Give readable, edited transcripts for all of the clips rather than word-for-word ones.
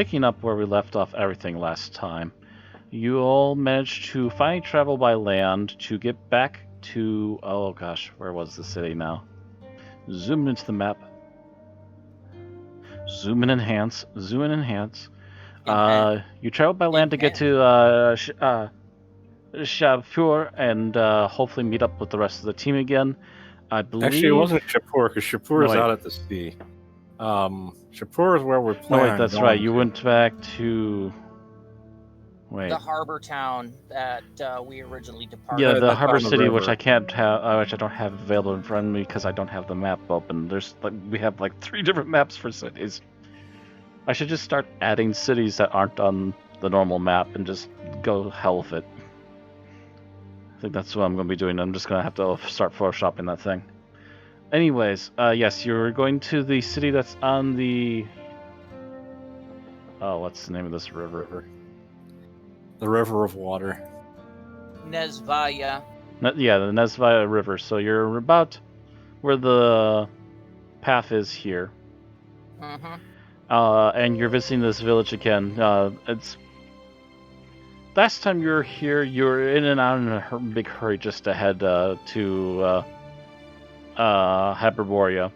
picking up where we left off everything last time, you all managed to finally travel by land to get back to... Oh gosh, where was the city now? Zoom into the map. Zoom and enhance. Zoom and enhance. You traveled by land to get to Shapur and hopefully meet up with the rest of the team again. I believe... Actually, it wasn't Shapur, because Shapur is out at the sea. Shapur is where we're planning. No, wait, that's right. You went back to... Wait. The harbor town that we originally departed. Yeah, the harbor city, which I can't have, which I don't have available in front of me because I don't have the map open. There's we have 3 different maps for cities. I should just start adding cities that aren't on the normal map and just go hell with it. I think that's what I'm going to be doing. I'm just going to have to start photoshopping that thing. Anyways, yes, you're going to the city that's on the... Oh, what's the name of this river? The River of Water. Nesvaya. Yeah, the Nesvaya River. So you're about where the path is here. Mm-hmm. And you're visiting this village again. It's... Last time you were here, you were in and out in a big hurry just to head to Hyboria.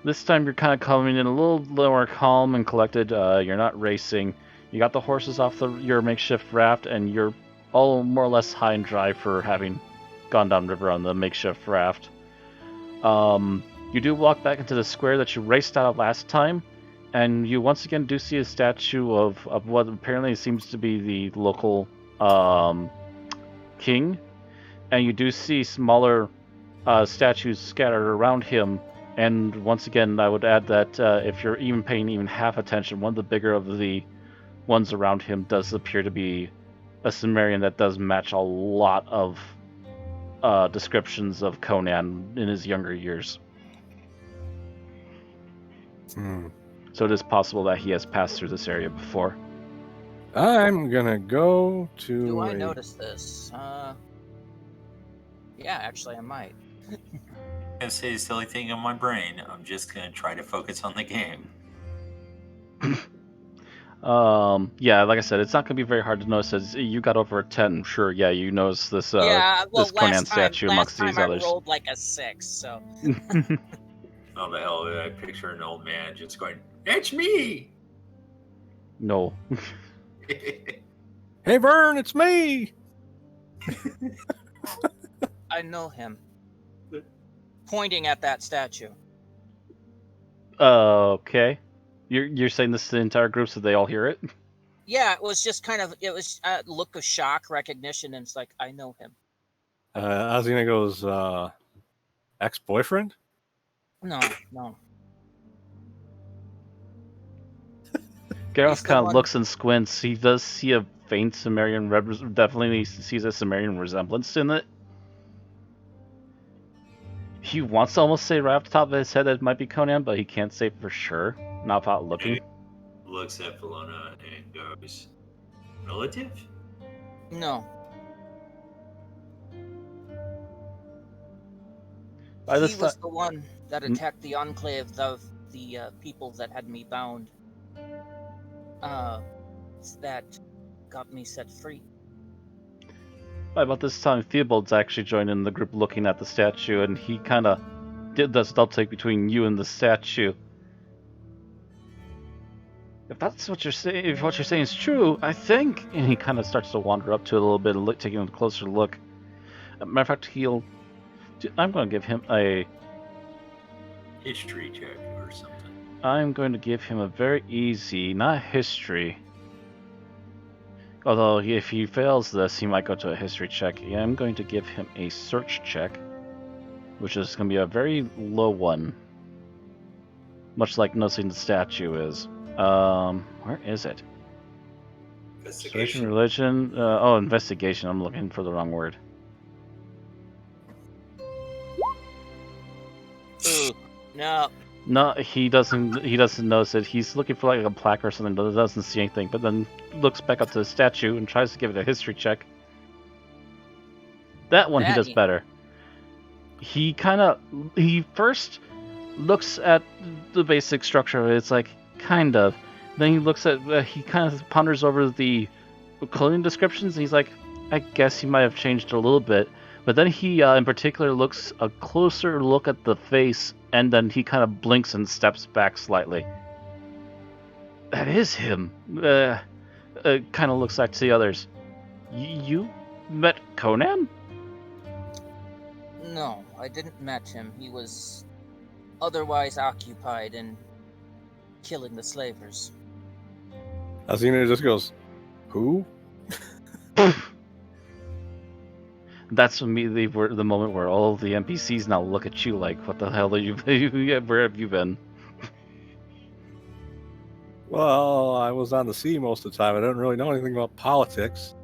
This time you're kind of coming in a little more calm and collected. You're not racing. You got the horses off your makeshift raft, and you're all more or less high and dry for having gone down river on the makeshift raft. You do walk back into the square that you raced out of last time, and you once again do see a statue of what apparently seems to be the local king, and you do see smaller statues scattered around him. And once again, I would add that if you're even paying even half attention, one of the bigger of the ones around him does appear to be a Cimmerian that does match a lot of descriptions of Conan in his younger years. So it is possible that he has passed through this area before. I'm gonna go to... Do I notice this? Yeah, actually I might. I'm gonna say a silly thing in my brain. I'm just gonna try to focus on the game. Yeah, like I said, it's not going to be very hard to notice. As you got over a 10, sure, yeah, you notice this this Conan statue amongst these others. I rolled like a 6, so... Oh, the hell, I picture an old man just going, "It's me!" No. Hey, Vern, it's me! I know him. Pointing at that statue. Okay. You're saying this to the entire group so they all hear it? Yeah, it was just kind of, it was a look of shock, recognition, and it's like, I know him. Azina goes, ex-boyfriend? No. Gareth kind of looks and squints. He does see a faint Cimmerian, definitely sees a Cimmerian resemblance in it. He wants to almost say right off the top of his head that it might be Conan, but he can't say for sure. Not without looking. He looks at Valona and goes, "Relative?" No. He was the one that attacked the enclave of the people that had me bound. That got me set free. By about this time, Theobald's actually joined in the group looking at the statue, and he kind of did this double take between you and the statue. If that's what you're saying, if what you're saying is true, I think... And he kind of starts to wander up to it a little bit, and taking a closer look. Matter of fact, I'm going to give him a... history check or something. I'm going to give him a very easy, not history. Although, if he fails this, he might go to a history check. Yeah, I'm going to give him a search check, which is going to be a very low one. Much like noticing the statue is. Where is it? Investigation. Religion. Investigation. I'm looking for the wrong word. No. No, he doesn't notice it. He's looking for like a plaque or something, but doesn't see anything. But then looks back up to the statue and tries to give it a history check. That one he does better. He first looks at the basic structure of it. It's like kind of, Then he looks at, he kind of ponders over the clothing descriptions, and he's like, I guess he might have changed a little bit. But then he, in particular, looks a closer look at the face, and then he kind of blinks and steps back slightly. That is him. Kind of looks like to the others. You met Conan? No, I didn't met him. He was otherwise occupied in killing the slavers. Azina just goes, "Who?" That's immediately the moment where all of the NPCs now look at you like, what the hell are you, where have you been? Well, I was on the sea most of the time. I don't really know anything about politics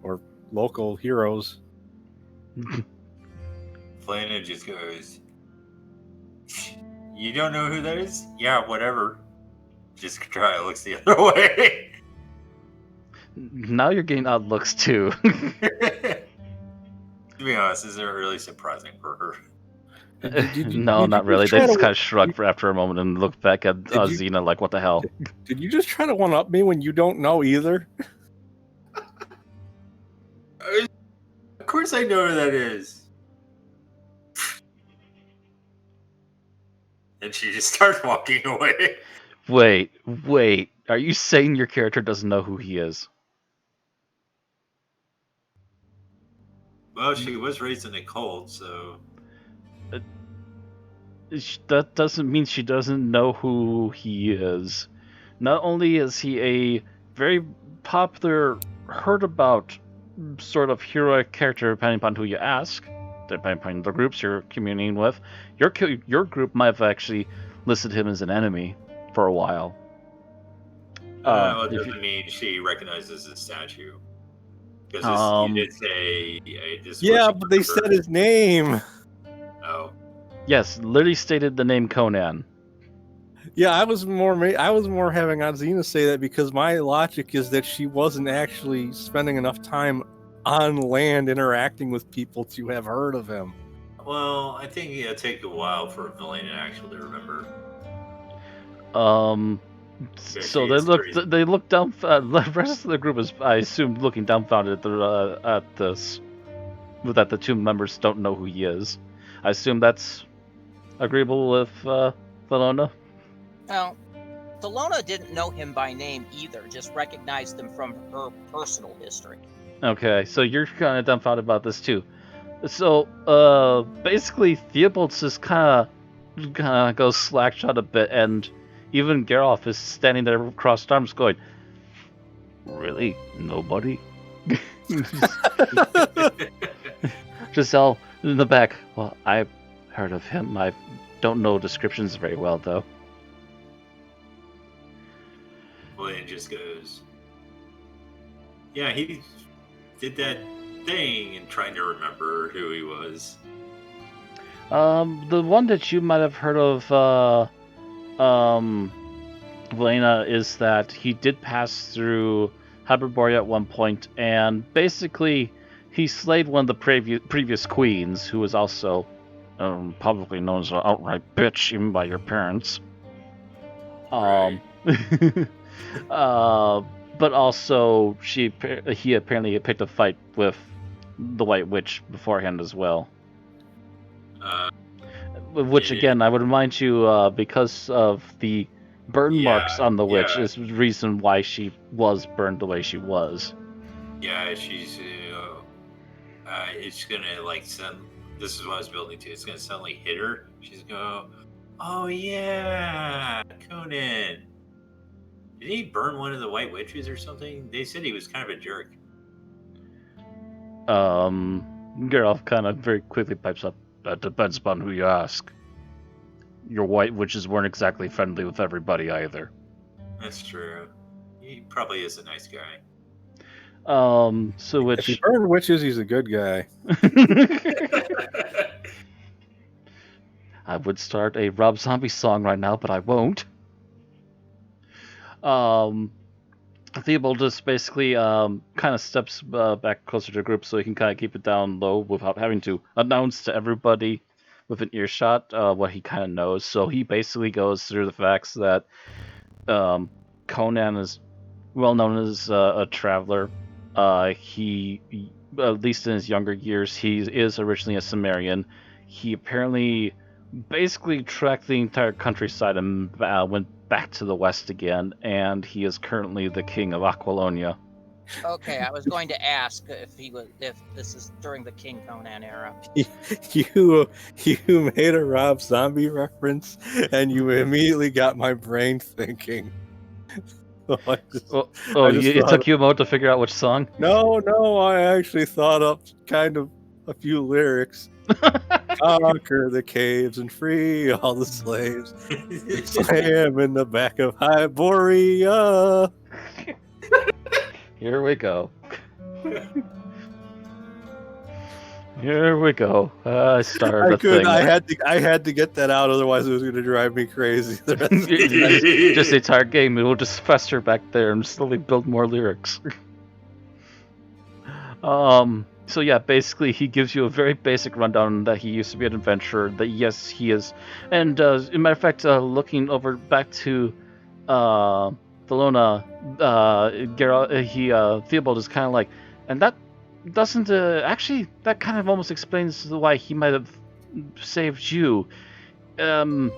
or local heroes. Flana just goes, "You don't know who that is? Yeah, whatever." Just try to look the other way. Now you're getting odd looks too. To be honest, this isn't really surprising for her. No, not really. They just kind of shrug after a moment and look back at Xena like, what the hell? Did you just try to one-up me when you don't know either? Of course I know who that is. And she just starts walking away. Wait. Are you saying your character doesn't know who he is? Well, she was raised in a cult, so... That doesn't mean she doesn't know who he is. Not only is he a very popular, heard about sort of heroic character, depending upon who you ask, depending upon the groups you're communing with, your group might have actually listed him as an enemy for a while. Well, it doesn't mean she recognizes the statue. Because you did say... Yeah, but they said his name. Oh. Yes, literally stated the name Conan. Yeah, I was more having Azina say that because my logic is that she wasn't actually spending enough time on land interacting with people to have heard of him. Well, I think it'll take a while for Valena actually to remember. So they look down. The rest of the group is, I assume, looking dumbfounded at this. That the two members don't know who he is. I assume that's agreeable with Valona? Well, Valona didn't know him by name either, just recognized him from her personal history. Okay, so you're kind of dumbfounded about this too. So, basically, Theobald just kind of goes slackshot a bit, and even Geralt is standing there crossed arms going, really? Nobody? Giselle in the back, well, I've heard of him. I don't know descriptions very well, though. Valena just goes, yeah, he did that thing and trying to remember who he was. The one that you might have heard of, Valena, is that he did pass through Hyborian at one point, and basically he slayed one of the previous queens, who was also publicly known as an outright bitch, even by your parents. Right. But also he apparently picked a fight with the White Witch beforehand as well. Which again, I would remind you, because of the burn marks on the witch, is the reason why she was burned the way she was. Yeah, she's. It's gonna like send. This is what I was building to. It's gonna suddenly hit her. She's gonna go, "Oh yeah, Conan. Did he burn one of the White Witches or something? They said he was kind of a jerk." Geralt kind of very quickly pipes up. That depends upon who you ask. Your White Witches weren't exactly friendly with everybody either. That's true. He probably is a nice guy. So which... If he burned witches, he's a good guy. I would start a Rob Zombie song right now, but I won't. Theobald just basically kind of steps back closer to the group so he can kind of keep it down low without having to announce to everybody with an earshot what he kind of knows. So he basically goes through the facts that Conan is well known as a traveler. He, at least in his younger years, he is originally a Sumerian. He apparently basically trekked the entire countryside and went back to the west again, and he is currently the king of Aquilonia. Okay, I was going to ask if this is during the King Conan era. You made a Rob Zombie reference, and you immediately got my brain thinking. I just It thought- took you a moment to figure out which song? No, I actually thought up kind of a few lyrics. Conquer the caves and free all the slaves. Slam in the back of Hyboria. Here we go. Here we go. I started thing. I had to get that out, otherwise it was going to drive me crazy. The rest of the time. Just the entire game, it will just fester back there and slowly build more lyrics. So yeah, basically he gives you a very basic rundown that he used to be an adventurer, that yes, he is. And as a matter of fact, looking over back to Thelona, Theobald is kind of like, and that doesn't actually, that kind of almost explains why he might have saved you. There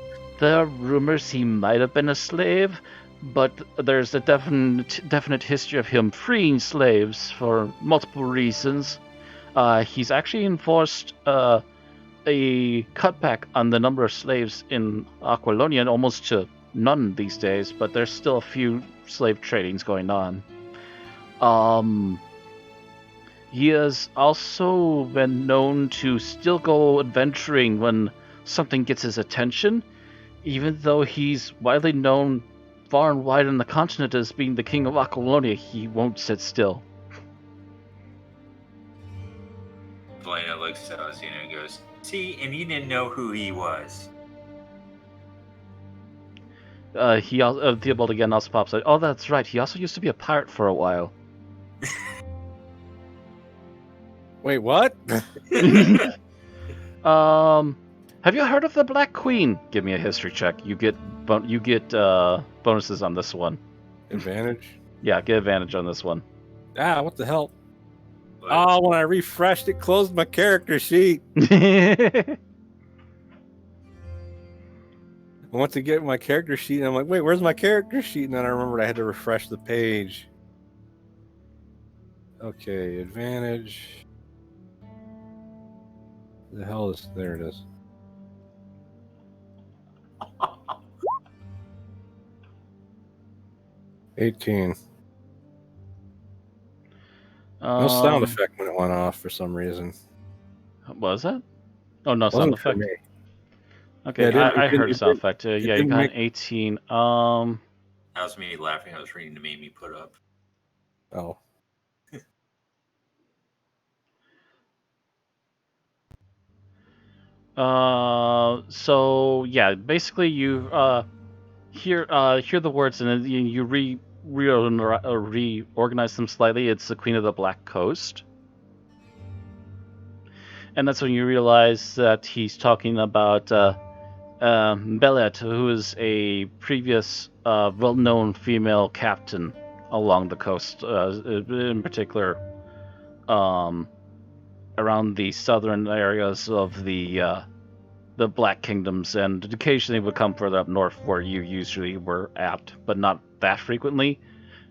are rumors he might have been a slave, but there's a definite history of him freeing slaves for multiple reasons. He's actually enforced a cutback on the number of slaves in Aquilonia, almost to none these days, but there's still a few slave tradings going on. He has also been known to still go adventuring when something gets his attention, even though he's widely known far and wide on the continent as being the king of Aquilonia. He won't sit still. Valena looks at Alcina and goes, "See, and he didn't know who he was." Theobald again also pops out. Oh, that's right. He also used to be a pirate for a while. Wait, what? Have you heard of the Black Queen? Give me a history check. You get bonuses on this one. Advantage? Yeah, get advantage on this one. Ah, what the hell? But Oh, when I refreshed it, closed my character sheet. I went to get my character sheet, and I'm like, wait, where's my character sheet? And then I remembered I had to refresh the page. Okay, advantage. The hell is... There it is. $18. No sound effect when it went off for some reason. Was that? Oh, no sound Wasn't for effect. me. Okay, Yeah, I heard a it sound didn't- effect. Yeah, you didn't got make- 18. that was me laughing. I was reading the meme you put up. Oh. So yeah, basically you hear the words and then you reorganize them slightly. It's the Queen of the Black Coast, and that's when you realize that he's talking about Belet, who is a previous well-known female captain along the coast, in particular around the southern areas of the Black Kingdoms, and occasionally would come further up north where you usually were at, but not that frequently.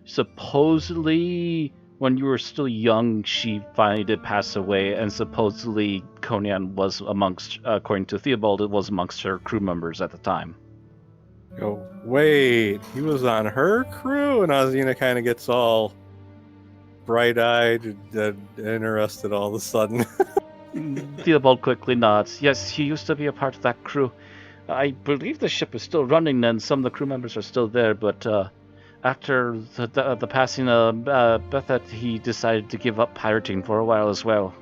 Supposedly, when you were still young, she finally did pass away, and supposedly Conan was amongst, according to Theobald, it was amongst her crew members at the time. Oh, wait, he was on her crew? And Azina kind of gets all bright-eyed and interested all of a sudden. Theobald quickly nods. Yes, he used to be a part of that crew. I believe the ship is still running and some of the crew members are still there, but after the passing of Bethet, he decided to give up pirating for a while as well.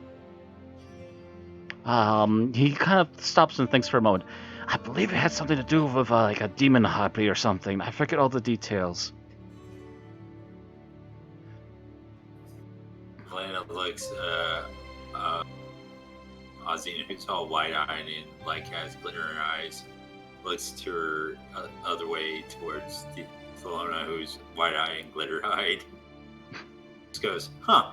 He kind of stops and thinks for a moment. I believe it had something to do with like a demon harpy or something. I forget all the details. Valena looks Azina, who's all wide-eyed and like has glitter in her eyes, looks to her other way towards Thelona, who's wide-eyed and glitter-eyed, just goes, huh.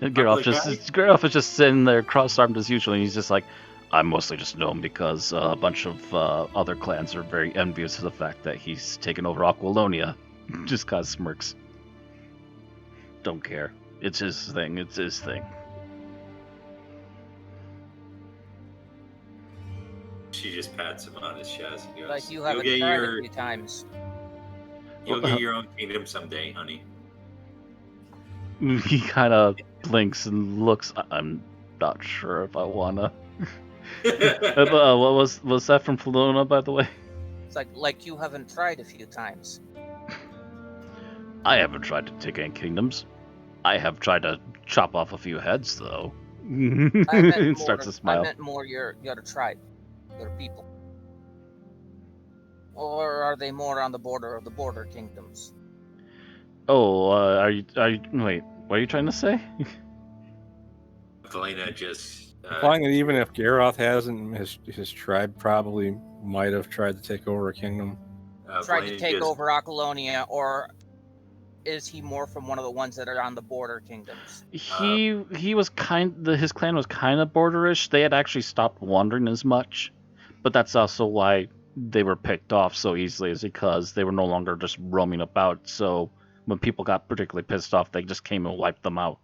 And Public eye? Geralt is just sitting there cross-armed as usual, and he's just like, I'm mostly just known because a bunch of other clans are very envious of the fact that he's taken over Aquilonia. Just cause smirks. Don't care. It's his thing. It's his thing. She just pats him on his chest and goes, Like you "You'll haven't get tried your a few times. you'll get your own kingdom someday, honey." He kind of blinks and looks. I'm not sure if I wanna. What was that from Thelona, by the way? It's like you haven't tried a few times. I haven't tried to take any kingdoms. I have tried to chop off a few heads, though. I meant more, Starts to I smile. meant more your tribe, your people. Or are they more on the border of the border kingdoms? Oh, wait, what are you trying to say? Valena just Implying that even if Geralt hasn't, his tribe probably might have tried to take over a kingdom. Tried to Valena take just- over Aquilonia, or is he more from one of the ones that are on the border kingdoms? He was his clan was kind of borderish. They had actually stopped wandering as much, but that's also why they were picked off so easily, is because they were no longer just roaming about. So when people got particularly pissed off, they just came and wiped them out.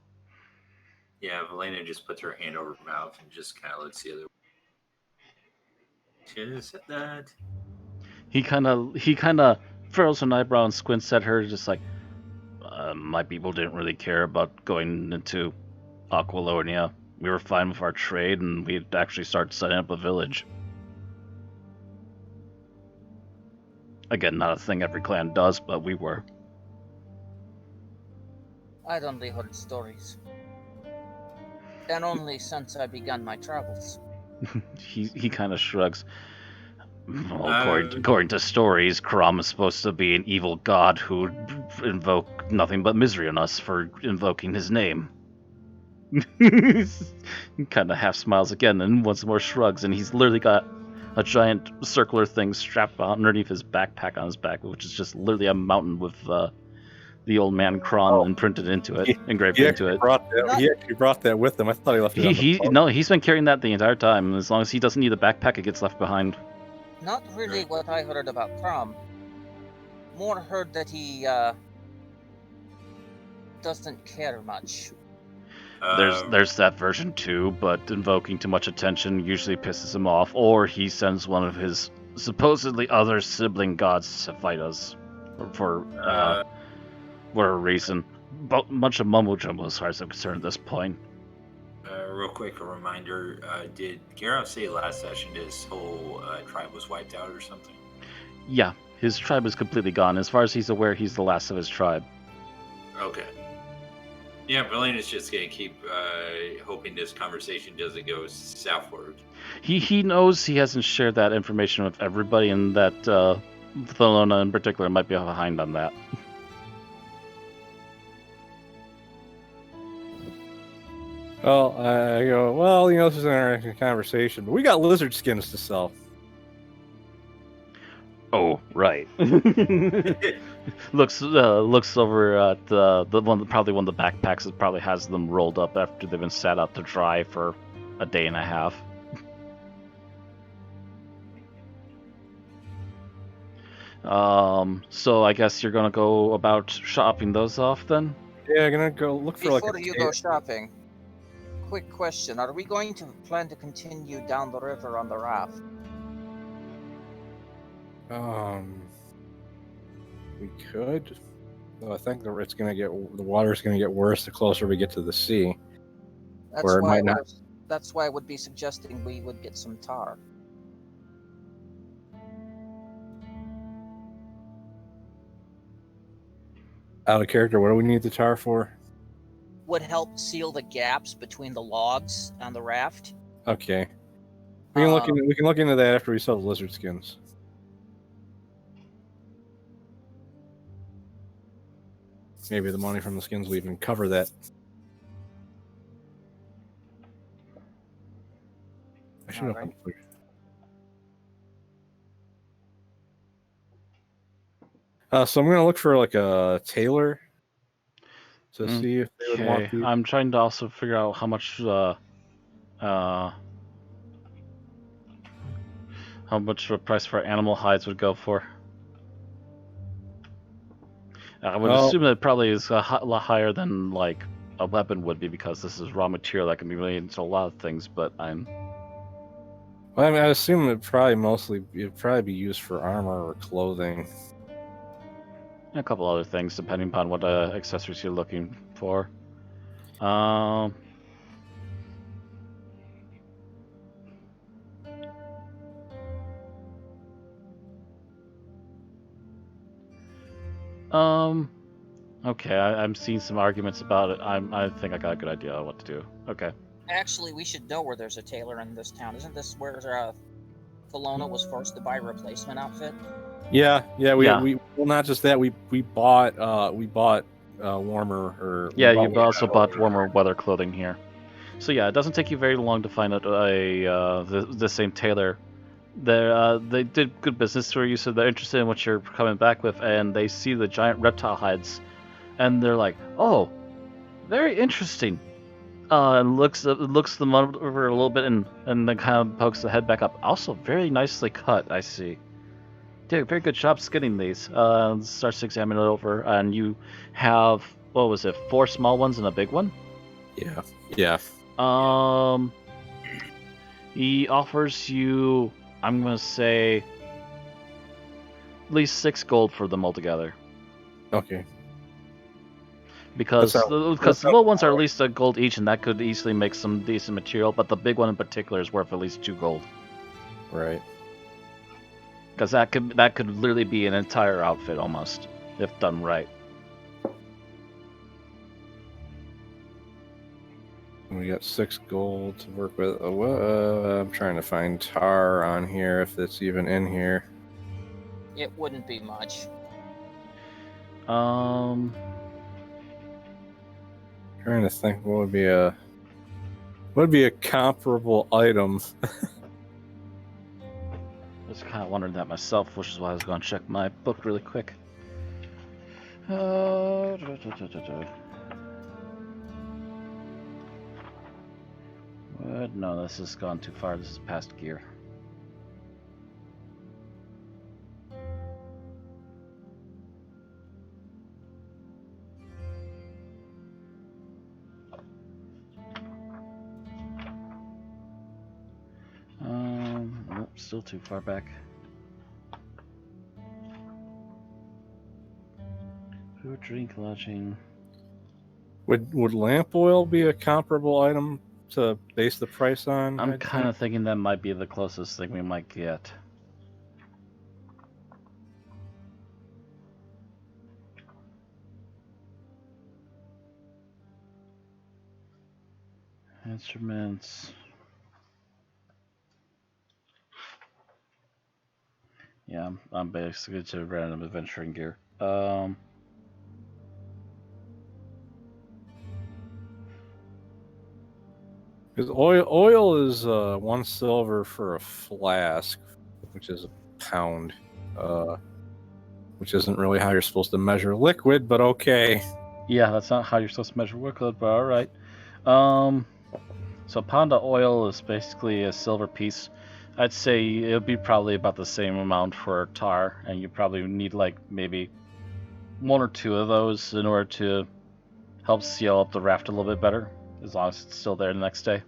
Yeah, Valena just puts her hand over her mouth and just kind of looks the other way. She didn't said that. He kind of furrows an eyebrow and squints at her, just like, my people didn't really care about going into Aquilonia. We were fine with our trade, and we'd actually start setting up a village. Again, not a thing every clan does, but we were. I'd only heard stories. And only since I began my travels. He kind of shrugs. Well, Uh, according to stories, Karam is supposed to be an evil god who would invoke nothing but misery on us for invoking his name. Kind of half smiles again and once more shrugs, and he's literally got a giant circular thing strapped underneath his backpack on his back, which is just literally a mountain with the old man Kron imprinted into it, engraved into it. He actually brought that with him. I thought he left it on the boat. No, he's been carrying that the entire time. As long as he doesn't need the backpack, it gets left behind. Not really what I heard about Crom. More heard that he doesn't care much. There's that version too, but invoking too much attention usually pisses him off, or he sends one of his supposedly other sibling gods to fight us for whatever reason. But much of mumbo jumbo as far as I'm concerned at this point. real quick, a reminder: did Geralt say last session his whole tribe was wiped out or something? Yeah, his tribe is completely gone. As far as he's aware, he's the last of his tribe. Okay. Yeah, Balena's just gonna keep hoping this conversation doesn't go southward. He knows he hasn't shared that information with everybody, and that Thelona in particular might be behind on that. Well, I go, well, this is an interesting conversation, but we got lizard skins to sell. Oh, right. looks over at the one, probably one of the backpacks that probably has them rolled up after they've been sat out to dry for a day and a half. So I guess you're gonna go about shopping those off then? Yeah, gonna go look for Before you go shopping, quick question: are we going to plan to continue down the river on the raft? We could. Though I think the water's gonna get worse the closer we get to the sea. That's Where it why might not. That's why I would be suggesting we would get some tar. Out of character, what do we need the tar for? Would help seal the gaps between the logs on the raft. Okay. We can look into that after we sell the lizard skins. Maybe the money from the skins will even cover that. I should Alright. So I'm gonna look for like a tailor to see if they would want Okay, to. I'm trying to also figure out how much the price for animal hides would go for. I would Oh, assume that it probably is a lot higher than like a weapon would be because this is raw material that can be made into a lot of things. But I'm well, I mean, I assume it'd probably be used for armor or clothing. a couple other things depending upon what accessories you're looking for. Um. Okay, I'm seeing some arguments about it. I think I got a good idea on what to do. Okay. Actually, we should know where there's a tailor in this town. Isn't this where Kelowna was forced to buy a replacement outfit? Yeah. Yeah. We well, not just that. We bought warmer or we Yeah, bought you also bought warmer weather clothing here. So yeah, it doesn't take you very long to find out the same tailor. They did good business where you said they're interested in what you're coming back with, and they see the giant reptile hides, and they're like, "Oh, very interesting." And looks them over a little bit, and then kind of pokes the head back up. Also, very nicely cut. I see. Did a very good job skinning these. Starts examining it over, and you have what was it? 4 small ones and a big one. Yeah. He offers you, I'm gonna say, at least 6 gold for them altogether. Okay. Because That's the how- little ones are at least a gold each, and that could easily make some decent material. But the big one in particular is worth at least 2 gold. Right. Because that could literally be an entire outfit almost, if done right. We got 6 gold to work with. I'm trying to find tar on here if it's even in here. It wouldn't be much. Um, Trying to think what would be a comparable item. I was kind of wondering that myself, which is why I was going to check my book really quick. No, this has gone too far. This is past gear. Nope, still too far back. Food, drink, lodging. Would lamp oil be a comparable item to base the price on? I'm kind of thinking that might be the closest thing we might get. Instruments. Yeah, I'm basically to random adventuring gear. Because oil is 1 silver for a flask, which is a pound. Which isn't really how you're supposed to measure liquid, but okay. Yeah, that's not how you're supposed to measure workload, but all right. So a pound of oil is basically a silver piece. I'd say it would be probably about the same amount for tar, and you probably need like maybe 1 or 2 of those in order to help seal up the raft a little bit better, as long as it's still there the next day.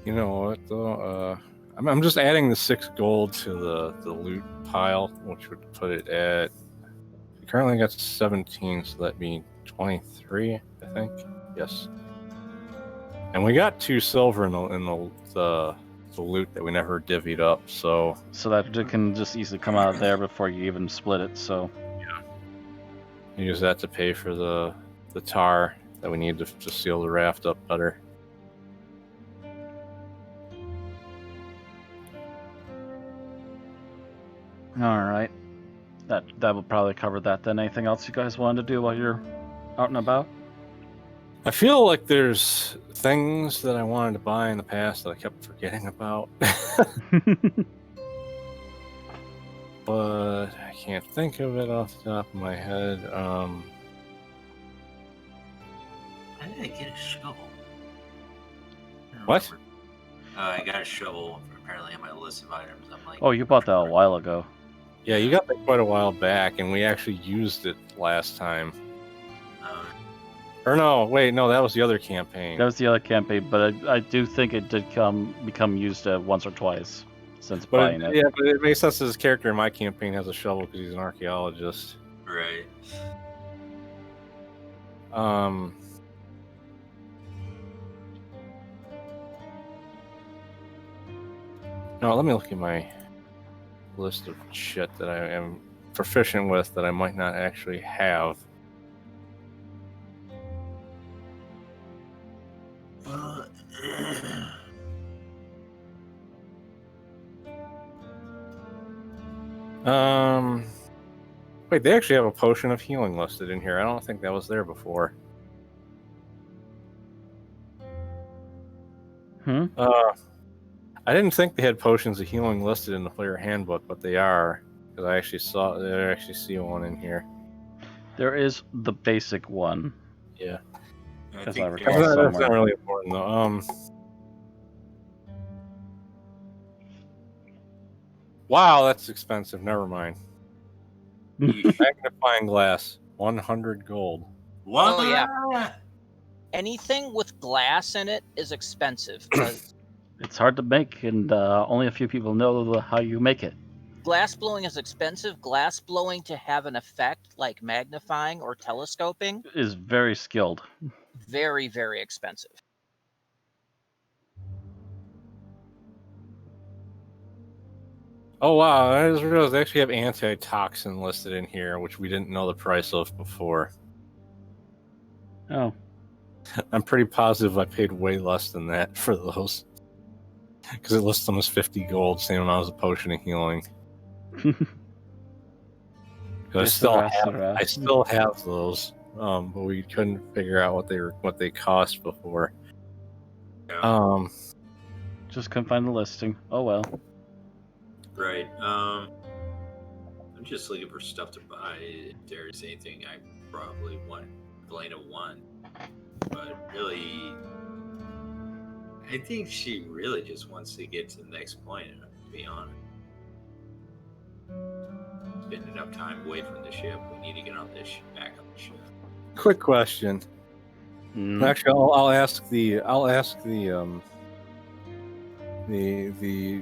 You know what though? I'm just adding the 6 gold to the loot pile, which would put it at. We currently got 17, so that'd be 23, I think. Yes. And we got 2 silver in the loot that we never divvied up, so that it can just easily come out of there before you even split it. So use that to pay for the tar that we need to seal the raft up better. all right, that will probably cover that. Then anything else you guys wanted to do while you're out and about? I feel like there's things that I wanted to buy in the past that I kept forgetting about. but I can't think of it off the top of my head. How did I get a shovel? I don't What? remember. I got a shovel apparently on my list of items. I'm like, Oh, you bought that a while ago. Yeah, you got that quite a while back, and we actually used it last time. Or no, wait, no, that was the other campaign. That was the other campaign, but I do think it did become used once or twice since buying it. Yeah, but it makes sense that his character in my campaign has a shovel because he's an archaeologist. right. No, let me look at my list of shit that I am proficient with that I might not actually have. Wait, they actually have a potion of healing listed in here. I don't think that was there before. I didn't think they had potions of healing listed in the player handbook, but they are, because I actually see one in here. There is the basic one. Yeah. As I think recall there's- That's somewhere. not really important though. Wow, that's expensive. Never mind. Magnifying glass, 100 gold. What? Oh, yeah. Anything with glass in it is expensive because It's hard to make, and only a few people know how you make it. glass blowing is expensive. Glass blowing to have an effect like magnifying or telescoping, Is very skilled. very, very expensive. Oh wow, I just realized they actually have antitoxin listed in here, which we didn't know the price of before. Oh. I'm pretty positive I paid way less than that for those. Because it lists them as 50 gold, same amount as a potion of healing. I still have those, but we couldn't figure out what they cost before. Yeah. Just couldn't find the listing. Oh well. Right. I'm just looking for stuff to buy. If there's anything I probably want Elena want. But really, I think she really just wants to get to the next point, to be honest. Spend enough time away from the ship. We need to get on this back on the ship. Quick question. Actually, I'll ask the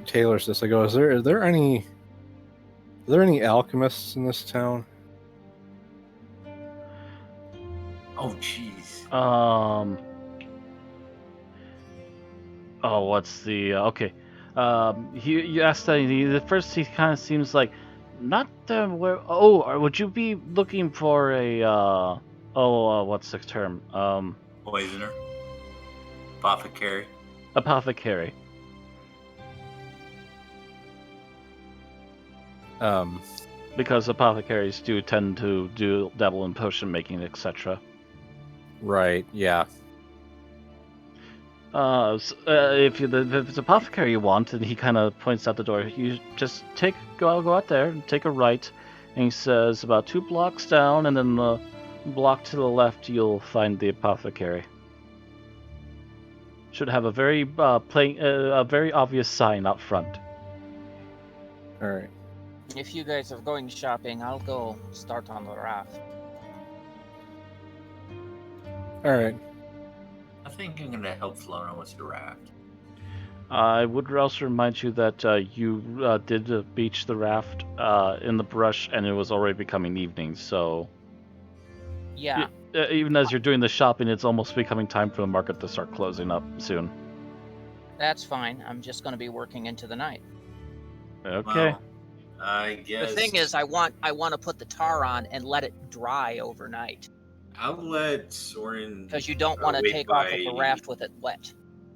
tailors this. I go, is there any alchemists in this town? Oh, jeez. Oh, what's the okay? You asked that. At first, he kind of seems like not where. Oh, would you be looking for a what's the term? Poisoner. Apothecary. Apothecary. Because apothecaries do tend to dabble in potion making, etc. Right. Yeah. If it's apothecary you want, and he kind of points out the door, you just go out there and take a right, and he says about 2 blocks down, and then the block to the left you'll find the apothecary. Should have a very a very obvious sign out front. All right. If you guys are going shopping, I'll go start on the raft. All right. I think I'm gonna help Flona with the raft. I would also remind you that you did beach the raft in the brush, and it was already becoming evening, so... Yeah. Even as you're doing the shopping, it's almost becoming time for the market to start closing up soon. That's fine. I'm just going to be working into the night. Okay. Well, I guess The thing is, I want to put the tar on and let it dry overnight. I'll let Soren. Because you don't want to wait take off by- with the raft with it wet.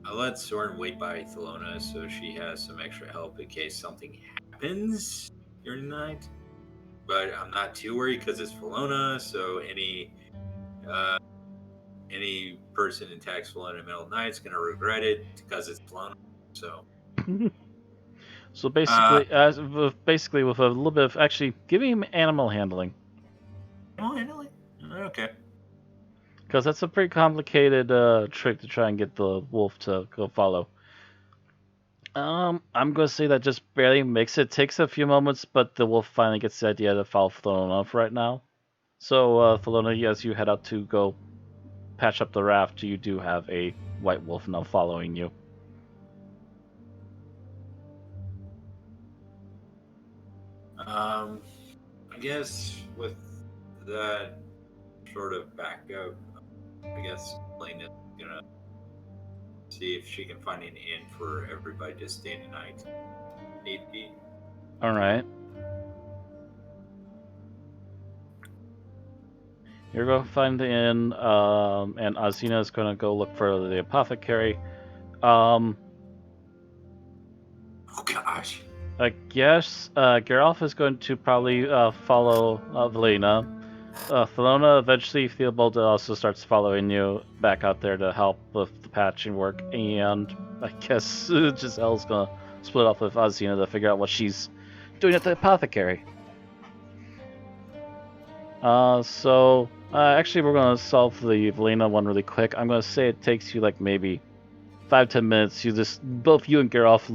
I'll let Soren wait by Thelona so she has some extra help in case something happens during the night. But I'm not too worried because it's Thelona, so any person attacks Thelona in the middle of the night is going to regret it because it's Thelona. So So basically, with a little bit of actually, give me animal handling, Okay. because that's a pretty complicated trick to try and get the wolf to go follow. I'm gonna say that just barely makes it. Takes a few moments, but the wolf finally gets the idea to follow Thelona for right now. So, Thelona, as you head out to go patch up the raft, you do have a white wolf now following you. I guess with that sort of backup, I guess Lane is gonna see if she can find an inn for everybody to stay the night. Need be. All right. You're going to find the inn, and Azina is going to go look for the apothecary. Oh gosh. I guess Geralf is going to probably follow Valina. Thelona eventually, Theobald also starts following you back out there to help with the patching work, and I guess Giselle's going to split off with Azina to figure out what she's doing at the apothecary. Actually, we're going to solve the Valina one really quick. I'm going to say it takes you like maybe 5-10 minutes. Both you and Geralf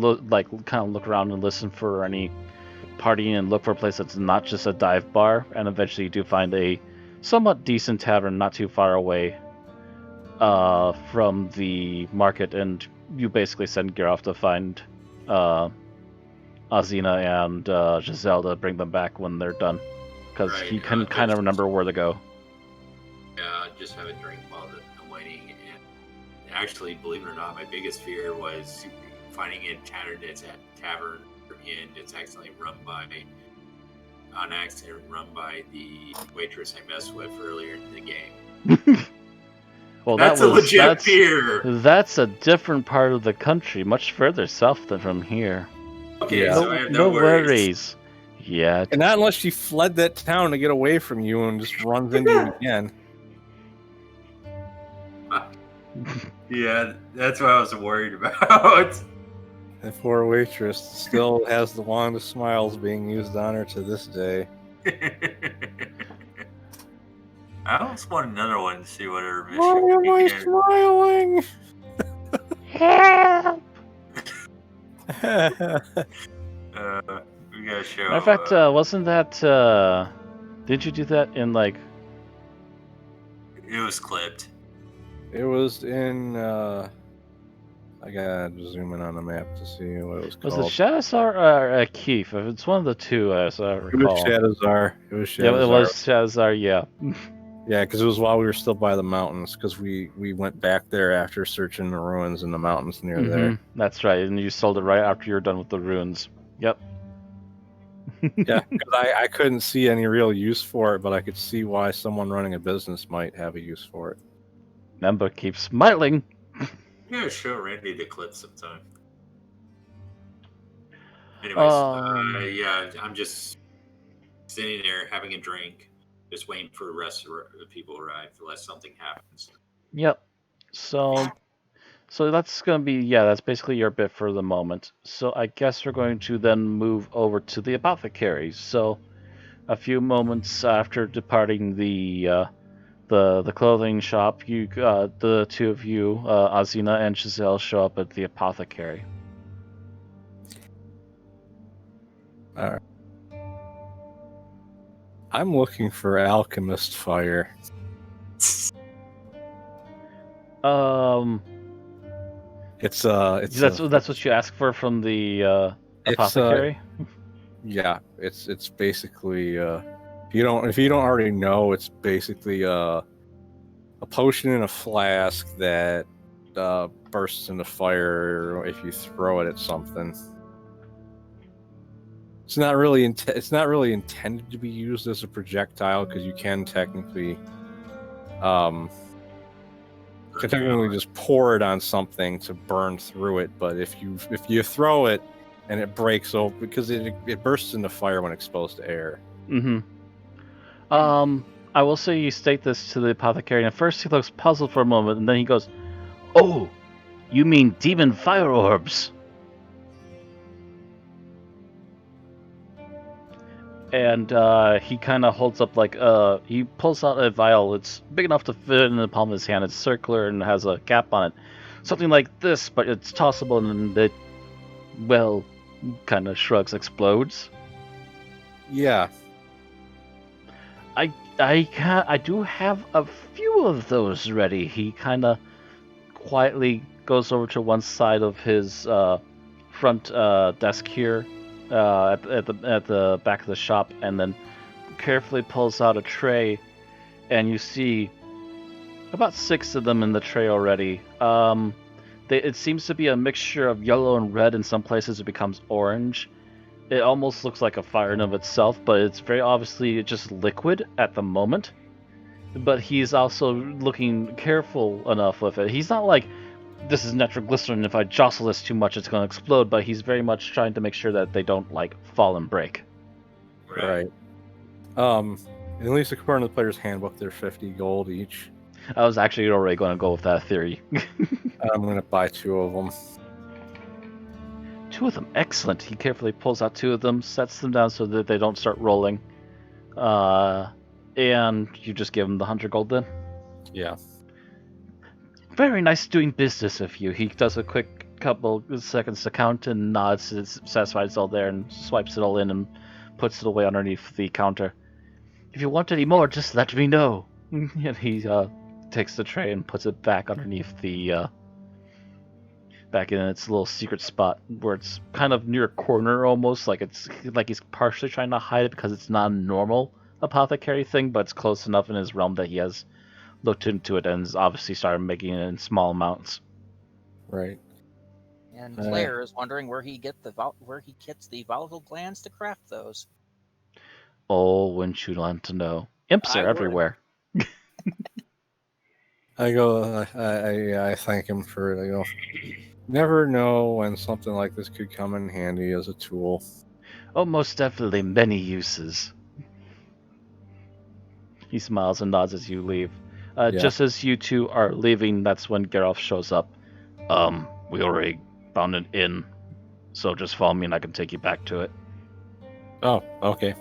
kind of look around and listen for any partying and look for a place that's not just a dive bar, and eventually you do find a somewhat decent tavern not too far away from the market, and you basically send Geralf to find Azina and Giselle to bring them back when they're done, because he can kind of remember where to go. Yeah, just have a drink while I'm waiting. And actually, believe it or not, my biggest fear was finding a tavern that's at tavern inn that's accidentally run by the waitress I messed with earlier in the game. Well, that's a legit fear. That's a different part of the country, much further south than from here. Okay, Yeah. so I have no worries. Yeah. And not unless she fled that town to get away from you and just runs into you again. Yeah, that's what I was worried about. The poor waitress still has the wand of smiles being used on her to this day. I almost want another one to see what her mission Why am I smiling? Help! We gotta show. Matter of fact, wasn't that? Did you do that in like? It was clipped. It was in. I gotta zoom in on the map to see what it was called. Was it Shadowsar or Keef? It's one of the two, as I recall. It was Shadowsar. It was Shadowsar. Yeah, it was Shadowsar. Yeah. Yeah, because it was while we were still by the mountains. Because we went back there after searching the ruins in the mountains near there. That's right, and you sold it right after you were done with the ruins. Yep. Yeah, because I couldn't see any real use for it, but I could see why someone running a business might have a use for it. Member keeps smiling. Yeah, show Randy the clip sometime. Anyways, yeah, I'm just sitting there having a drink, just waiting for the rest of the people to arrive unless something happens. Yep. So that's gonna be that's basically your bit for the moment. So I guess we're going to then move over to the apothecary. So a few moments after departing the clothing shop, the two of you, Azina and Giselle, show up at the apothecary. All right. I'm looking for alchemist fire. It's that's what you ask for from the apothecary. Yeah, it's basically if you don't already know, it's basically a potion in a flask that bursts into fire if you throw it at something. It's not really intended to be used as a projectile, because you can technically just pour it on something to burn through it. But if you throw it and it breaks open, because it bursts into fire when exposed to air. Mm-hmm. I will say you state this to the apothecary, and at first he looks puzzled for a moment, and then he goes, "Oh, you mean demon fire orbs?" And he kind of holds up he pulls out a vial. It's big enough to fit in the palm of his hand. It's circular and has a cap on it. Something like this, but it's tossable and it, well, kind of shrugs, explodes. Yeah. I do have a few of those ready. He kind of quietly goes over to one side of his front desk here at the back of the shop, and then carefully pulls out a tray, and you see about 6 of them in the tray already. It seems to be a mixture of yellow and red. In some places it becomes orange. It almost looks like a fire in of itself, but it's very obviously just liquid at the moment. But he's also looking careful enough with it. He's not like, this is nitroglycerin, if I jostle this too much it's going to explode, but he's very much trying to make sure that they don't like fall and break. Right. At least according to the player's handbook, they're 50 gold each. I was actually already going to go with that theory. I'm going to buy 2 of them. 2 of them, excellent. He carefully pulls out 2 of them, sets them down so that they don't start rolling. And you just give him the 100 gold then? Yeah. Very nice doing business with you. He does a quick couple seconds to count and nods, is satisfied it's all there, and swipes it all in and puts it away underneath the counter. If you want any more, just let me know. And he takes the tray and puts it back underneath the back in its little secret spot where it's kind of near a corner almost, like it's like he's partially trying to hide it because it's not a normal apothecary thing, but it's close enough in his realm that he has looked into it and has obviously started making it in small amounts. Right. And player is wondering where he gets the volatile glands to craft those. Oh, wouldn't you want to know? Imps are everywhere. I go. I thank him for it. Never know when something like this could come in handy as a tool. Oh, most definitely, many uses. He smiles and nods as you leave. Yeah. Just as you two are leaving, that's when Geralf shows up. We already found an inn, so just follow me and I can take you back to it. Oh, okay.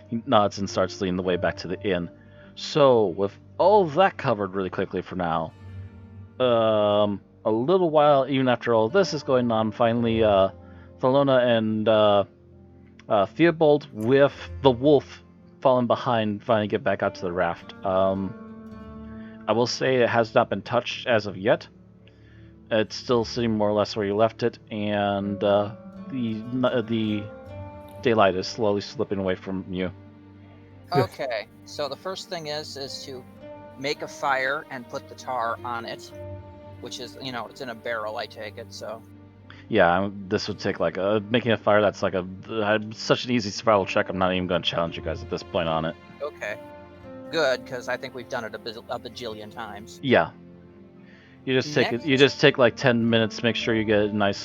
He nods and starts leading the way back to the inn. So, with all that covered really quickly for now, a little while, even after all this is going on, finally, Thelona and Theobald with the wolf falling behind finally get back out to the raft. I will say it has not been touched as of yet. It's still sitting more or less where you left it, and the daylight is slowly slipping away from you. Okay, so the first thing is to make a fire and put the tar on it, which is, it's in a barrel, I take it, so. Yeah, this would take making a fire that's such an easy survival check, I'm not even going to challenge you guys at this point on it. Okay. Good, because I think we've done it a bajillion times. Yeah. You just take like 10 minutes, make sure you get a nice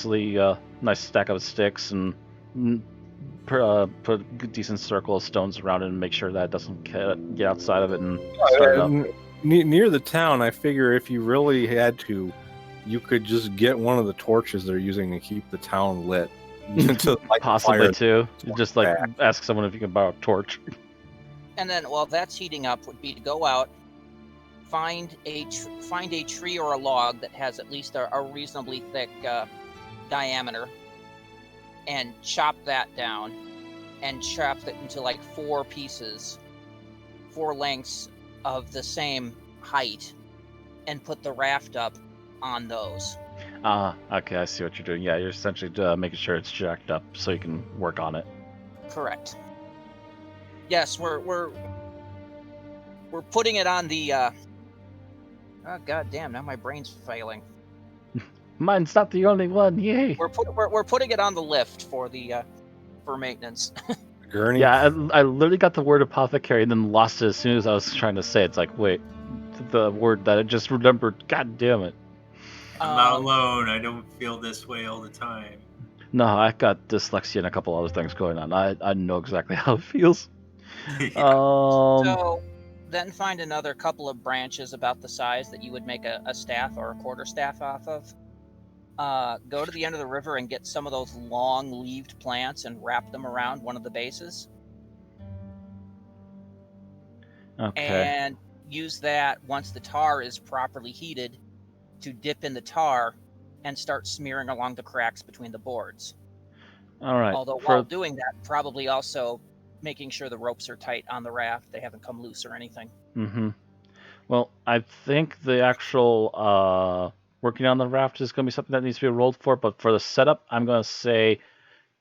stack of sticks and put a decent circle of stones around it and make sure that it doesn't get outside of it and start it up. Near the town, I figure if you really had to, you could just get one of the torches they're using to keep the town lit. Possibly too. Just ask someone if you can borrow a torch. And then while that's heating up, would be to go out, find a tree or a log that has at least a reasonably thick diameter, and chop that down, and chop it into 4 pieces, 4 lengths of the same height, and put the raft up on those. Okay, I see what you're doing. Yeah, you're essentially making sure it's jacked up so you can work on it. Correct. Yes, we're putting it on the oh god damn, now my brain's failing. Mine's not the only one, yay! We're putting it on the lift for maintenance. Gurney? Yeah, I literally got the word apothecary and then lost it as soon as I was trying to say it. It's like, wait, the word that I just remembered, god damn it. I'm not alone, I don't feel this way all the time. No, I got dyslexia and a couple other things going on. I know exactly how it feels. Yeah. So then find another couple of branches about the size that you would make a staff or a quarterstaff off of. Go to the end of the river and get some of those long-leaved plants and wrap them around one of the bases. Okay. and use that once the tar is properly heated to dip in the tar and start smearing along the cracks between the boards. All right. Although while doing that, probably also making sure the ropes are tight on the raft. They haven't come loose or anything. Mm-hmm. Well, I think the actual working on the raft is going to be something that needs to be rolled for, but for the setup, I'm going to say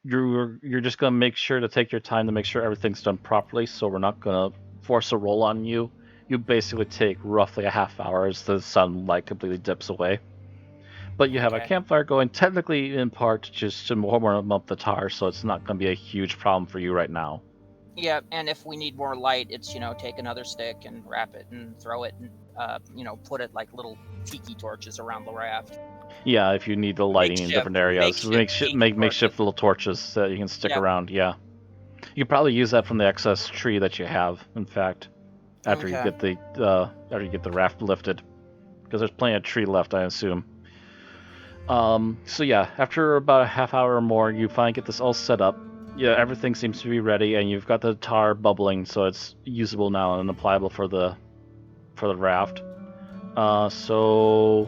you're just going to make sure to take your time to make sure everything's done properly, so we're not going to force a roll on you. You basically take roughly a half hour as the sunlight completely dips away. But you have a Okay. campfire going, technically in part just to warm up the tar, so it's not going to be a huge problem for you right now. Yeah, and if we need more light, it's, take another stick and wrap it and throw it and, put it like little tiki torches around the raft. Yeah, if you need the lighting in different areas, makeshift little torches that you can stick around. Yeah, you can probably use that from the excess tree that you have. In fact, after you get the raft lifted, because there's plenty of tree left, I assume. So yeah, after about a half hour or more, you finally get this all set up. Yeah, everything seems to be ready, and you've got the tar bubbling, so it's usable now and applicable for the raft. So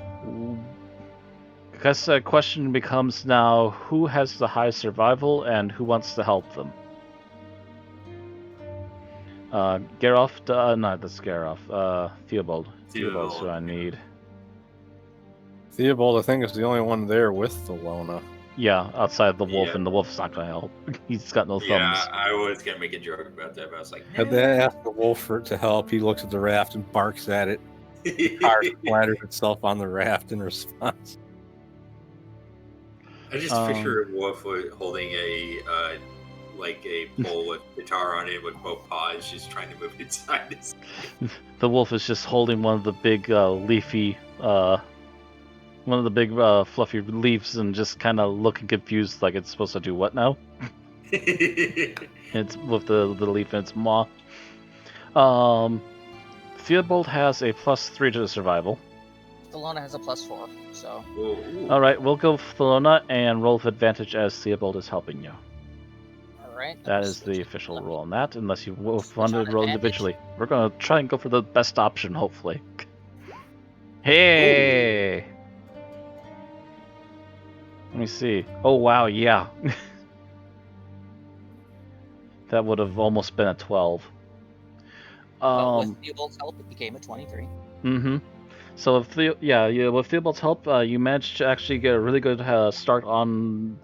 I guess the question becomes now, who has the high survival and who wants to help them? Geralf, no, that's Geralf. Theobald. Theobald's who I need. Theobald, I think, is the only one there with the Lona. Yeah, outside the wolf, and the wolf's not gonna help. He's got no thumbs. Yeah, I was gonna make a joke about that, but I was like, Had they asked the wolf for it to help, he looks at the raft and barks at it. Tar splatters itself on the raft in response. I just picture a wolf holding a pole with guitar on it with both paws, just trying to move it side to side. The wolf is just holding one of the big leafy, fluffy leaves and just kind of looking confused, like it's supposed to do what now? It's with the leaf in its maw. Theobald has a +3 to the survival. Thelona has a +4, so. Ooh. All right, we'll go with Thelona and roll with advantage as Theobald is helping you. All right. That is the official rule on that, unless you want to roll individually. We're going to try and go for the best option, hopefully. Hey! Ooh. Let me see. Oh, wow, yeah. That would have almost been a 12. But with Theobald's help, it became a 23. Mm-hmm. So with Theobald's help, you managed to actually get a really good start on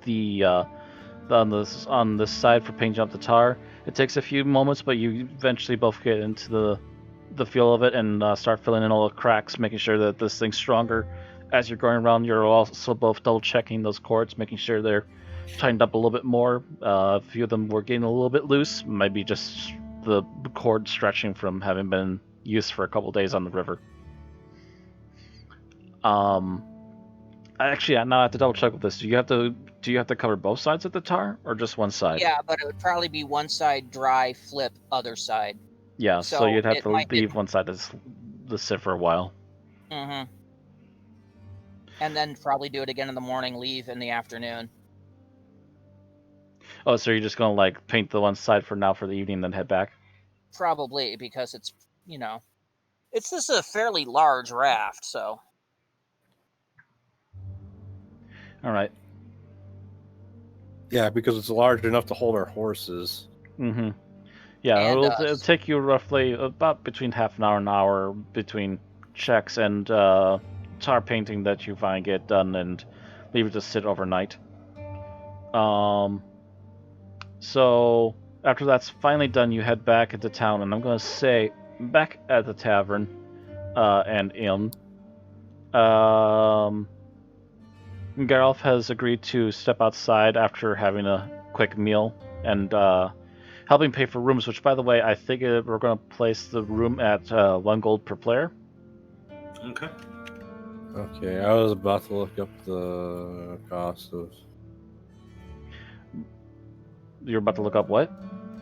on this side for painting up the tar. It takes a few moments, but you eventually both get into the feel of it and start filling in all the cracks, making sure that this thing's stronger. As you're going around, you're also both double checking those cords, making sure they're tightened up a little bit more. A few of them were getting a little bit loose, maybe just the cord stretching from having been used for a couple days on the river. Actually, now I have to double check with this. Do you have to cover both sides of the tar or just one side? Yeah, but it would probably be one side dry, flip, other side. Yeah, so you'd have to leave one side to sit for a while. Mm-hmm. And then probably do it again in the morning, leave in the afternoon. Oh, so you're just gonna like paint the one side for now for the evening, then head back? Probably, because it's it's just a fairly large raft, so. All right. Yeah, because it's large enough to hold our horses. Mm-hmm. Yeah, it'll take you roughly about between half an hour between checks and tar painting that you finally get done and leave it to sit overnight. So after that's finally done, you head back into town, and I'm gonna say back at the tavern and inn. Geralf has agreed to step outside after having a quick meal and helping pay for rooms, which, by the way, I think we're going to place the room at 1 gold per player. Okay. Okay, I was about to look up the cost of... You're about to look up what?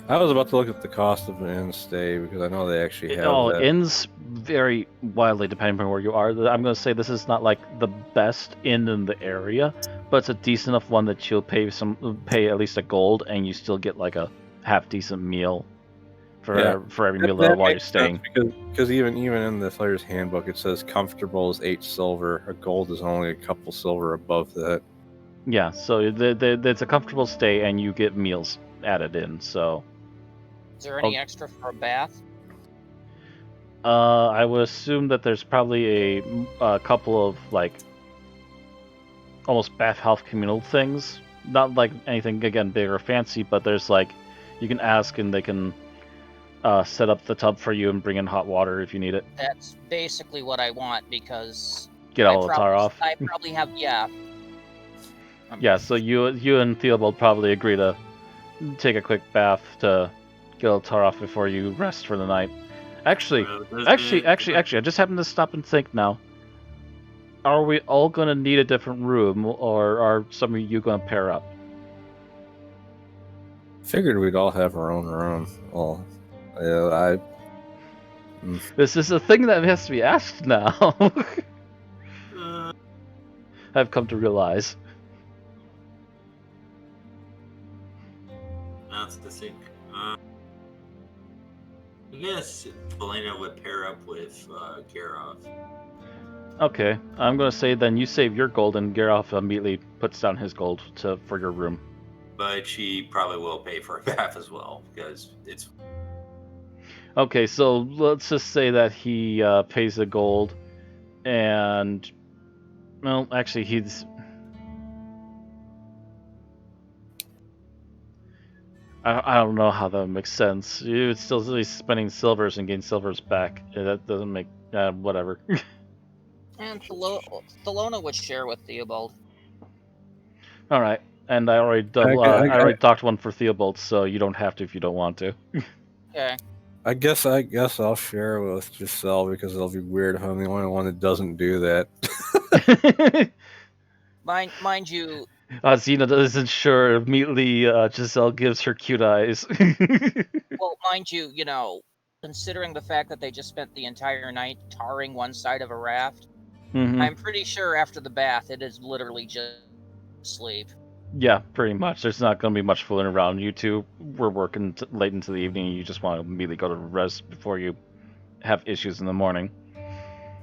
I was about to look at the cost of an inn stay, because I know they actually have that. Inns vary wildly depending on where you are. I'm going to say this is not like the best inn in the area, but it's a decent enough one that you'll pay at least a gold, and you still get like a half decent meal. for every meal That while you're makes sense staying. because even in the player's handbook it says comfortable is 8 silver. A gold is only a couple silver above that. Yeah, so it's a comfortable stay, and you get meals added in. So, Is there any extra for a bath? I would assume that there's probably a couple of like almost bath health communal things. Not like anything again big or fancy, but there's like you can ask and they can set up the tub for you and bring in hot water if you need it. That's basically what I want because Get all the tar off. I probably have Yeah, so you and Theobald probably agree to take a quick bath to get all the tar off before you rest for the night. Actually, I just happened to stop and think now. Are we all gonna need a different room, or are some of you gonna pair up? Figured we'd all have our own room. Well, yeah, This is a thing that has to be asked now. I've come to realize. That's the thing. I guess Belena would pair up with Garov. Okay, I'm gonna say then you save your gold and Geralf immediately puts down his gold for your room. But she probably will pay for a bath as well because it's. Okay, so let's just say that he pays the gold, and well, actually he's. I don't know how that makes sense. You would still be spending silvers and gain silvers back. That doesn't make whatever. and Thelona would share with Theobald. All right, and I already I already docked one for Theobald, so you don't have to if you don't want to. Okay. I guess I'll share with Giselle because it'll be weird if I'm the only one that doesn't do that. Mind you, Xena isn't sure. Immediately, Giselle gives her cute eyes. well, mind you, considering the fact that they just spent the entire night tarring one side of a raft, I'm pretty sure after the bath it is literally just sleep. Yeah, pretty much. There's not going to be much fooling around. You two were working late into the evening. You just want to immediately go to rest before you have issues in the morning.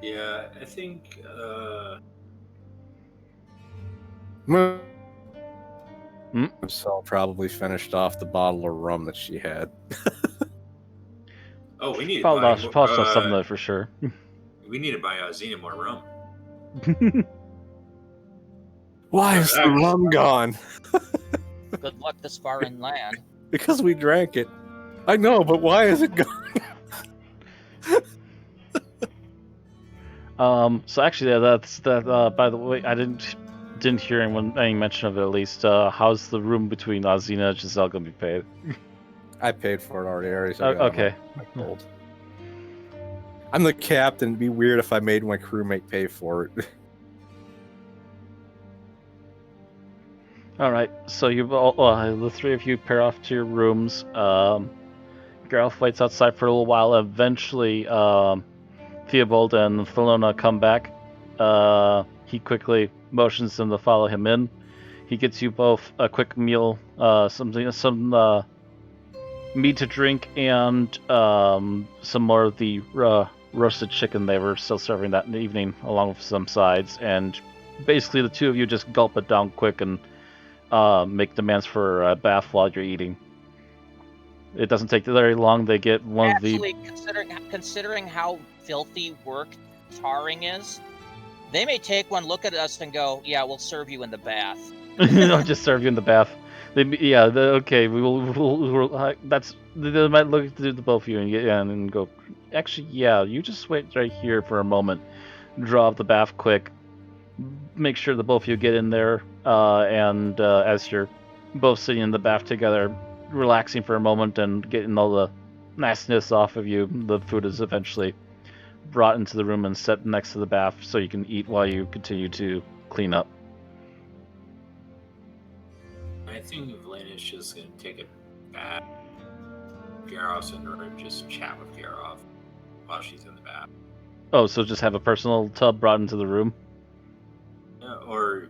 Yeah, I think. Giselle probably finished off the bottle of rum that she had. Oh, we need to probably buy something there for sure. We need to buy Xena more rum. Why is the rum gone? Good luck this far inland. Because we drank it. I know, but why is it gone? So actually, that's that. By the way, I didn't hear any mention of it. At least, how's the room between Xena and Giselle gonna be paid? I paid for it already. So Okay. My gold. I'm the captain. It'd be weird if I made my crewmate pay for it. All right, so you the three of you pair off to your rooms. Geralf waits outside for a little while. Eventually, Theobald and Thelona come back. He quickly motions them to follow him in. He gets you both a quick meal, some meat to drink, and some more of the roasted chicken they were still serving that evening, along with some sides. And basically, the two of you just gulp it down quick and make demands for a bath while you're eating. It doesn't take very long. They get one of the. Considering how filthy work tarring is, they may take one look at us and go, "Yeah, we'll serve you in the bath." I'll just serve you in the bath. Okay. We'll that's. They might look to the both of you and go. Actually, yeah. You just wait right here for a moment. Draw up the bath quick. Make sure the both of you get in there, and as you're both sitting in the bath together, relaxing for a moment and getting all the nastiness off of you, the food is eventually brought into the room and set next to the bath so you can eat while you continue to clean up. I think Velena's just going to take a bath. Garov's in the room, just chat with Garov while she's in the bath. Oh, so just have a personal tub brought into the room? Or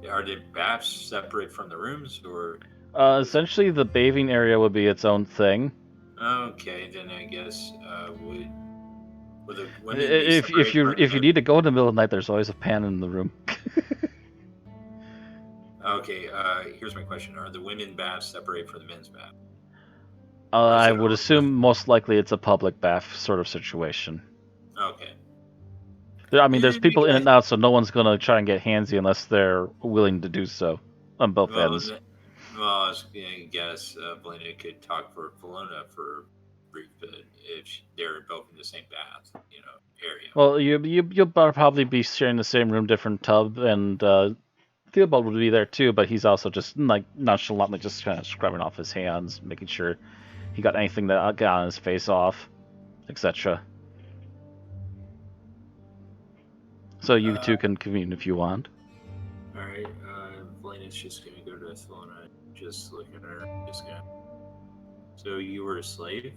are the baths separate from the rooms, or? Essentially, the bathing area would be its own thing. Okay, then I guess would the women be If separated you from if you the- need to go in the middle of the night, there's always a pan in the room. Okay, here's my question: are the women baths separate from the men's bath? Is I it would all assume most likely it's a public bath sort of situation. okay? I mean, there's people in Okay. and out, so no one's gonna try and get handsy unless they're willing to do so on both Well, ends. I guess Belinda could talk for Kelowna for a brief bit if they're both in the same bath, area. Well, you'll probably be sharing the same room, different tub, and Theobald would be there too, but he's also just like nonchalantly just kind of scrubbing off his hands, making sure he got anything that got on his face off, etc. So you two can convene if you want. All right, Belinda's just gonna go to Kelowna, just look at her, just gonna. So you were a slave?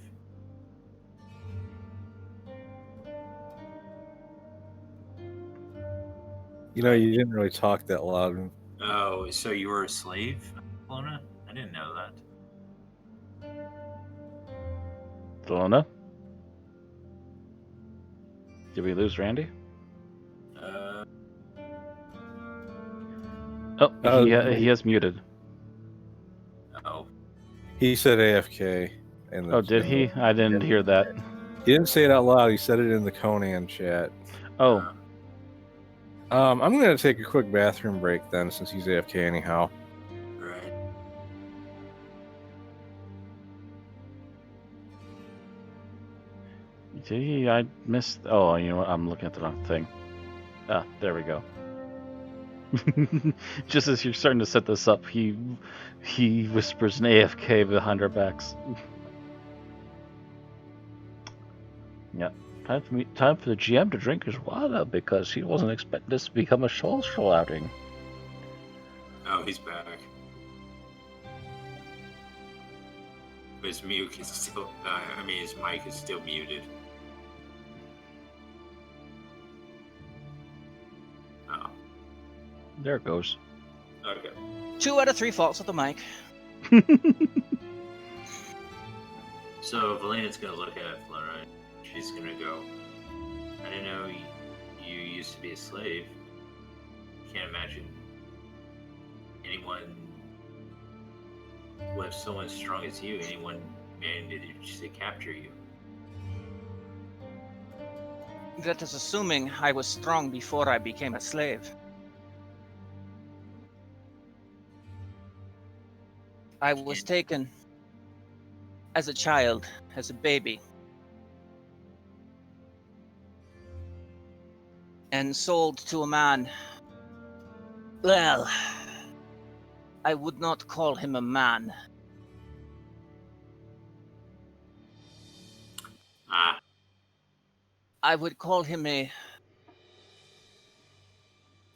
You know, you didn't really talk that loud. Oh, so you were a slave, Kelowna? I didn't know that. Kelowna? Did we lose Randy? Oh, he has muted. Oh. He said AFK. Oh, did he? I didn't hear that. He didn't say it out loud. He said it in the Conan chat. Oh, I'm going to take a quick bathroom break then, since he's AFK anyhow. Right. gee, I missed. Oh, you know what? I'm looking at the wrong thing. Ah, there we go. Just as you're starting to set this up, he whispers an AFK behind our backs. Yep. Time for the GM to drink his water because he wasn't expecting this to become a social outing. Oh, he's back. But his mute is still. His mic is still muted. Oh. There it goes. Okay. 2 out of 3 faults with the mic. So Valina's gonna look at Flora. She's gonna go. I didn't know you used to be a slave. Can't imagine anyone with someone as strong as you. Anyone managed to capture you. That is assuming I was strong before I became a slave. I was taken as a child, as a baby, and sold to a man. Well, I would not call him a man. Ah, I would call him a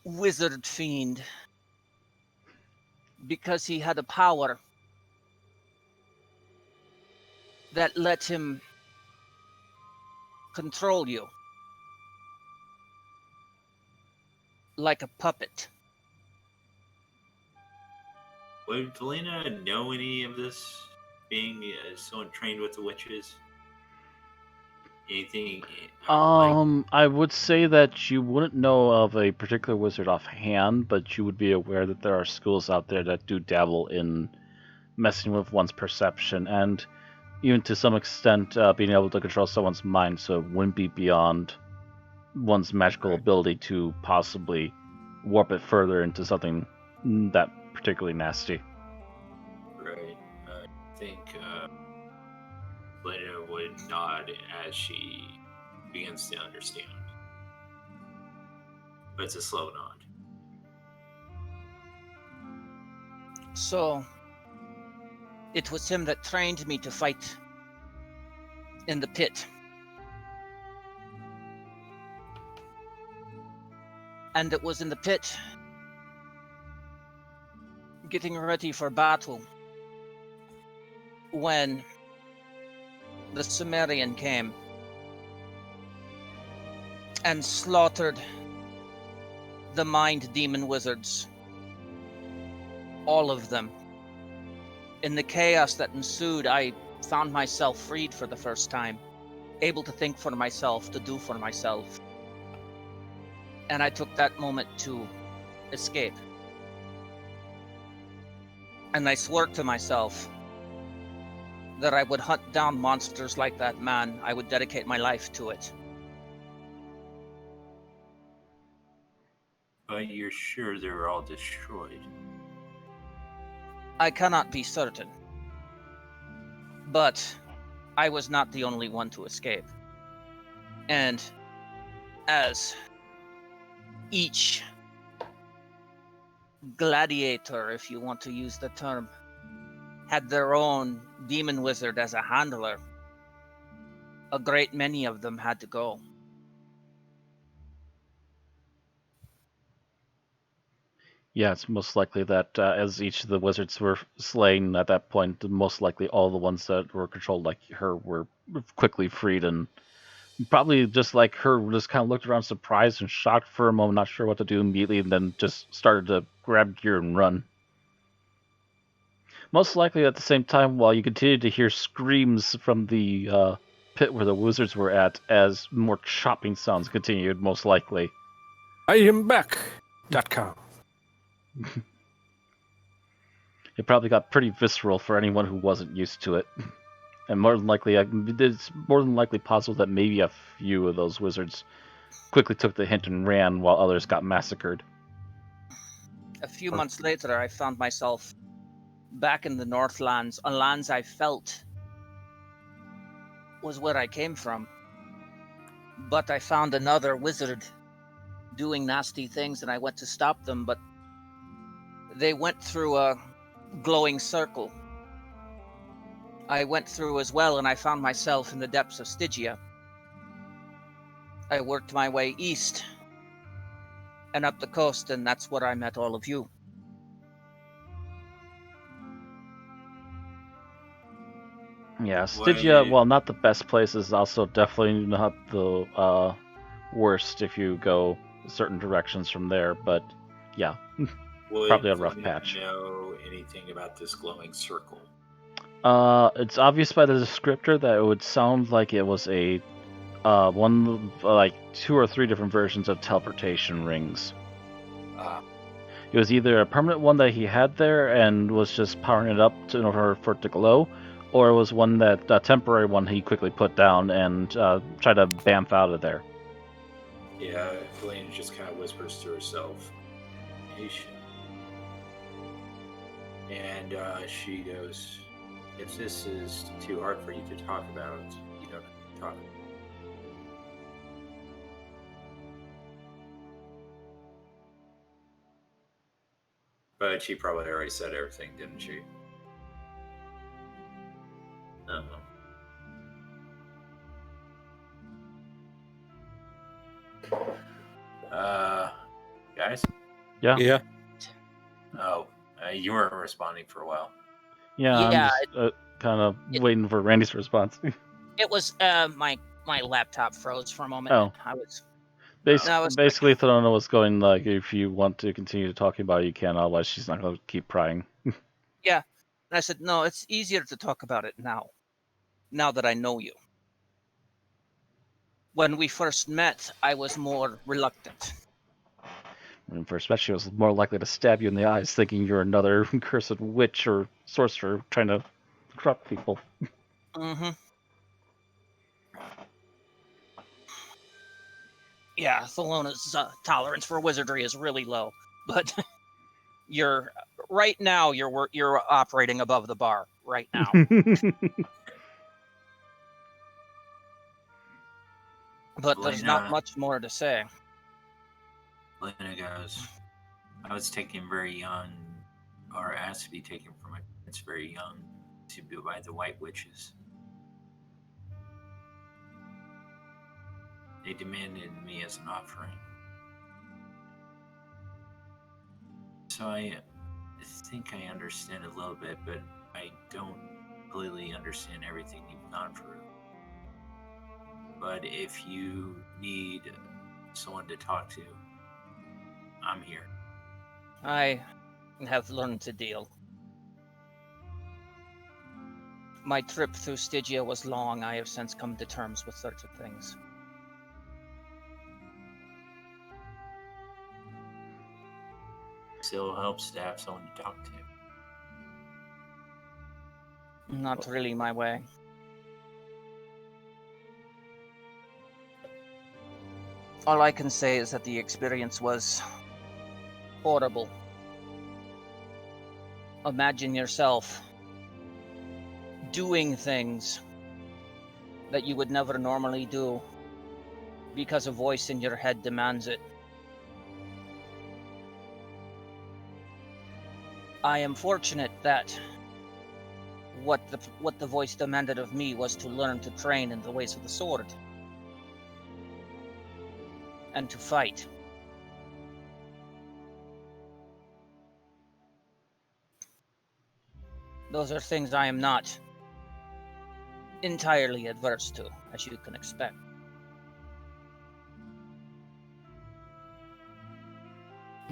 wizard fiend, because he had a power that let him control you like a puppet. would Valina know any of this? Being someone trained with the witches. Anything? I would say that you wouldn't know of a particular wizard offhand, but you would be aware that there are schools out there that do dabble in messing with one's perception and even to some extent being able to control someone's mind, so it wouldn't be beyond one's magical ability to possibly warp it further into something that particularly nasty. Right. I think Valina would nod as she begins to understand. But it's a slow nod. So, it was him that trained me to fight in the pit. And it was in the pit, getting ready for battle, when the Sumerian came and slaughtered the mind demon wizards. All of them. In the chaos that ensued, I found myself freed for the first time, able to think for myself, to do for myself. And I took that moment to escape. And I swore to myself that I would hunt down monsters like that man. I would dedicate my life to it. But you're sure they're all destroyed? I cannot be certain. But I was not the only one to escape. And as each gladiator, if you want to use the term, had their own demon wizard as a handler, a great many of them had to go. Yeah, it's most likely that as each of the wizards were slain at that point, most likely all the ones that were controlled like her were quickly freed, and probably just like her, just kind of looked around surprised and shocked for a moment, not sure what to do immediately, and then just started to grab gear and run. Most likely at the same time, while you continued to hear screams from the pit where the wizards were at, as more chopping sounds continued, most likely. I am back.com. It probably got pretty visceral for anyone who wasn't used to it. And more than likely, it's more than likely possible that maybe a few of those wizards quickly took the hint and ran while others got massacred. A few months later, I found myself back in the Northlands, on lands I felt was where I came from. But I found another wizard doing nasty things, and I went to stop them, but they went through a glowing circle. I went through as well, and I found myself in the depths of Stygia. I worked my way east and up the coast, and that's where I met all of you. Yeah, Stygia, while not the best place, is also definitely not the worst if you go certain directions from there, but yeah, probably a rough patch. Do you know anything about this glowing circle? It's obvious by the descriptor that it would sound like it was a like 2 or 3 different versions of teleportation rings. It was either a permanent one that he had there and was just powering it up in order for it to glow, or it was one that a temporary one he quickly put down and tried to bamf out of there. Yeah, Helene just kind of whispers to herself, "Patient." And she goes, "If this is too hard for you to talk about, you don't have to talk." But she probably already said everything, didn't she? Guys? Yeah. Oh, you weren't responding for a while. Yeah, I'm just kind of waiting for Randy's response. It was my laptop froze for a moment. Oh. I was basically Thelona was going like, if you want to continue talking about it, you can, otherwise she's not going to keep prying. Yeah. And I said, no, it's easier to talk about it now that I know you. When we first met, I was more reluctant. And for especially, I was more likely to stab you in the eyes, thinking you're another cursed witch or sorcerer trying to corrupt people. Mm-hmm. Yeah, Thelona's tolerance for wizardry is really low, but you're operating above the bar right now. But there's not much more to say. Lena goes, I was taken very young, or asked to be taken from my parents very young, to be by the White Witches. They demanded me as an offering. So I think I understand a little bit, but I don't completely understand everything you've gone through. But if you need someone to talk to, I'm here. I have learned to deal. My trip through Stygia was long. I have since come to terms with certain things. Still helps to have someone to talk to. Not really my way. All I can say is that the experience was horrible. Imagine yourself doing things that you would never normally do because a voice in your head demands it. I am fortunate that what the voice demanded of me was to learn to train in the ways of the sword and to fight. Those are things I am not entirely adverse to, as you can expect.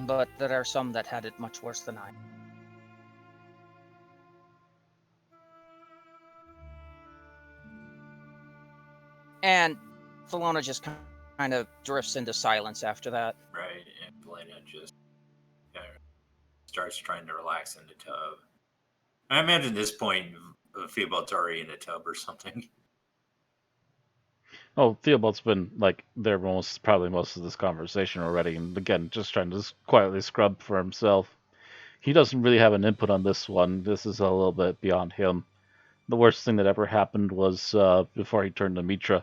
But there are some that had it much worse than I. And Thelona just kind of drifts into silence after that. Right, and Elena just starts trying to relax in the tub. I imagine at this point, Theobald's already in the tub or something. Oh, Theobald's been like there probably most of this conversation already, and again, just trying to quietly scrub for himself. He doesn't really have an input on this one. This is a little bit beyond him. The worst thing that ever happened was before he turned to Mitra.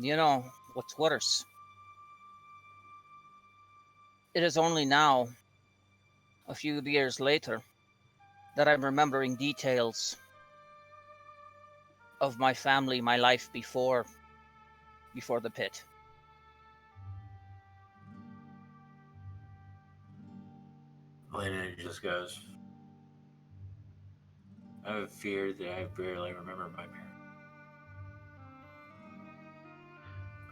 You know, what's worse? It is only now, a few years later, that I'm remembering details of my family, my life before the pit. Elena just goes, I have a fear that I barely remember my parents.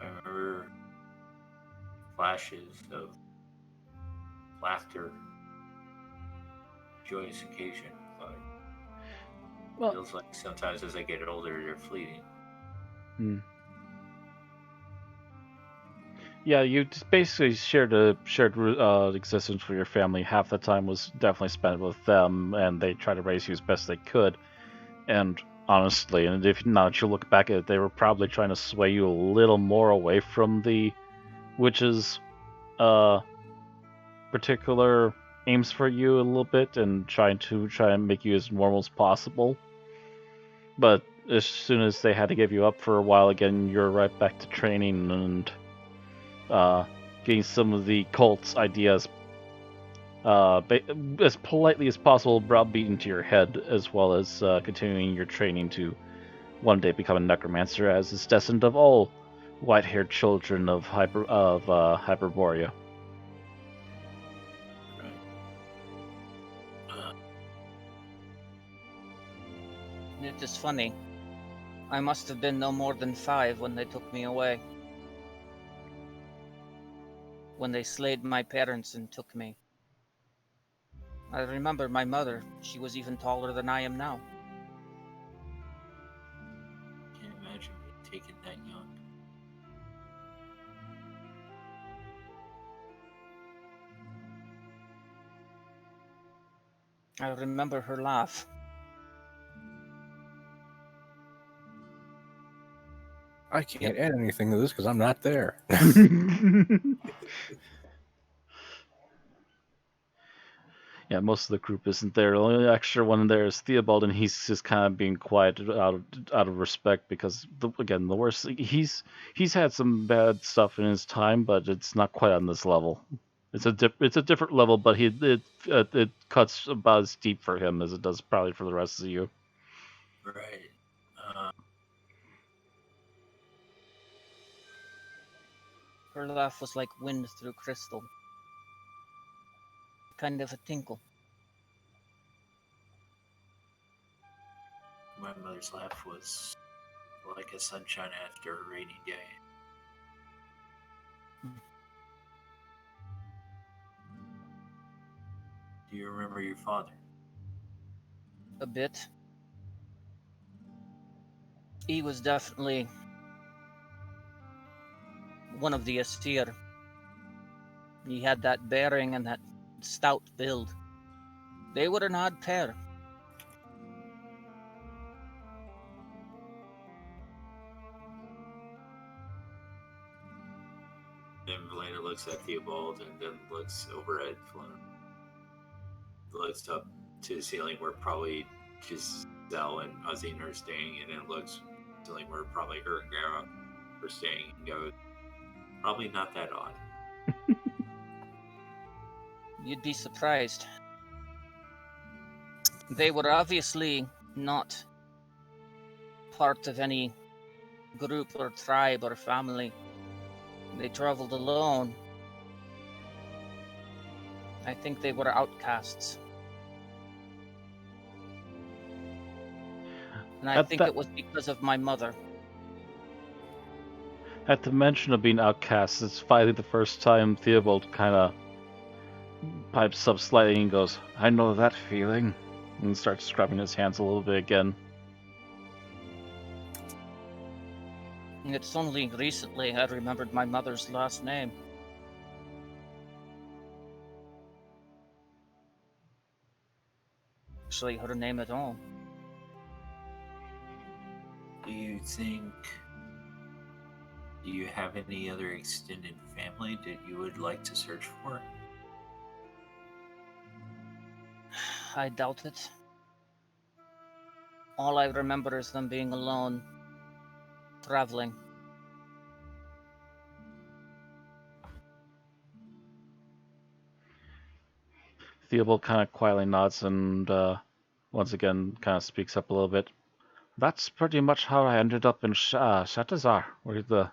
I remember flashes of laughter, joyous occasion, but it feels like sometimes as I get older, they're fleeting. Yeah, you just basically shared existence with your family. Half the time was definitely spent with them, and they tried to raise you as best they could. And honestly, and if now that you look back at it, they were probably trying to sway you a little more away from the witches' particular aims for you a little bit, and try and make you as normal as possible. But as soon as they had to give you up for a while again, you're right back to training and getting some of the cult's ideas as politely as possible browbeaten to your head, as well as continuing your training to one day become a necromancer, as is destined of all white-haired children of Hyperborea. It is funny. I must have been no more than 5 when they took me away. When they slayed my parents and took me. I remember my mother. She was even taller than I am now. Can't imagine being taken that young. I remember her laugh. I can't add anything to this because I'm not there. Yeah, most of the group isn't there. The only extra one there is Theobald, and he's just kind of being quiet out of respect because the worst he's had some bad stuff in his time, but it's not quite on this level. It's a different level, but it cuts about as deep for him as it does probably for the rest of you. Right. Her laugh was like wind through crystal. Kind of a tinkle. My mother's laugh was like a sunshine after a rainy day. Do you remember your father? A bit. He was definitely one of the Asir. He had that bearing and that stout build. They were an odd pair. Then Valena looks at Theobald and then looks over at Valena. Looks up to the ceiling where probably Giselle and Azine are staying, and then looks to the ceiling where probably her and Grandma are staying, and goes, probably not that odd. You'd be surprised. They were obviously not part of any group or tribe or family. They traveled alone. I think they were outcasts. And I think it was because of my mother. At the mention of being outcast, it's finally the first time Theobald kind of pipes up slightly and goes, "I know that feeling," and starts scrubbing his hands a little bit again. It's only recently I remembered my mother's last name. Actually, her name at all. Do you have any other extended family that you would like to search for? I doubt it. All I remember is them being alone, traveling. Theobald kind of quietly nods and once again kind of speaks up a little bit. That's pretty much how I ended up in Shatazar, where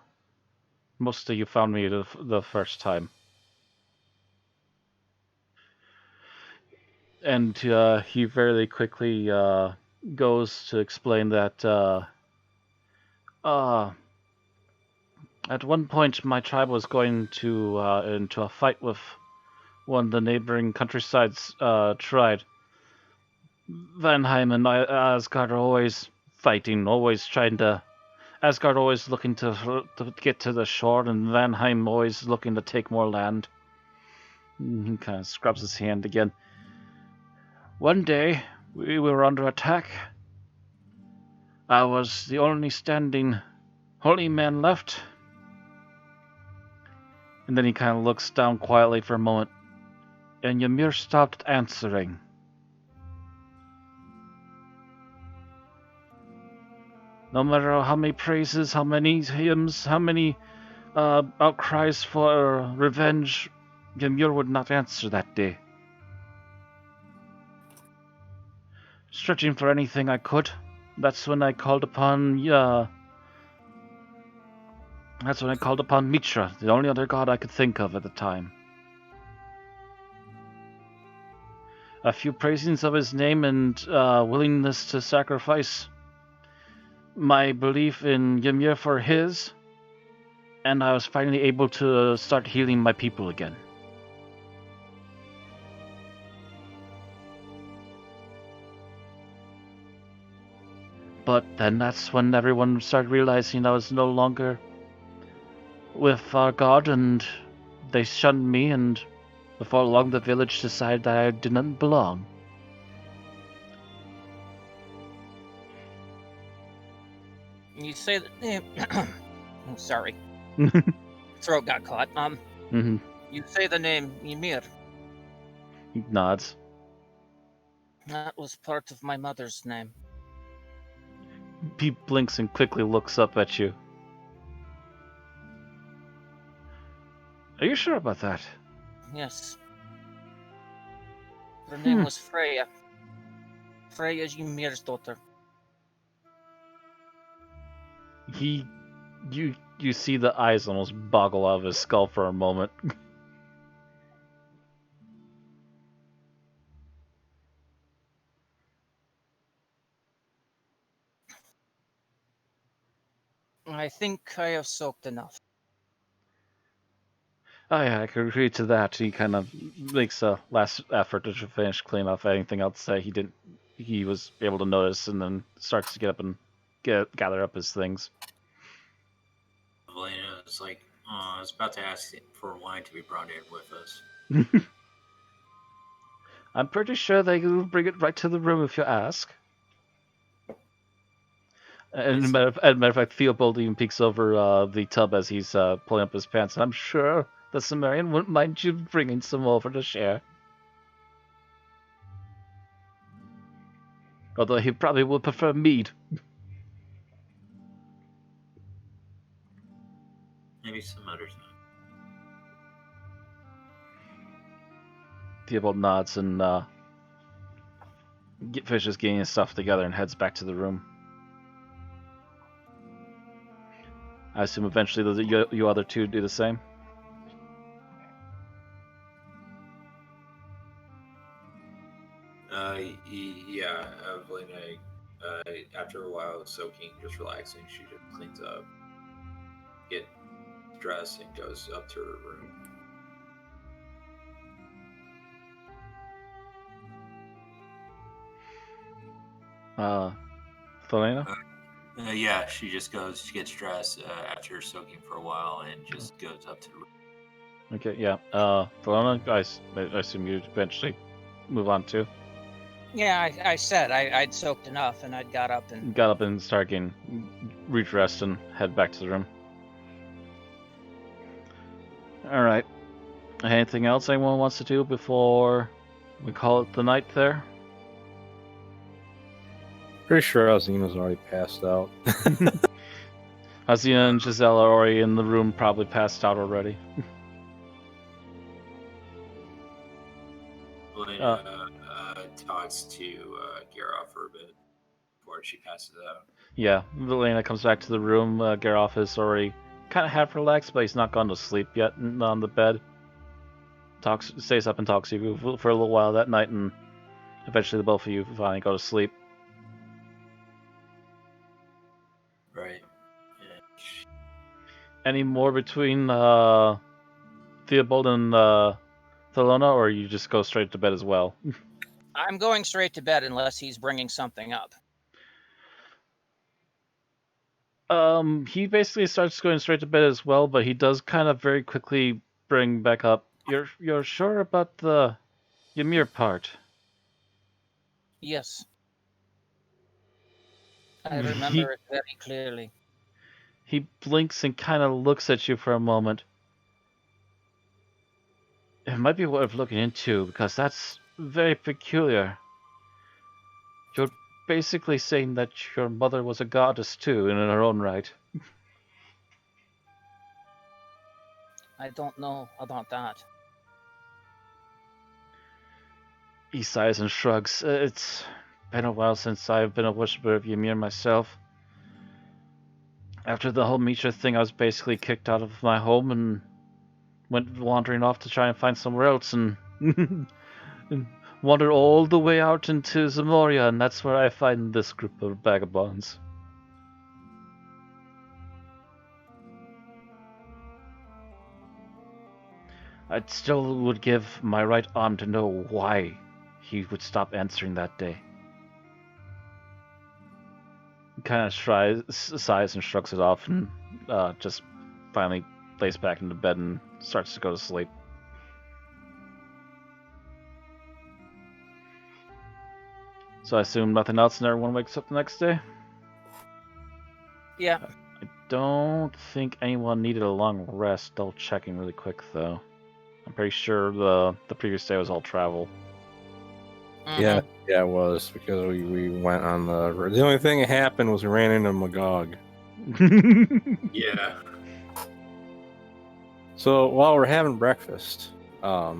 most of you found me the first time. And he very quickly goes to explain that at one point my tribe was going to into a fight with one of the neighboring countryside's tribe. Vanheim and Asgard are always fighting, always trying to. Asgard always looking to get to the shore, and Vanheim always looking to take more land. He kind of scrubs his hand again. One day, we were under attack. I was the only standing holy man left. And then he kind of looks down quietly for a moment, and Ymir stopped answering. No matter how many praises, how many hymns, how many outcries for revenge, Ymir would not answer that day. Searching for anything I could, that's when I called upon Mitra, the only other god I could think of at the time. A few praisings of his name and willingness to sacrifice my belief in Ymir for his, and I was finally able to start healing my people again. But then that's when everyone started realizing I was no longer with our god, and they shunned me, and before long the village decided that I didn't belong. You say the name. Oh, sorry. Throat got caught. You say the name Ymir. He nods. That was part of my mother's name. He blinks and quickly looks up at you. Are you sure about that? Yes. Her name was Freya. Freya's Ymir's daughter. You see the eyes almost boggle out of his skull for a moment. I think I have soaked enough. Oh yeah, I could agree to that. He kind of makes a last effort to finish cleaning off anything else that he was able to notice, and then starts to get up and gather up his things. Elena is like, oh, I was about to ask for wine to be brought in with us. I'm pretty sure they will bring it right to the room if you ask. And matter of fact, Theobald even peeks over the tub as he's pulling up his pants. I'm sure the Sumerian wouldn't mind you bringing some over to share. Although he probably would prefer mead. Maybe some other time. Theobald nods and finishes getting his stuff together and heads back to the room. I assume eventually you other two do the same. Yeah, Elena, after a while of soaking, just relaxing, she just cleans up, gets dressed, and goes up to her room. Thelena? Yeah, she just goes, she gets dressed after soaking for a while and just goes up to the room. Okay, yeah. Thelena, I assume you eventually move on too. Yeah, I said I'd soaked enough, and I'd got up and started getting redressed and head back to the room. All right. Anything else anyone wants to do before we call it the night there? Pretty sure Alzina's already passed out. Azina and Giselle are already in the room, probably passed out already. Elena talks to Geralt for a bit before she passes out. Yeah, Elena comes back to the room. Geralt is already kind of half relaxed, but he's not gone to sleep yet on the bed. Stays up and talks to you for a little while that night, and eventually the both of you finally go to sleep. Right. Any more between Theobald and Thelona, or you just go straight to bed as well? I'm going straight to bed unless he's bringing something up. He basically starts going straight to bed as well, but he does kind of very quickly bring back up. You're sure about the Ymir part? Yes. I remember it very clearly. He blinks and kind of looks at you for a moment. It might be worth looking into, because that's very peculiar. You're basically saying that your mother was a goddess too, in her own right. I don't know about that. He sighs and shrugs. It's been a while since I've been a worshiper of Ymir myself. After the whole Mitra thing, I was basically kicked out of my home and went wandering off to try and find somewhere else, and wandered all the way out into Zamoria, and that's where I find this group of vagabonds. I still would give my right arm to know why he would stop answering that day. He kind of sighs and shrugs it off, and just finally lays back into bed and starts to go to sleep. So I assume nothing else, and everyone wakes up the next day? Yeah. I don't think anyone needed a long rest. Double checking really quick, though. I'm pretty sure the previous day was all travel. Mm-hmm. Yeah, it was, because we went on the only thing that happened was we ran into Magog. Yeah. So while we're having breakfast, I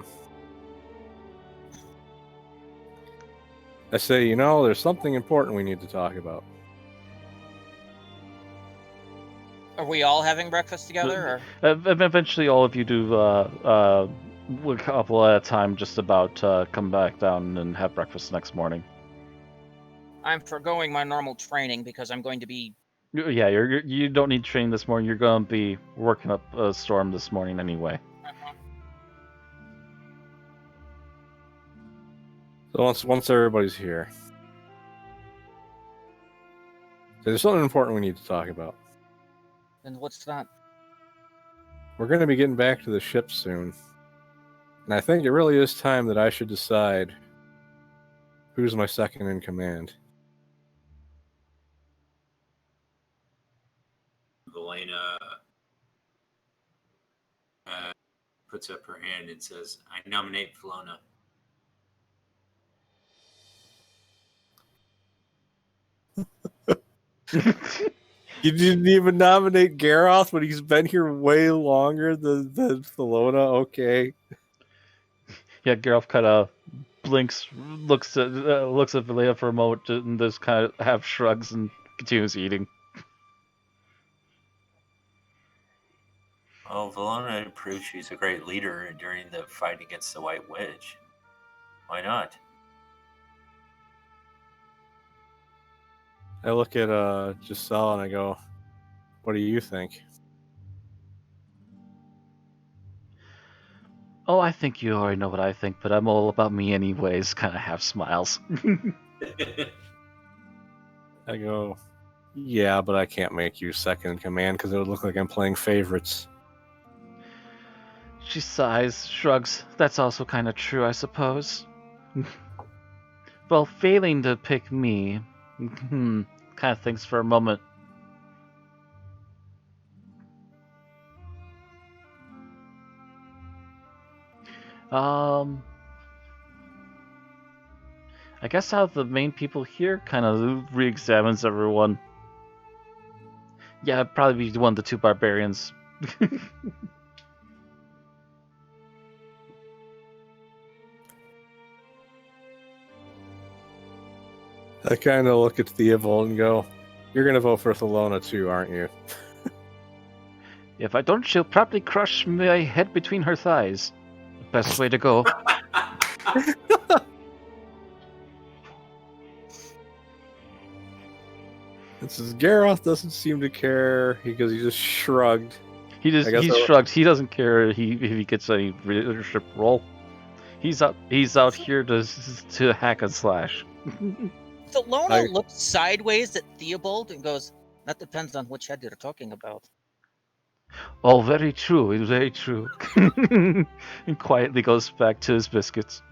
say, there's something important we need to talk about. Are we all having breakfast together? Or? Eventually, all of you do a couple at a time, just about come back down and have breakfast the next morning. I'm forgoing my normal training because I'm going to be... Yeah, you don't need training this morning. You're going to be working up a storm this morning anyway. So once everybody's here, there's something important we need to talk about. And what's that? We're going to be getting back to the ship soon, and I think it really is time that I should decide who's my second in command. Valena puts up her hand and says, I nominate Valona. You didn't even nominate Garroth when he's been here way longer than Thelona. Okay. Yeah, Geralt kind of blinks, looks at Valea for a moment, and just kind of half shrugs and continues eating. Well, Valona proved she's a great leader during the fight against the White Witch. Why not? I look at Giselle and I go, "What do you think?" Oh, I think you already know what I think, but I'm all about me anyways. Kind of half smiles. I go, "Yeah, but I can't make you second in command because it would look like I'm playing favorites." She sighs, shrugs. That's also kind of true, I suppose. Well, failing to pick me, kind of thinks for a moment. I guess how the main people here kind of re-examines everyone. Yeah, it'd probably be one of the two barbarians. I kind of look at Theobald and go, "You're gonna vote for Thelona too, aren't you?" If I don't, she'll probably crush my head between her thighs. Best way to go. It says Garroth doesn't seem to care because he just shrugged. He shrugged. He doesn't care if he gets any leadership role. He's out here to hack and slash. Thelona looks sideways at Theobald and goes, that depends on which head you're talking about. Oh, very true. It's very true. And quietly goes back to his biscuits.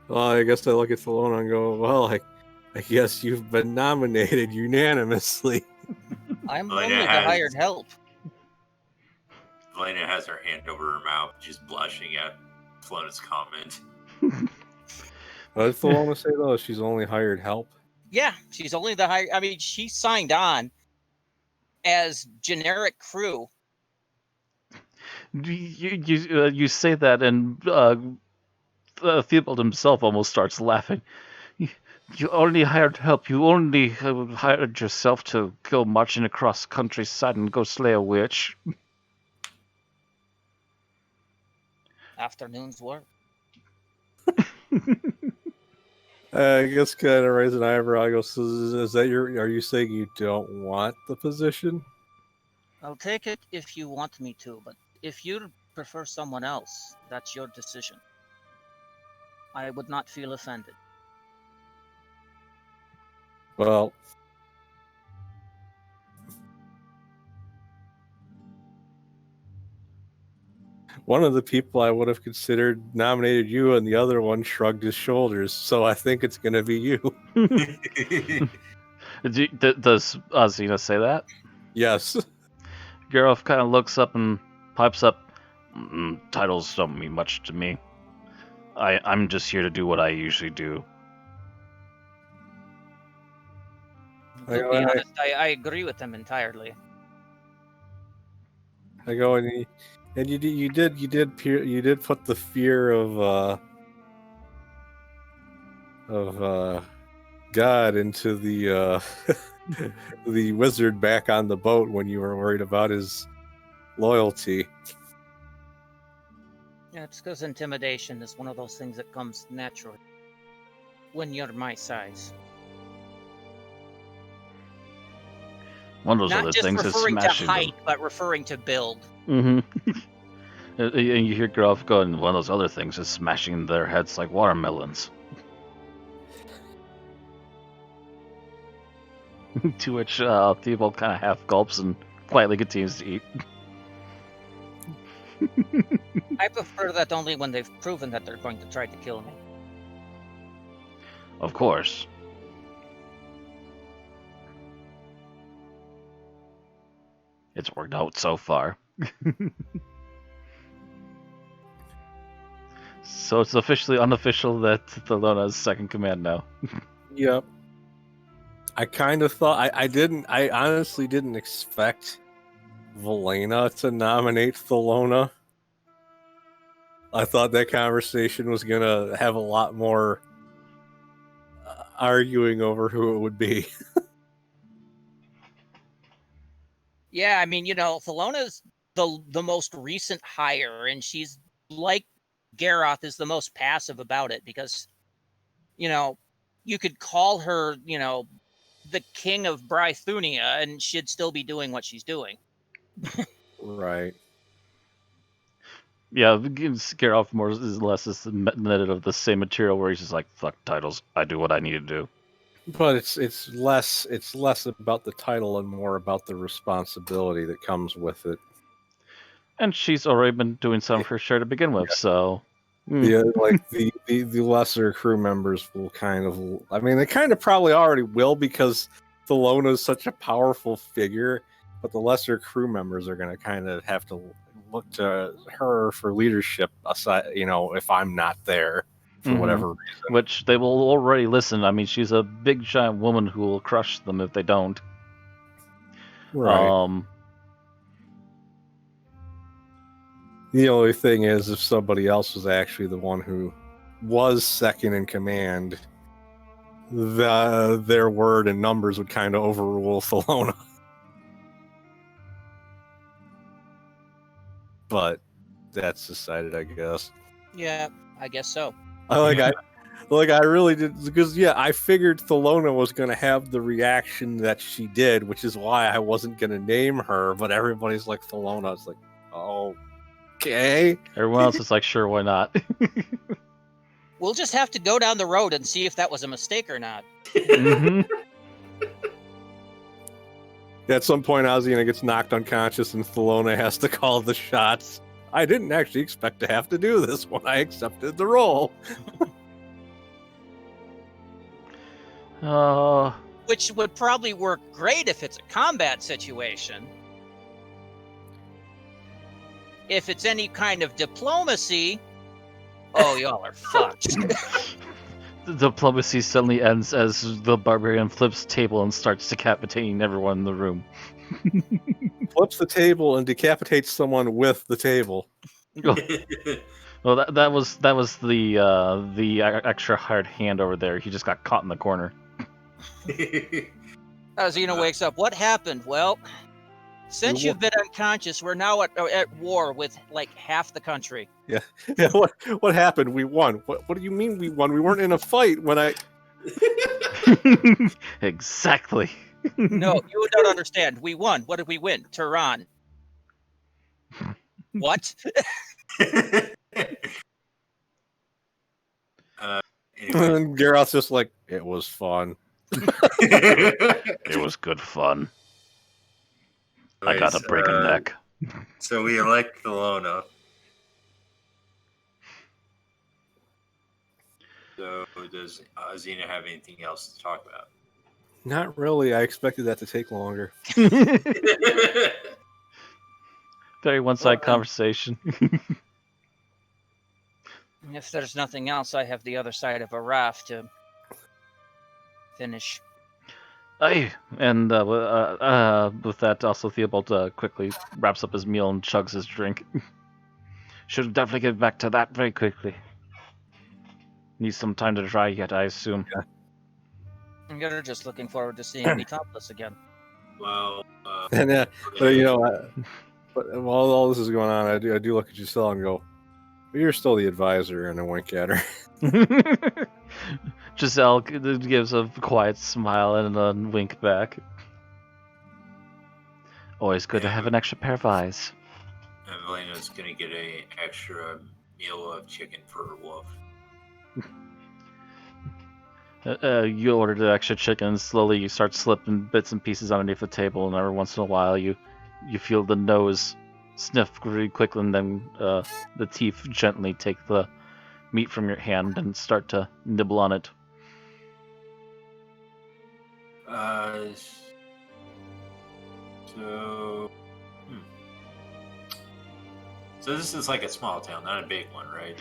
Well, I guess I look at Thelona and go, "Well, I guess you've been nominated unanimously." I'm Valena only the hired help. Valena has her hand over her mouth, just blushing at Flona's comment. What did Thelona say, though? She's only hired help? Yeah, she's only the hired... I mean, she signed on as generic crew. You say that, and Theobald himself almost starts laughing. You only hired help. You only hired yourself to go marching across countryside and go slay a witch. Afternoon's work. I guess kind of raise an eyebrow. I go, "So is that are you saying you don't want the position?" I'll take it if you want me to, but if you prefer someone else, that's your decision. I would not feel offended. Well, one of the people I would have considered nominated you, and the other one shrugged his shoulders. So I think it's going to be you. Does Xena say that? Yes. Geralt kind of looks up and pipes up. Titles don't mean much to me. I'm just here to do what I usually do. To be honest, I agree with them entirely. I go, and you did put the fear of God into the the wizard back on the boat when you were worried about his loyalty. Yeah, it's because intimidation is one of those things that comes naturally when you're my size. One of those Not other just things is referring to smashing height, but referring to build. them. And you hear Groff going, one of those other things is smashing their heads like watermelons. To which Theobald kind of half gulps and quietly continues to eat. I prefer that only when they've proven that they're going to try to kill me. Of course. It's worked out so far. So it's officially unofficial that Thelona is second command now. Yep. I kind of thought I honestly didn't expect Velena to nominate Thelona. I thought that conversation was gonna have a lot more arguing over who it would be. Yeah, I mean, Thelona's the most recent hire, and she's like Garroth is the most passive about it because, you could call her, the king of Brythunia, and she'd still be doing what she's doing. Right. Yeah, Geralt more is less is knitted of the same material where he's just like, fuck titles, I do what I need to do. But it's less about the title and more about the responsibility that comes with it. And she's already been doing some for sure to begin with, so... Yeah, like the lesser crew members will kind of... I mean, they kind of probably already will because Thelona is such a powerful figure, but the lesser crew members are going to kind of have to look to her for leadership, aside, if I'm not there for whatever reason. Which they will already listen. I mean, she's a big giant woman who will crush them if they don't. Right. The only thing is, if somebody else was actually the one who was second in command, their word and numbers would kind of overrule Thelona. But that's decided, I guess. Yeah, I guess so. I really did, because I figured Thelona was going to have the reaction that she did, which is why I wasn't going to name her. But everybody's like Thelona. It's like, oh. Okay. Everyone else is like, sure, why not? We'll just have to go down the road and see if that was a mistake or not. At some point, Ozzy gets knocked unconscious and Thelona has to call the shots. I didn't actually expect to have to do this when I accepted the role. Which would probably work great if it's a combat situation. If it's any kind of diplomacy, oh, y'all are fucked. The diplomacy suddenly ends as the barbarian flips the table and starts decapitating everyone in the room. Flips the table and decapitates someone with the table. Well, that was the extra hired hand over there. He just got caught in the corner. Xena wakes up. What happened? Well, since you've been unconscious, we're now at war with like half the country. Yeah. What happened? We won. What do you mean we won? We weren't in a fight when I. Exactly. No, you don't understand. We won. What did we win? Tehran. What? And Geralt's just like, it was fun. It was good fun. I gotta break a neck. So we elect Thelona. So does Xena have anything else to talk about? Not really. I expected that to take longer. Very one-sided conversation. If there's nothing else, I have the other side of a raft to finish. Aye, and with that, also Theobald quickly wraps up his meal and chugs his drink. Should definitely get back to that very quickly. Need some time to dry yet, I assume. Yeah. You're just looking forward to seeing me topless again. Well, And but while all this is going on, I do look at Giselle and go, "But you're still the advisor," and I wink at her. Giselle gives a quiet smile and a wink back. Always good to have an extra pair of eyes. And Velena's gonna get a extra meal of chicken for her wolf. You order the extra chicken, and slowly you start slipping bits and pieces underneath the table, and every once in a while you feel the nose sniff really quickly, and then the teeth gently take the meat from your hand and start to nibble on it. So... So this is like a small town, not a big one, right?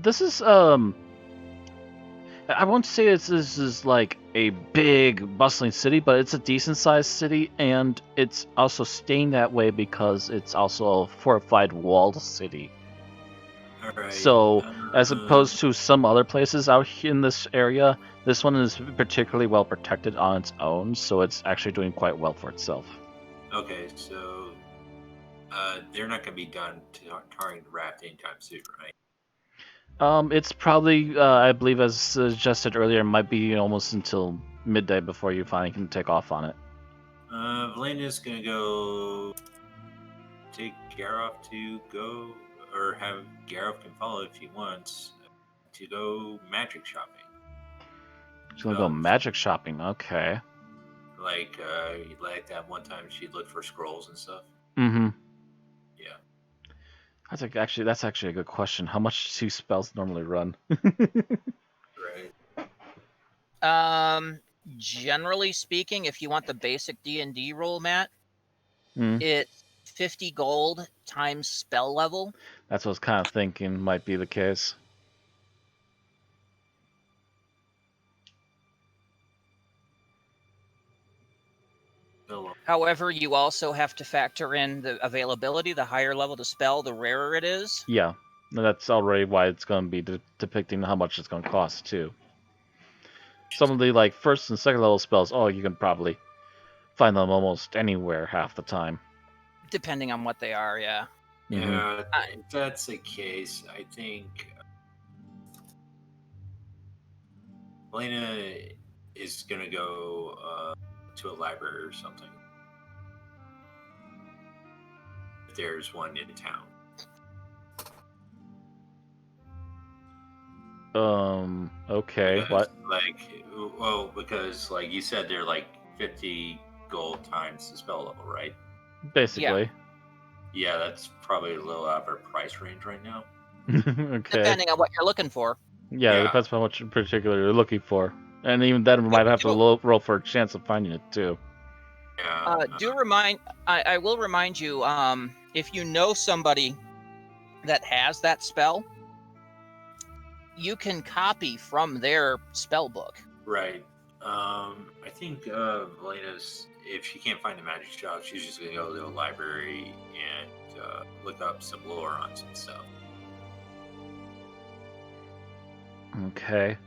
This is I won't say this is like a big bustling city, but it's a decent sized city, and it's also staying that way because it's also a fortified walled city. All right. So, as opposed to some other places out in this area, this one is particularly well protected on its own, so it's actually doing quite well for itself. Okay, so they're not going to be done tarring the raft anytime soon, right? It's probably, I believe, as suggested earlier, it might be almost until midday before you finally can take off on it. Velena's going to go take Garoff to go, or have Garoff can follow if he wants, to go magic shopping. She's gonna go magic shopping, okay. Like that one time she looked for scrolls and stuff. Mm-hmm. Yeah. That's actually a good question. How much do spells normally run? Right. Generally speaking, if you want the basic D&D roll, Matt, Mm. it's 50 gold times spell level. That's what I was kind of thinking might be the case. However, you also have to factor in the availability. The higher level the spell, the rarer it is. Yeah, that's already why it's going to be depicting how much it's going to cost, too. Some of the like first and second level spells, you can probably find them almost anywhere half the time. Depending on what they are, yeah. Yeah, if that's the case, I think Velena is going to go to a library or something. If there's one in town. Okay, because, what? Because like you said, they're like 50 gold times the spell level, right? Basically. Yeah, that's probably a little out of our price range right now. Okay. Depending on what you're looking for. Yeah, it depends on what in particular you're looking for. And even then, we might have to roll for a chance of finding it, too. Yeah. I will remind you, if you know somebody that has that spell, you can copy from their spell book. Right. I think Velena's, if she can't find the magic shop, she's just going to go to the library and look up some lore on some stuff. Okay.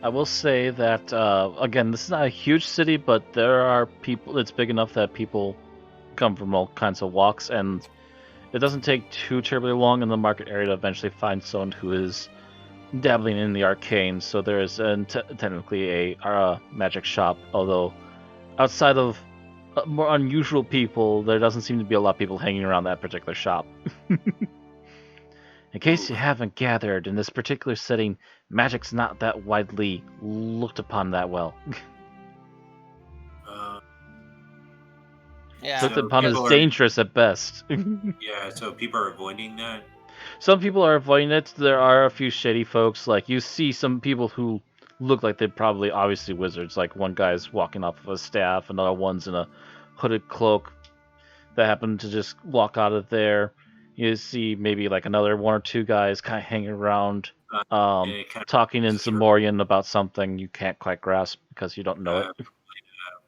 I will say that, again, this is not a huge city, but there are people, it's big enough that people come from all kinds of walks, and it doesn't take too terribly long in the market area to eventually find someone who is dabbling in the arcane, so there is technically a magic shop, although outside of more unusual people, there doesn't seem to be a lot of people hanging around that particular shop. In case you haven't gathered, in this particular setting, magic's not that widely looked upon that well. Yeah. Looked upon as dangerous at best. Yeah, so people are avoiding that? Some people are avoiding it. There are a few shady folks. Like, you see some people who look like they're probably obviously wizards. Like, one guy's walking off of a staff, another one's in a hooded cloak that happen to just walk out of there. You see maybe like another one or two guys kind of hanging around, talking in Zamorian about something you can't quite grasp because you don't know it.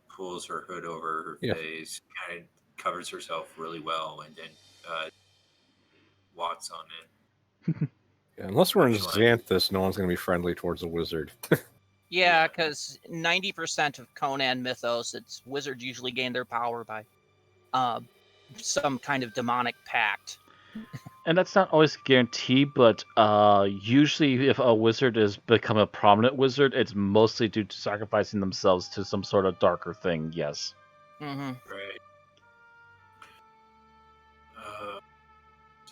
Pulls her hood over her face, kind of covers herself really well, and then walks on it. Yeah, unless we're in Xanthus, no one's going to be friendly towards a wizard. Yeah, because 90% of Conan mythos, it's wizards usually gain their power by some kind of demonic pact. And that's not always a guarantee, but usually if a wizard has become a prominent wizard, it's mostly due to sacrificing themselves to some sort of darker thing, yes. Mm-hmm. Right.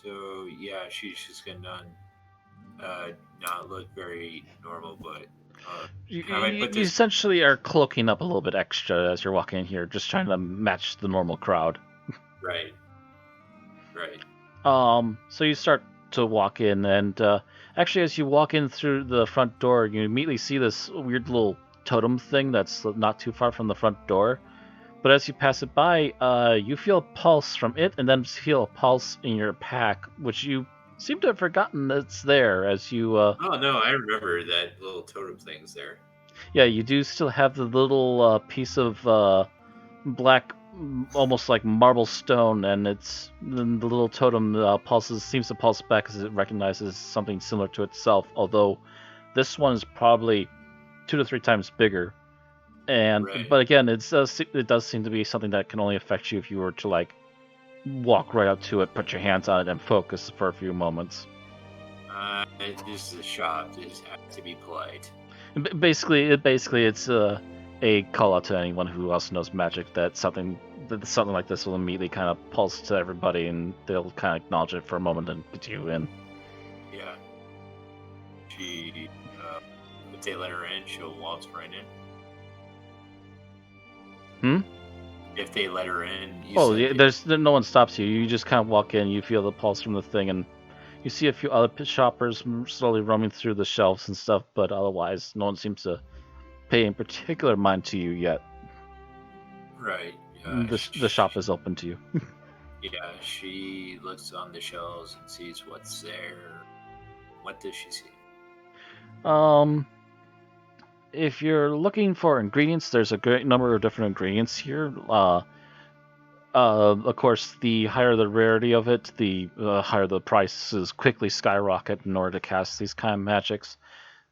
So yeah, she's just gonna not look very normal, but have I put You this essentially are cloaking up a little bit extra as you're walking in here, just trying to match the normal crowd. right? Right. So you start to walk in, and actually, as you walk in through the front door, you immediately see this weird little totem thing that's not too far from the front door. But as you pass it by, you feel a pulse from it, and then feel a pulse in your pack, which you seem to have forgotten that's there. As you, Oh no, I remember that little totem thing's there. yeah, you do still have the little piece of black, almost like marble stone, and the little totem pulses, seems to pulse back as it recognizes something similar to itself. Although this one is probably 2 to 3 times bigger. And Right. but again, it does seem to be something that can only affect you if you were to like walk right up to it, put your hands on it, and focus for a few moments. This is a shop. Just have to be polite. Basically, it's a call out to anyone who also knows magic that something like this will immediately kind of pulse to everybody, and they'll kind of acknowledge it for a moment and get you in. Yeah. She, if they let her in, she'll waltz right in. If they let her in, No one stops you. You just kind of walk in. You feel the pulse from the thing, and you see a few other shoppers slowly roaming through the shelves and stuff. But otherwise, no one seems to pay in particular mind to you yet. Right. The shop is open to you. Yeah, she looks on the shelves and sees what's there. What does she see? If you're looking for ingredients, there's a great number of different ingredients here. Of course, the higher the rarity of it, the higher the prices quickly skyrocket in order to cast these kind of magics.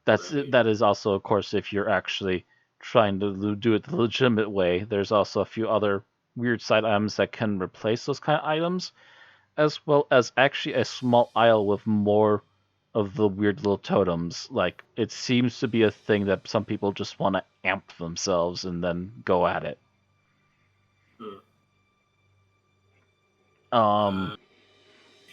That is also, of course, if you're actually trying to do it the legitimate way. There's also a few other weird side items that can replace those kind of items, as well as actually a small aisle with more of the weird little totems. Like, it seems to be a thing that some people just want to amp themselves and then go at it.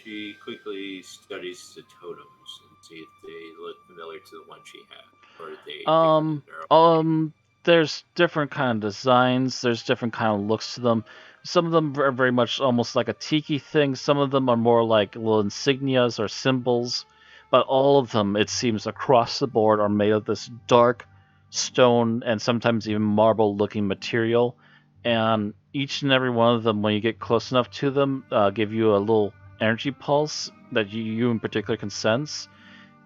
She quickly studies the totems and see if they look familiar to the one she had, or are they different in their own way? There's different kind of designs. There's different kind of looks to them. Some of them are very much almost like a tiki thing. Some of them are more like little insignias or symbols. But all of them, it seems, across the board, are made of this dark stone and sometimes even marble-looking material. And each and every one of them, when you get close enough to them, give you a little energy pulse that you in particular can sense.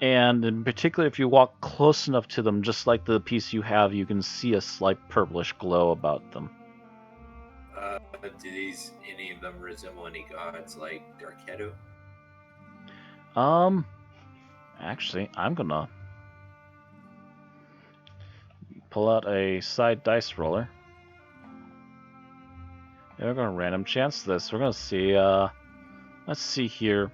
And in particular, if you walk close enough to them, just like the piece you have, you can see a slight purplish glow about them. Do any of them resemble any gods like Darketo? Actually, I'm gonna pull out a side dice roller. And we're gonna random chance this. We're gonna see, let's see here.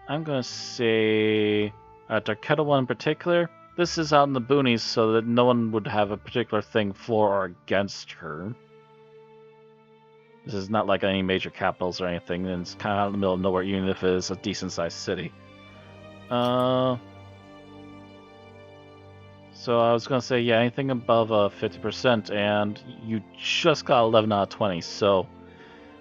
I'm gonna say Darketo one in particular. This is out in the boonies, so that no one would have a particular thing for or against her. This is not like any major capitals or anything, and it's kind of out in the middle of nowhere, even if it is a decent-sized city. So I was gonna say, yeah, anything above 50%, and you just got 11 out of 20, so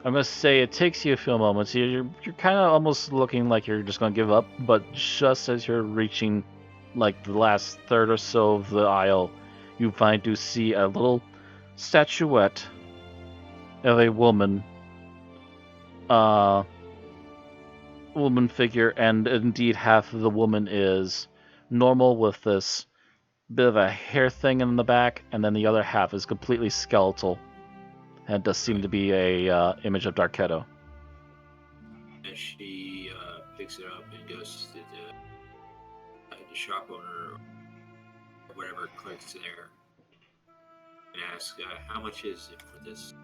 I'm gonna say it takes you a few moments. You're kind of almost looking like you're just gonna give up, but just as you're reaching like the last third or so of the aisle, you finally do see a little statuette of a woman figure, and indeed half of the woman is normal with this bit of a hair thing in the back, and then the other half is completely skeletal. And it does seem to be a image of Darketo. And she picks it up and goes to the shop owner or whatever clerk's there and asks, how much is it for this?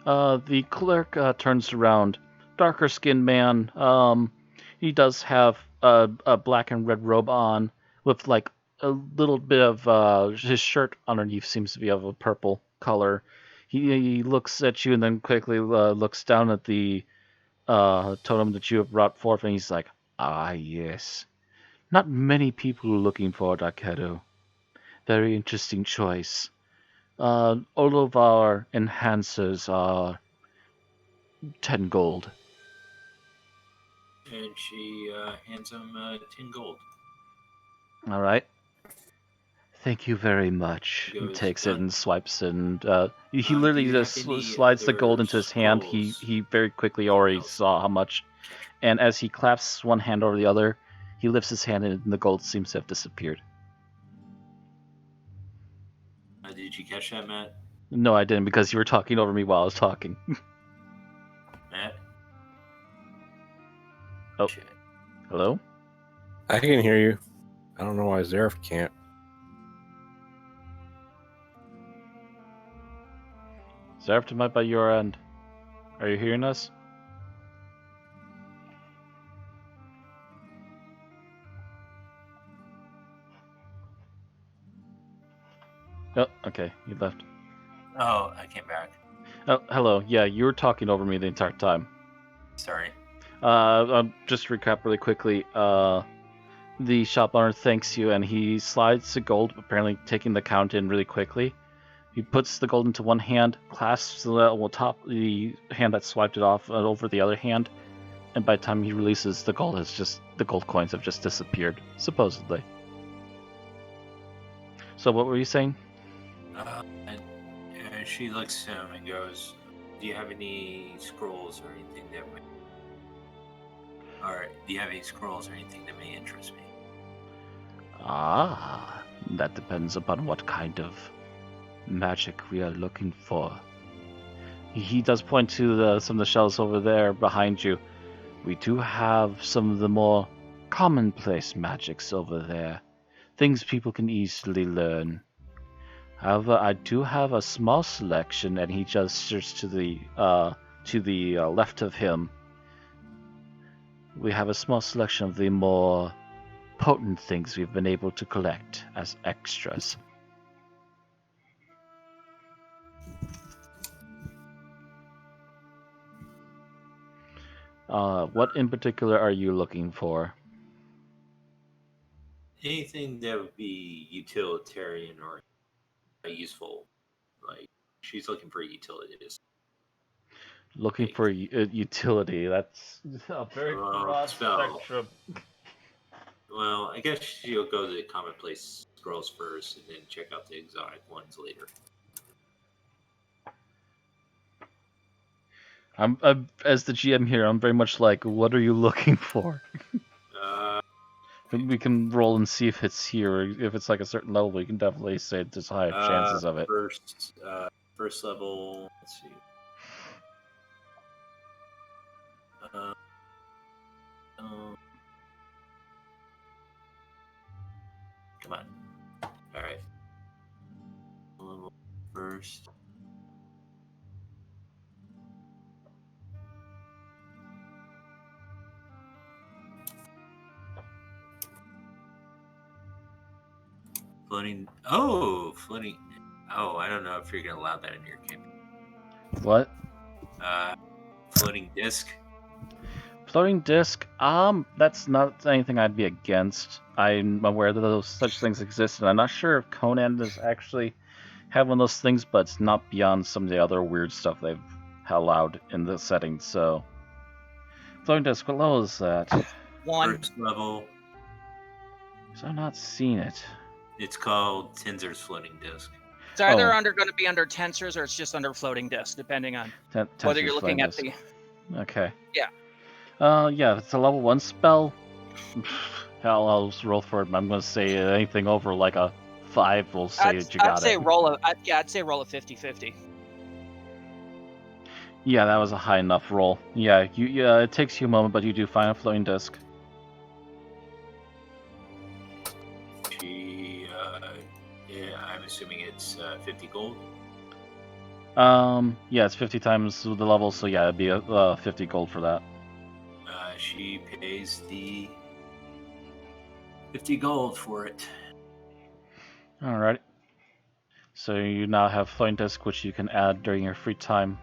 The clerk turns around. Darker skinned man. He does have a black and red robe on with like a little bit of his shirt underneath seems to be of a purple color. He looks at you and then quickly looks down at the totem that you have brought forth, and he's like, "Ah, yes. Not many people are looking for Dakeru. Very interesting choice. All of our enhancers are 10 gold." And she hands him 10 gold. All right. Thank you very much. He He goes, takes it "Done." and swipes it, and he Do literally you just have any slides the gold other into his hand. He scrolls? very quickly Someone already else saw how much, catch. and as he claps one hand over the other, he lifts his hand and the gold seems to have disappeared. Did you catch that, Matt? No, I didn't, because you were talking over me while I was talking. Matt? Oh. Shit. Hello? I can hear you. I don't know why Zareth can't. Zareth, am I by your end? Are you hearing us? Oh, okay, you left. Oh, I came back. Oh, hello. Yeah, you were talking over me the entire time. Sorry. Just to recap really quickly. The shop owner thanks you, and he slides the gold, apparently taking the count in really quickly. He puts the gold into one hand, clasps the hand that swiped it off over the other hand, and by the time he releases, the gold coins have just disappeared, supposedly. So what were you saying? And she looks at him and goes, "Do you have any scrolls or anything that may... Or do you have any scrolls or anything that may interest me?" Ah, that depends upon what kind of magic we are looking for. He does point to some of the shelves over there behind you. We do have some of the more commonplace magics over there, things people can easily learn. However, I do have a small selection, and he gestures to the left of him. We have a small selection of the more potent things we've been able to collect as extras. What in particular are you looking for? Anything that would be utilitarian or useful. Like, she's looking for utilities. Looking for utility. That's a very broad spell. spectrum. Well, I guess she'll go to the commonplace scrolls first and then check out the exotic ones later. I'm as the GM here, I'm very much like, what are you looking for? We can roll and see if it's here. If it's like a certain level, we can definitely say there's higher chances of it. First level. Let's see. Come on. All right. Level first. Floating. Oh, floating. Oh, I don't know if you're gonna allow that in your game. What? Floating disc. Floating disc? That's not anything I'd be against. I'm aware that those such things exist, and I'm not sure if Conan does actually have one of those things, but it's not beyond some of the other weird stuff they've allowed in the setting, so... Floating disc, what level is that? 1. First level. So I've not seen it. It's called Tinser's floating disc. It's either Oh. going to be under tensors or it's just under floating disk, depending on whether Tensor's you're looking at floating the. disc. Okay. Yeah. Yeah, if it's a level 1 spell, hell, I'll just roll for it. I'm going to say anything over like a 5 will say that you got I'd say it. I'd say roll a 50-50. Yeah, that was a high enough roll. Yeah, it takes you a moment, but you do find a floating disc. Yeah, I'm assuming it's 50 gold. Yeah, it's 50 times the level, so yeah, it'd be 50 gold for that. She pays the 50 gold for it. Alright. So you now have Floating Disc, which you can add during your free time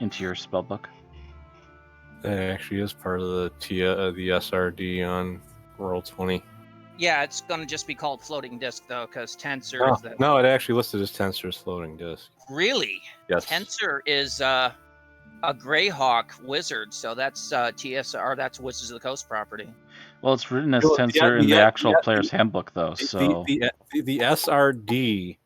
into your spellbook. That actually is part of the SRD on Roll20. Yeah, it's going to just be called floating disc though, because tensor is the. No, it actually listed as Tensor's floating disc. Really? Yes. Tensor is a Greyhawk wizard, so that's TSR. That's Wizards of the Coast property. Well, it's written as Well, Tensor in the actual player's handbook, though. So the SRD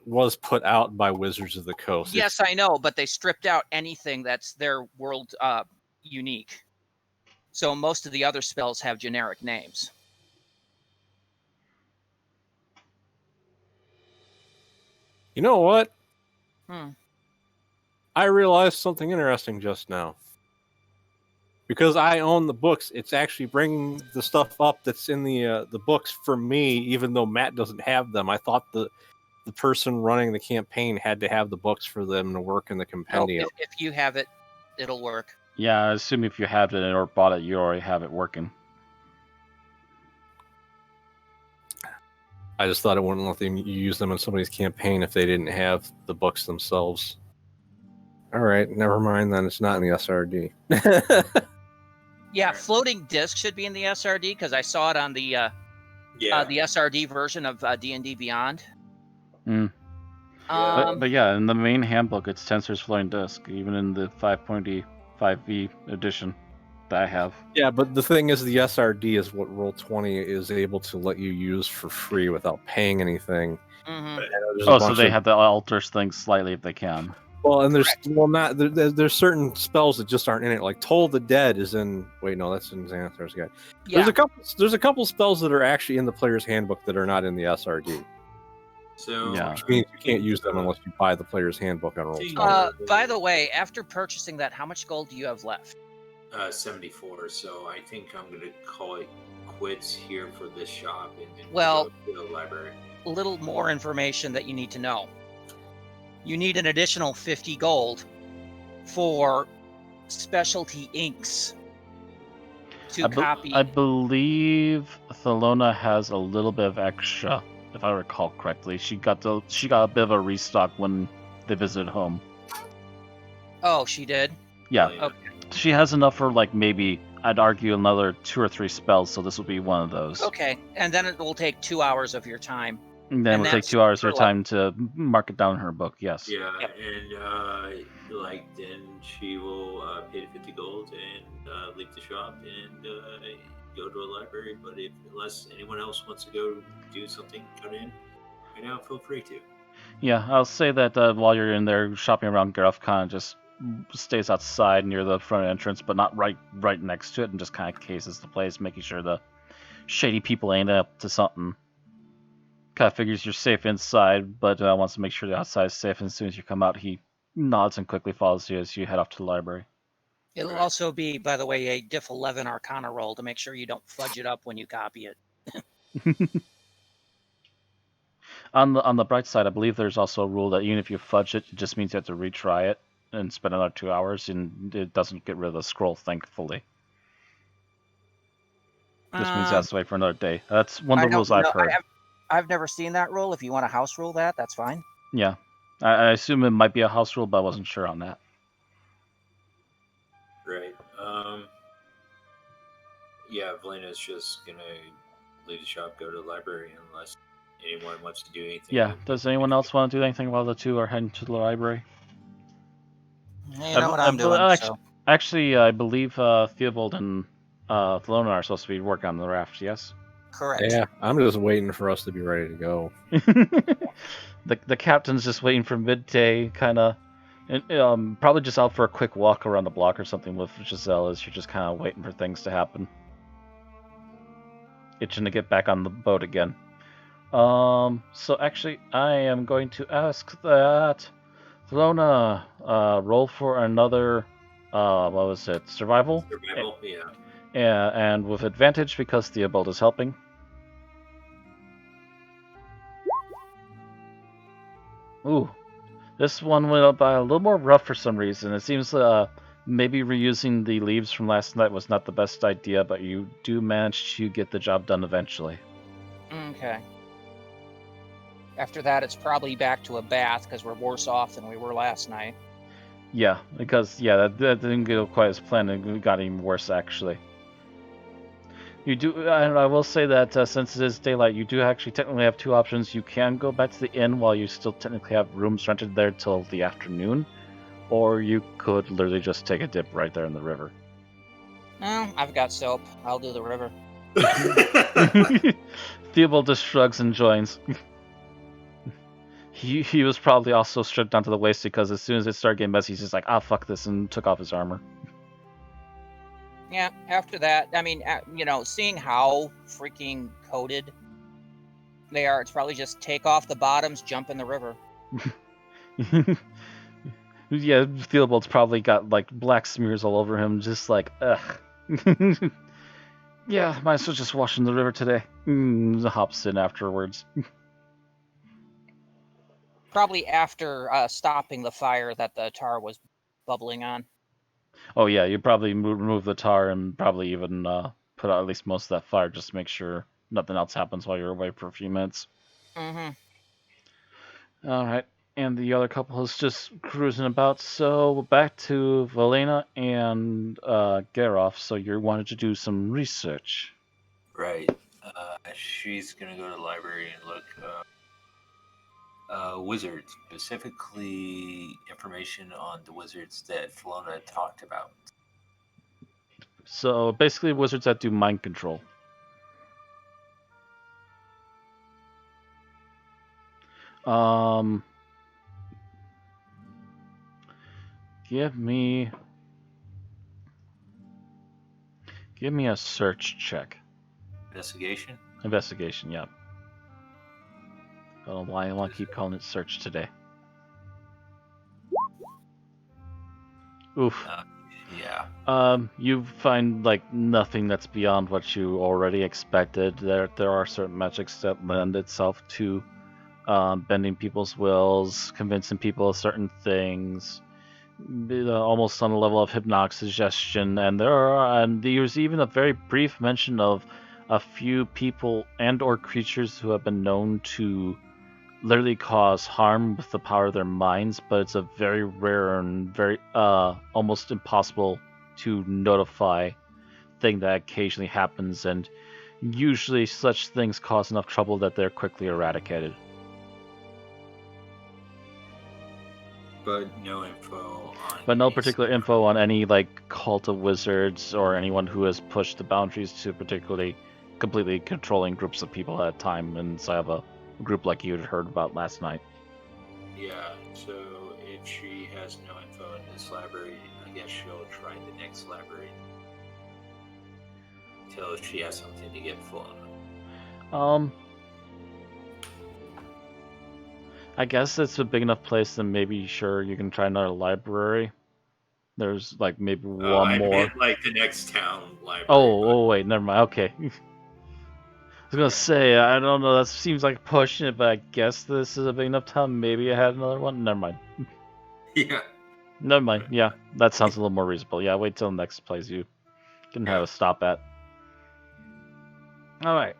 was put out by Wizards of the Coast. Yes, I know, but they stripped out anything that's their world unique. So most of the other spells have generic names. You know what? Hmm. I realized something interesting just now. Because I own the books, it's actually bringing the stuff up that's in the books for me, even though Matt doesn't have them. I thought the person running the campaign had to have the books for them to work in the compendium. Nope, if you have it, it'll work. yeah, I assume if you have it or bought it, you already have it working. I just thought it wouldn't let them use them in somebody's campaign if they didn't have the books themselves. All right, never mind then. It's not in the SRD. Yeah, floating disc should be in the SRD because I saw it on the SRD version of D&D Beyond. Mm. But yeah, in the main handbook, it's Tensor's Floating Disc, even in the 5.5e edition that I have. Yeah, but the thing is, the SRD is what Roll20 is able to let you use for free without paying anything. Mm-hmm. So they have to alter things slightly if they can. Well, and there's certain spells that just aren't in it. Like Toll the Dead is in. Wait, no, that's in Xanathar's Guide. Yeah. There's a couple spells that are actually in the player's handbook that are not in the SRD. So, Yeah. Which means you can't use them unless you buy the player's handbook on Roll20. By the way, after purchasing that, how much gold do you have left? 74. So I think I'm gonna call it quits here for this shop and then Well- go to the library. A little more information that you need to know. You need an additional 50 gold for specialty inks to copy. I believe Thelona has a little bit of extra, if I recall correctly. She got a bit of a restock when they visited home. Oh, she did? Yeah. Okay. She has enough for like maybe I'd argue another 2 or 3 spells, so this will be one of those. Okay, and then it will take 2 hours of your time. And then And it will take that's 2 hours of your for, time to mark it down in her book. Yes. Yeah, Yep. and then she will pay the 50 gold and leave the shop and go to a library. But unless anyone else wants to go do something, cut in right now, feel free to. Yeah, I'll say that while you're in there shopping around, Gareth kind of just stays outside near the front entrance, but not right next to it, and just kind of cases the place, making sure the shady people ain't up to something. Kind of figures you're safe inside, but wants to make sure the outside is safe. And as soon as you come out, he nods and quickly follows you as you head off to the library. It'll also be, by the way, a Diff 11 Arcana roll to make sure you don't fudge it up when you copy it. On the bright side, I believe there's also a rule that even if you fudge it, it just means you have to retry it and spend another 2 hours, and it doesn't get rid of the scroll, thankfully. Just means you have to wait for another day. That's one of the rules I've heard. I've never seen that rule. If you want to house rule that, that's fine. Yeah. I assume it might be a house rule, but I wasn't sure on that. Right. Yeah, Velena's just gonna leave the shop, go to the library, unless anyone wants to do anything. Yeah. Does anyone else want to do anything while the two are heading to the library? You know what I'm doing. Actually, I believe Theobald and Thelona are supposed to be working on the raft, yes? Correct. Yeah, I'm just waiting for us to be ready to go. The captain's just waiting for midday, kind of, probably just out for a quick walk around the block or something with Giselle, as you're just kind of waiting for things to happen. Itching to get back on the boat again. So actually, I am going to ask that Thelona roll for another, what was it, survival? Survival, yeah. Yeah, and with advantage because Theobald is helping. Ooh, this one went up a little more rough for some reason. It seems maybe reusing the leaves from last night was not the best idea, but you do manage to get the job done eventually. Okay. After that, it's probably back to a bath because we're worse off than we were last night. Yeah, because that didn't go quite as planned. It got even worse, actually. You do, and I will say that since it is daylight, you do actually technically have two options. You can go back to the inn while you still technically have rooms rented there till the afternoon, or you could literally just take a dip right there in the river. No, I've got soap. I'll do the river. Theobald just shrugs and joins. He was probably also stripped down to the waist because as soon as it started getting messy, he's just like, ah, fuck this, and took off his armor. Yeah, after that, I mean, seeing how freaking coated they are, it's probably just take off the bottoms, jump in the river. Yeah, Theobald's probably got like black smears all over him, just like, ugh. Yeah, might as well just wash in the river today. Hops in afterwards. Probably after stopping the fire that the tar was bubbling on. Oh yeah, you probably remove the tar and probably even put out at least most of that fire just to make sure nothing else happens while you're away for a few minutes. Mm-hmm. All right, and the other couple is just cruising about. So back to Valena and Garoff. So you wanted to do some research. Right. She's gonna go to the library and look wizards, specifically information on the wizards that Flona talked about. So basically, wizards that do mind control. Give me a search check. Investigation? Investigation, yeah. I don't know why I want to keep calling it search today. Oof. Yeah. You find like nothing that's beyond what you already expected. There are certain magics that lend itself to bending people's wills, convincing people of certain things, almost on the level of hypnotic suggestion. And there's even a very brief mention of a few people and/or creatures who have been known to literally cause harm with the power of their minds, but it's a very rare and very almost impossible to notify thing that occasionally happens, and usually such things cause enough trouble that they're quickly eradicated. But no info on. But no particular info on any like cult of wizards or anyone who has pushed the boundaries to particularly completely controlling groups of people at a time inside of a group like you had heard about last night. Yeah, so if she has no info in this library, I guess she'll try the next library until she has something to get Flona. I guess it's a big enough place that maybe sure you can try another library. There's like maybe one I more. meant like the next town library. Oh wait, never mind. Okay. I was gonna say, I don't know, that seems like pushing it, but I guess this is a big enough town. Maybe I had another one. Never mind. Yeah. Never mind. Yeah, that sounds a little more reasonable. Yeah, wait till the next place you can have a stop at. Alright.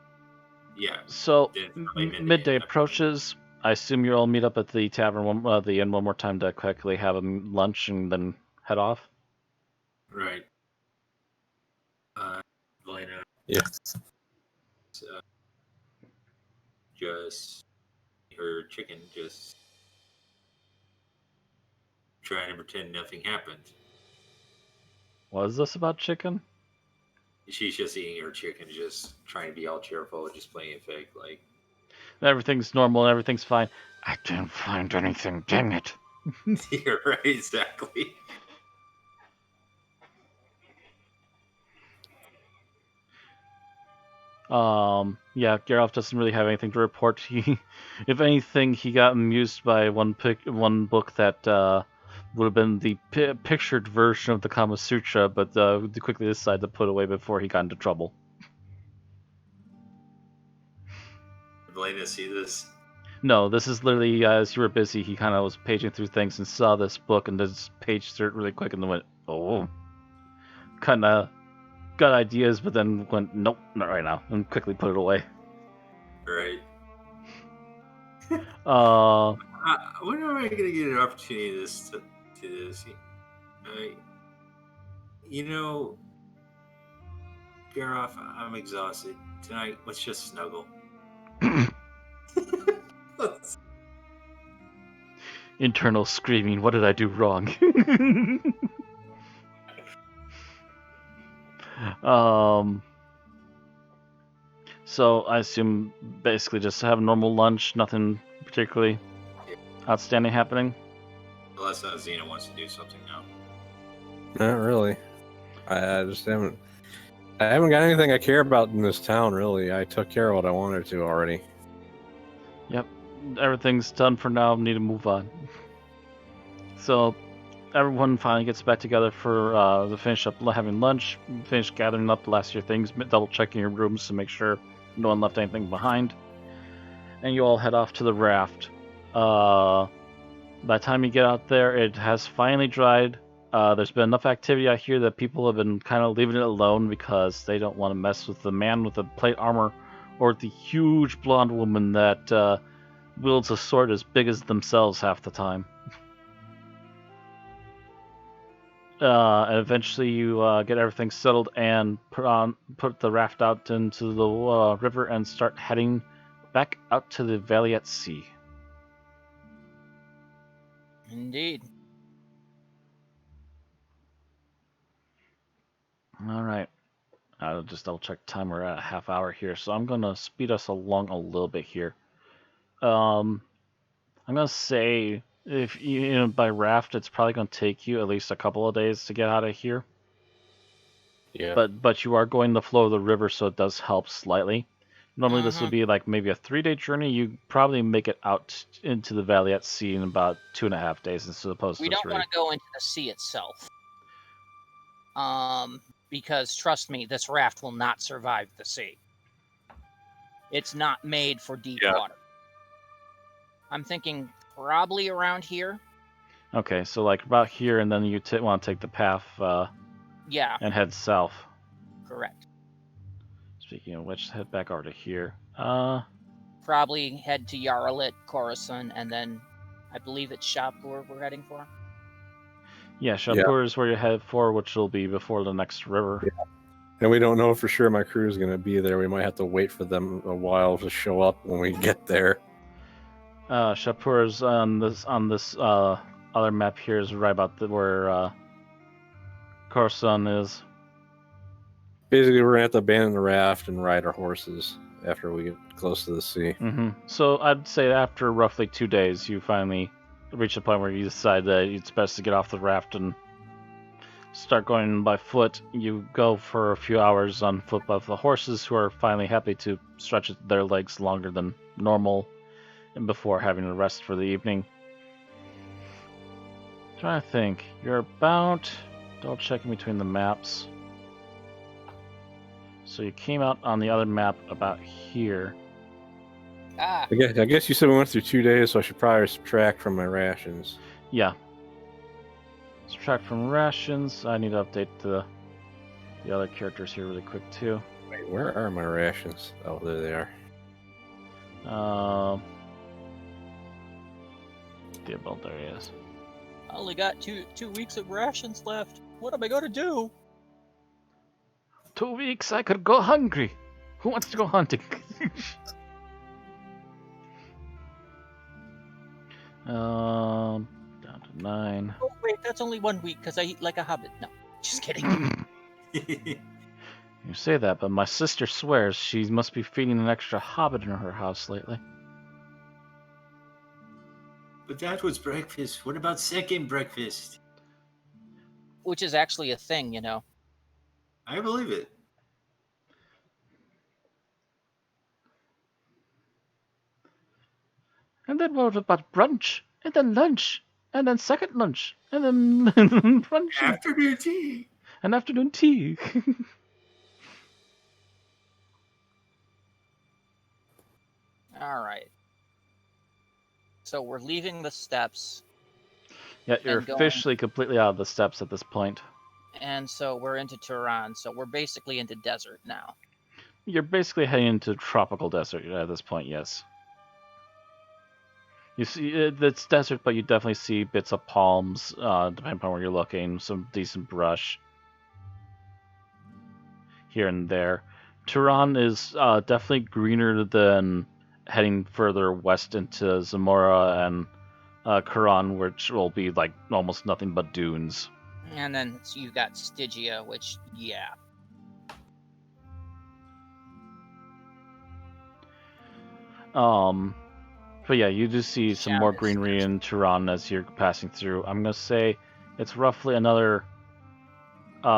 Yeah. So, Midday midday approaches. I assume you'll all meet up at the tavern, the inn one more time to quickly have a lunch and then head off. Right. Elena. Yes. Just her chicken, just trying to pretend nothing happened. Was this about chicken? She's just eating her chicken, just trying to be all cheerful, just playing it fake, like Everything's normal and everything's fine. I didn't find anything, dang it. You're right, exactly. Yeah, Geralt doesn't really have anything to report. If anything, he got amused by one book that would have been the pictured version of the Kama Sutra, but quickly decided to put away before he got into trouble. Did Elena see this? No, this is literally as you were busy, he kind of was paging through things and saw this book and just paged through it really quick and then went, oh. Kind of got ideas, but then went, nope, not right now, and quickly put it away. Right. Uh, When am I going to get an opportunity to this? You know, Garoff, I'm exhausted. Tonight, let's just snuggle. internal screaming, what did I do wrong? So I assume basically just have a normal lunch, nothing particularly outstanding happening. Unless Xena wants to do something now. Not really. I just haven't. I haven't got anything I care about in this town. Really, I took care of what I wanted to already. Yep, everything's done for now. Need to move on. So everyone finally gets back together for to finish up having lunch, finish gathering up the last of your things, double checking your rooms to make sure no one left anything behind, and you all head off to the raft. By the time you get out there, it has finally dried. There's been enough activity out here that people have been kind of leaving it alone because they don't want to mess with the man with the plate armor or the huge blonde woman that wields a sword as big as themselves half the time. And eventually you get everything settled and put the raft out into the river and start heading back out to the valley at sea. Indeed. All right. I'll just double check time. We're at a half hour here, so I'm gonna speed us along a little bit here. I'm gonna say if by raft, it's probably gonna take you at least a couple of days to get out of here. Yeah. But you are going the flow of the river, so it does help slightly. Normally this would Mhm. be like maybe a 3-day journey. You probably make it out into the valley at sea in about 2.5 days as opposed We to don't 3. want to go into the sea itself. Because trust me, this raft will not survive the sea. It's not made for deep water. I'm thinking probably around here. Okay, so like about here, and then you want to take the path Yeah, and head south. correct. Speaking of which, head back over to here. Probably head to Yaralit, Coruscant, and then I believe it's Shapur we're heading for. Yeah, Shapur is where you're headed for, which will be before the next river. Yeah. And we don't know for sure my crew is going to be there. We might have to wait for them a while to show up when we get there. Shapur is on this other map here is right about where Coruscant is. Basically, we're going to have to abandon the raft and ride our horses after we get close to the sea. Mm-hmm. So I'd say after roughly 2 days, you finally reach a point where you decide that it's best to get off the raft and start going by foot. You go for a few hours on foot by the horses, who are finally happy to stretch their legs longer than normal and before having to rest for the evening. Trying to think. You're about... double checking between the maps. So you came out on the other map about here. Ah, I guess you said we went through 2 days, so I should probably subtract from my rations. Yeah. Subtract from rations. I need to update the other characters here really quick too. Wait, where are my rations? Oh, there they are. Well, there he is. I only got two weeks of rations left. What am I going to do? 2 weeks, I could go hungry. Who wants to go hunting? Down to 9. Oh, wait, that's only 1 week because I eat like a hobbit. No, just kidding. You say that, but my sister swears she must be feeding an extra hobbit in her house lately. But that was breakfast. What about second breakfast? Which is actually a thing, you know. I believe it. And then what about brunch? And then lunch? And then second lunch? And then brunch? Afternoon tea. And afternoon tea. All right. So we're leaving the steppes. Yeah, you're officially completely out of the steppes at this point. And so we're into Turan, so we're basically into desert now. You're basically heading into tropical desert at this point, yes. You see, it's desert, but you definitely see bits of palms, depending upon where you're looking. Some decent brush here and there. Tehran is definitely greener than heading further west into Zamora and Quran, which will be like almost nothing but dunes. And then you've got Stygia, which, yeah. But yeah, you do see some more Shadows. greenery in Tehran as you're passing through. I'm gonna say it's roughly another 2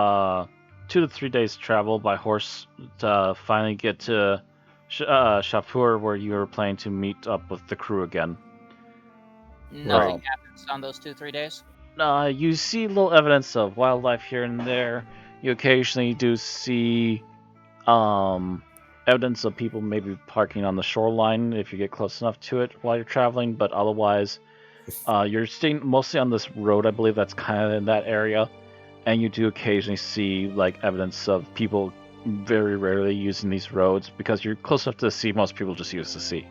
to 3 days travel by horse to finally get to Shapur, where you are planning to meet up with the crew again. Nothing Right. happens on those 2-3 days. You see little evidence of wildlife here and there. You occasionally do see evidence of people maybe parking on the shoreline if you get close enough to it while you're traveling, but otherwise, you're staying mostly on this road, I believe that's kind of in that area, and you do occasionally see like evidence of people very rarely using these roads because you're close enough to the sea. Most people just use the sea.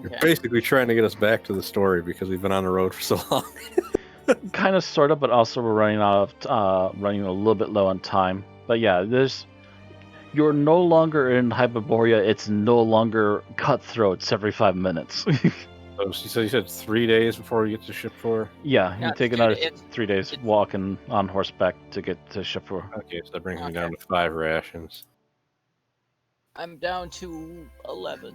You're Okay. basically trying to get us back to the story because we've been on the road for so long. Kind of, sort of, but also we're running running a little bit low on time. But yeah, you're no longer in Hyperborea. It's no longer cutthroats every 5 minutes. So you said 3 days before we get to Shipfor? Yeah, you Yeah, take dude, another it's- 3 days it's- walking on horseback to get to Shapur. Okay, so that brings me Okay. down to 5 rations. I'm down to 11.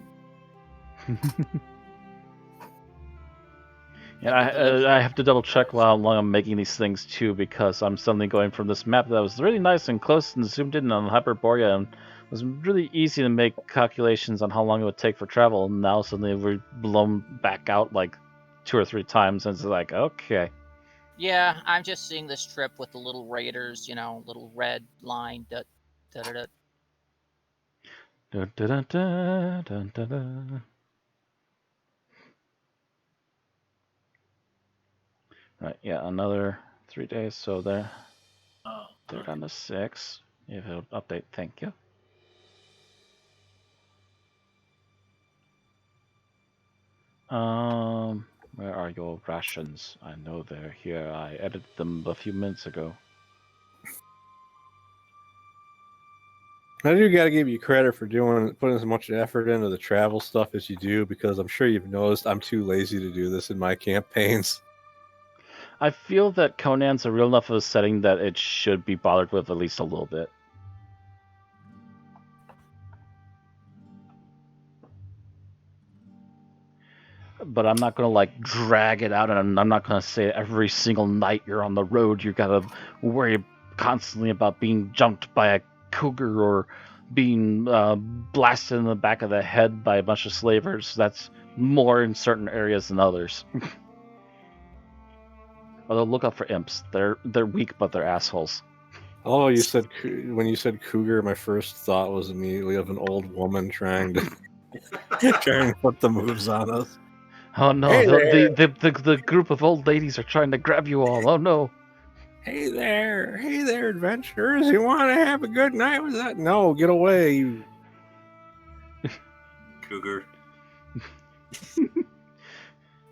Yeah, I have to double check how long I'm making these things too, because I'm suddenly going from this map that was really nice and close and zoomed in on Hyperborea and was really easy to make calculations on how long it would take for travel, and now suddenly we're blown back out like 2 or 3 times, and it's like, okay. Yeah, I'm just seeing this trip with the little raiders, little red line. Da, da, da, da. Dun, dun, dun, dun, dun, dun, dun. Right, yeah, another 3 days, so they're down to 6. If it'll update, thank you. Where are your rations? I know they're here. I edited them a few minutes ago. I do got to give you credit for putting as much effort into the travel stuff as you do, because I'm sure you've noticed I'm too lazy to do this in my campaigns. I feel that Conan's a real enough of a setting that it should be bothered with at least a little bit. But I'm not gonna like drag it out, and I'm not gonna say every single night you're on the road you gotta worry constantly about being jumped by a cougar or being blasted in the back of the head by a bunch of slavers. That's more in certain areas than others. Although look out for imps. They're weak, but they're assholes. Oh, when you said cougar, my first thought was immediately of an old woman trying to trying to put the moves on us. Oh no, Hey the group of old ladies are trying to grab you all. Oh no. Hey there, adventurers! You want to have a good night with that? No, get away, you. Cougar.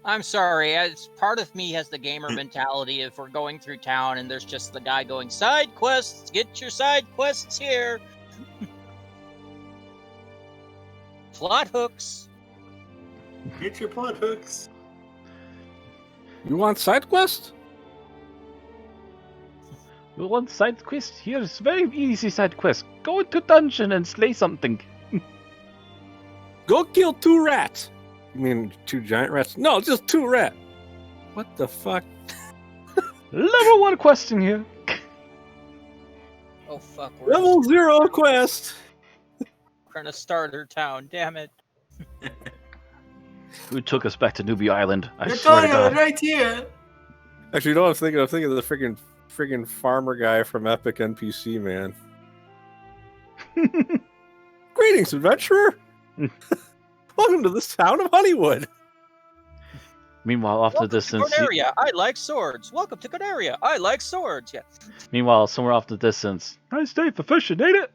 I'm sorry. As part of me has the gamer mentality. If we're going through town and there's just the guy going side quests, get your side quests here. Plot hooks. Get your plot hooks. You want side quest? We want side quest. Here's very easy side quest. Go into dungeon and slay something. Go kill 2 rats. You mean 2 giant rats? No, just 2 rats. What the fuck? Level 1 question here. Oh fuck. We're Level 0 quest. in a starter town. Damn it. Who took us back to Newbie Island? I You're swear to telling God. right here. Actually, you know what I'm thinking? I'm thinking of the friggin' farmer guy from Epic NPC, man. Greetings, adventurer. Welcome to this town of Honeywood. Meanwhile, off in the distance, Corneria, I like swords. Welcome to Corneria. I like swords. Yeah. meanwhile, somewhere off in the distance, nice day for fishing, ain't it?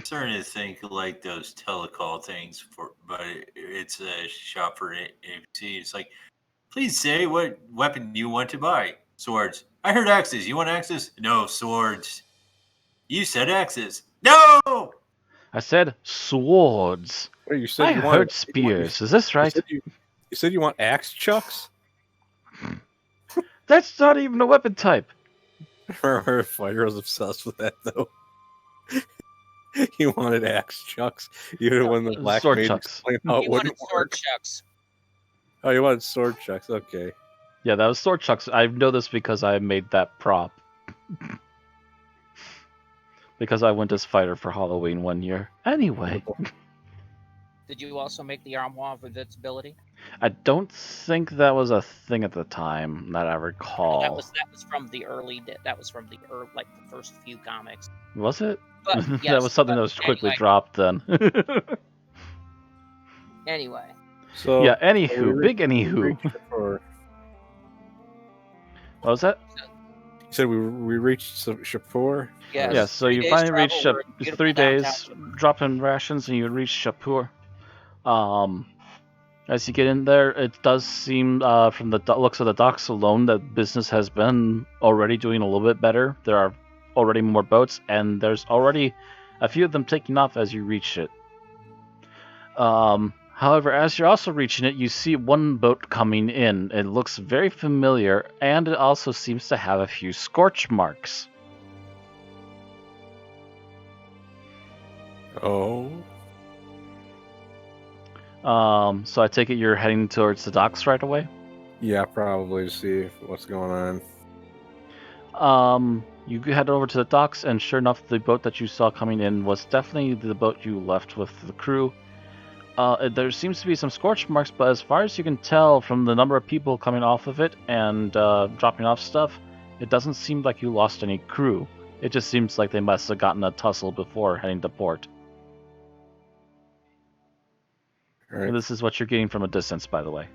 starting to think like those telecall things, but it's a shop for APC. It's like, please say what weapon you want to buy. Swords. I heard axes. You want axes? No, swords. You said axes. No! I said swords. Wait, you said I you heard wanted spears. Is this right? You said you want axe chucks? That's not even a weapon type. Remember, Fighter was obsessed with that though. He wanted axe chucks, even when the black Sword mage chucks. explained how He it wanted wouldn't sword work. chucks. Oh, you wanted sword chucks? Okay. Yeah, that was sword chucks. I know this because I made that prop. Because I went as fighter for Halloween one year. Anyway, Did you also make the armoire of invincibility? I don't think that was a thing at the time that I recall. That was from the early. That was from the like the first few comics. Was it? But That yes, was something but that was quickly anyway. dropped then. Anyway, So Yeah, anywho, big anywho. Or What was that? you said we reached Shapur. yes. Yeah, so 3 you days finally travel, reached we're in beautiful 3 downtown days, dropping rations, and you reach Shapur. As you get in there, it does seem, from the looks of the docks alone, that business has been already doing a little bit better. There are already more boats, and there's already a few of them taking off as you reach it. However, as you're also reaching it, you see one boat coming in. It looks very familiar, and it also seems to have a few scorch marks. Oh. So I take it you're heading towards the docks right away? Yeah, probably to see what's going on. You head over to the docks, and sure enough, the boat that you saw coming in was definitely the boat you left with the crew. There seems to be some scorch marks, but as far as you can tell from the number of people coming off of it and dropping off stuff, it doesn't seem like you lost any crew. It just seems like they must have gotten a tussle before heading to port. All right. And this is what you're getting from a distance, by the way.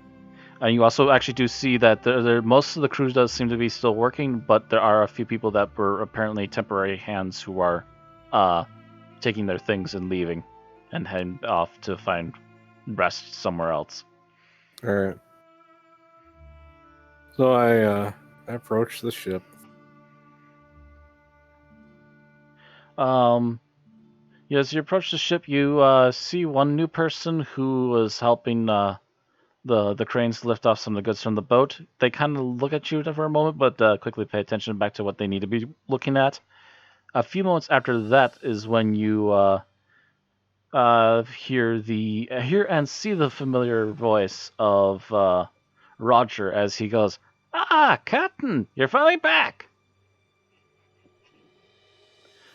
And you also actually do see that most of the crew does seem to be still working, but there are a few people that were apparently temporary hands who are taking their things and leaving and heading off to find rest somewhere else. All right. So I approach the ship. As you approach the ship, you see one new person who was helping the cranes lift off some of the goods from the boat. They kind of look at you for a moment, but quickly pay attention back to what they need to be looking at. A few moments after that is when you hear and see the familiar voice of Roger as he goes, "Ah, Captain, you're finally back!"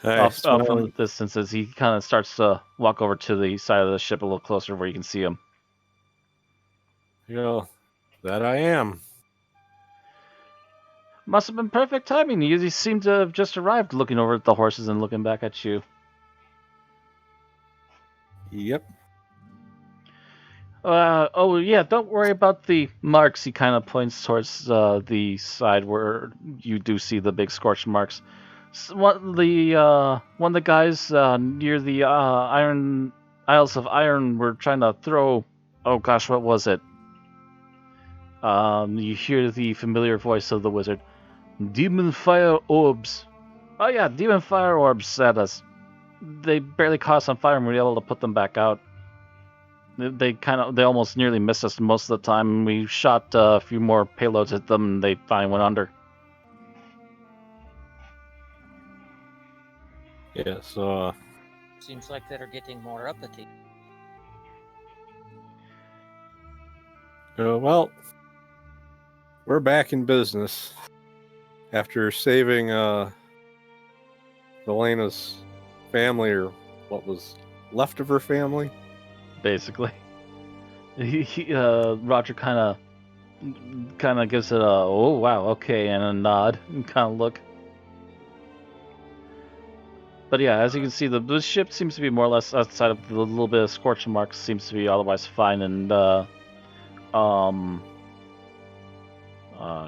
Off from the distance as he kind of starts to walk over to the side of the ship a little closer where you can see him. That I am. Must have been perfect timing. You seem to have just arrived looking over at the horses and looking back at you. Yep. Oh yeah, don't worry about the marks. He kind of points towards the side where you do see the big scorch marks. One of the guys near the Iron Isles of Iron were trying to throw. Oh gosh, what was it? You hear the familiar voice of the wizard. Demon fire orbs. Oh yeah, demon fire orbs at us. They barely caught us on fire and we were able to put them back out. They almost nearly missed us most of the time. We shot a few more payloads at them and they finally went under. Yeah, so seems like they're getting more uppity. well, we're back in business after saving Elena's family, or what was left of her family. Basically, Roger kind of gives it a oh wow okay and a nod and kind of look. But yeah, as you can see, the ship seems to be more or less outside of the little bit of scorch marks. Seems to be otherwise fine and trying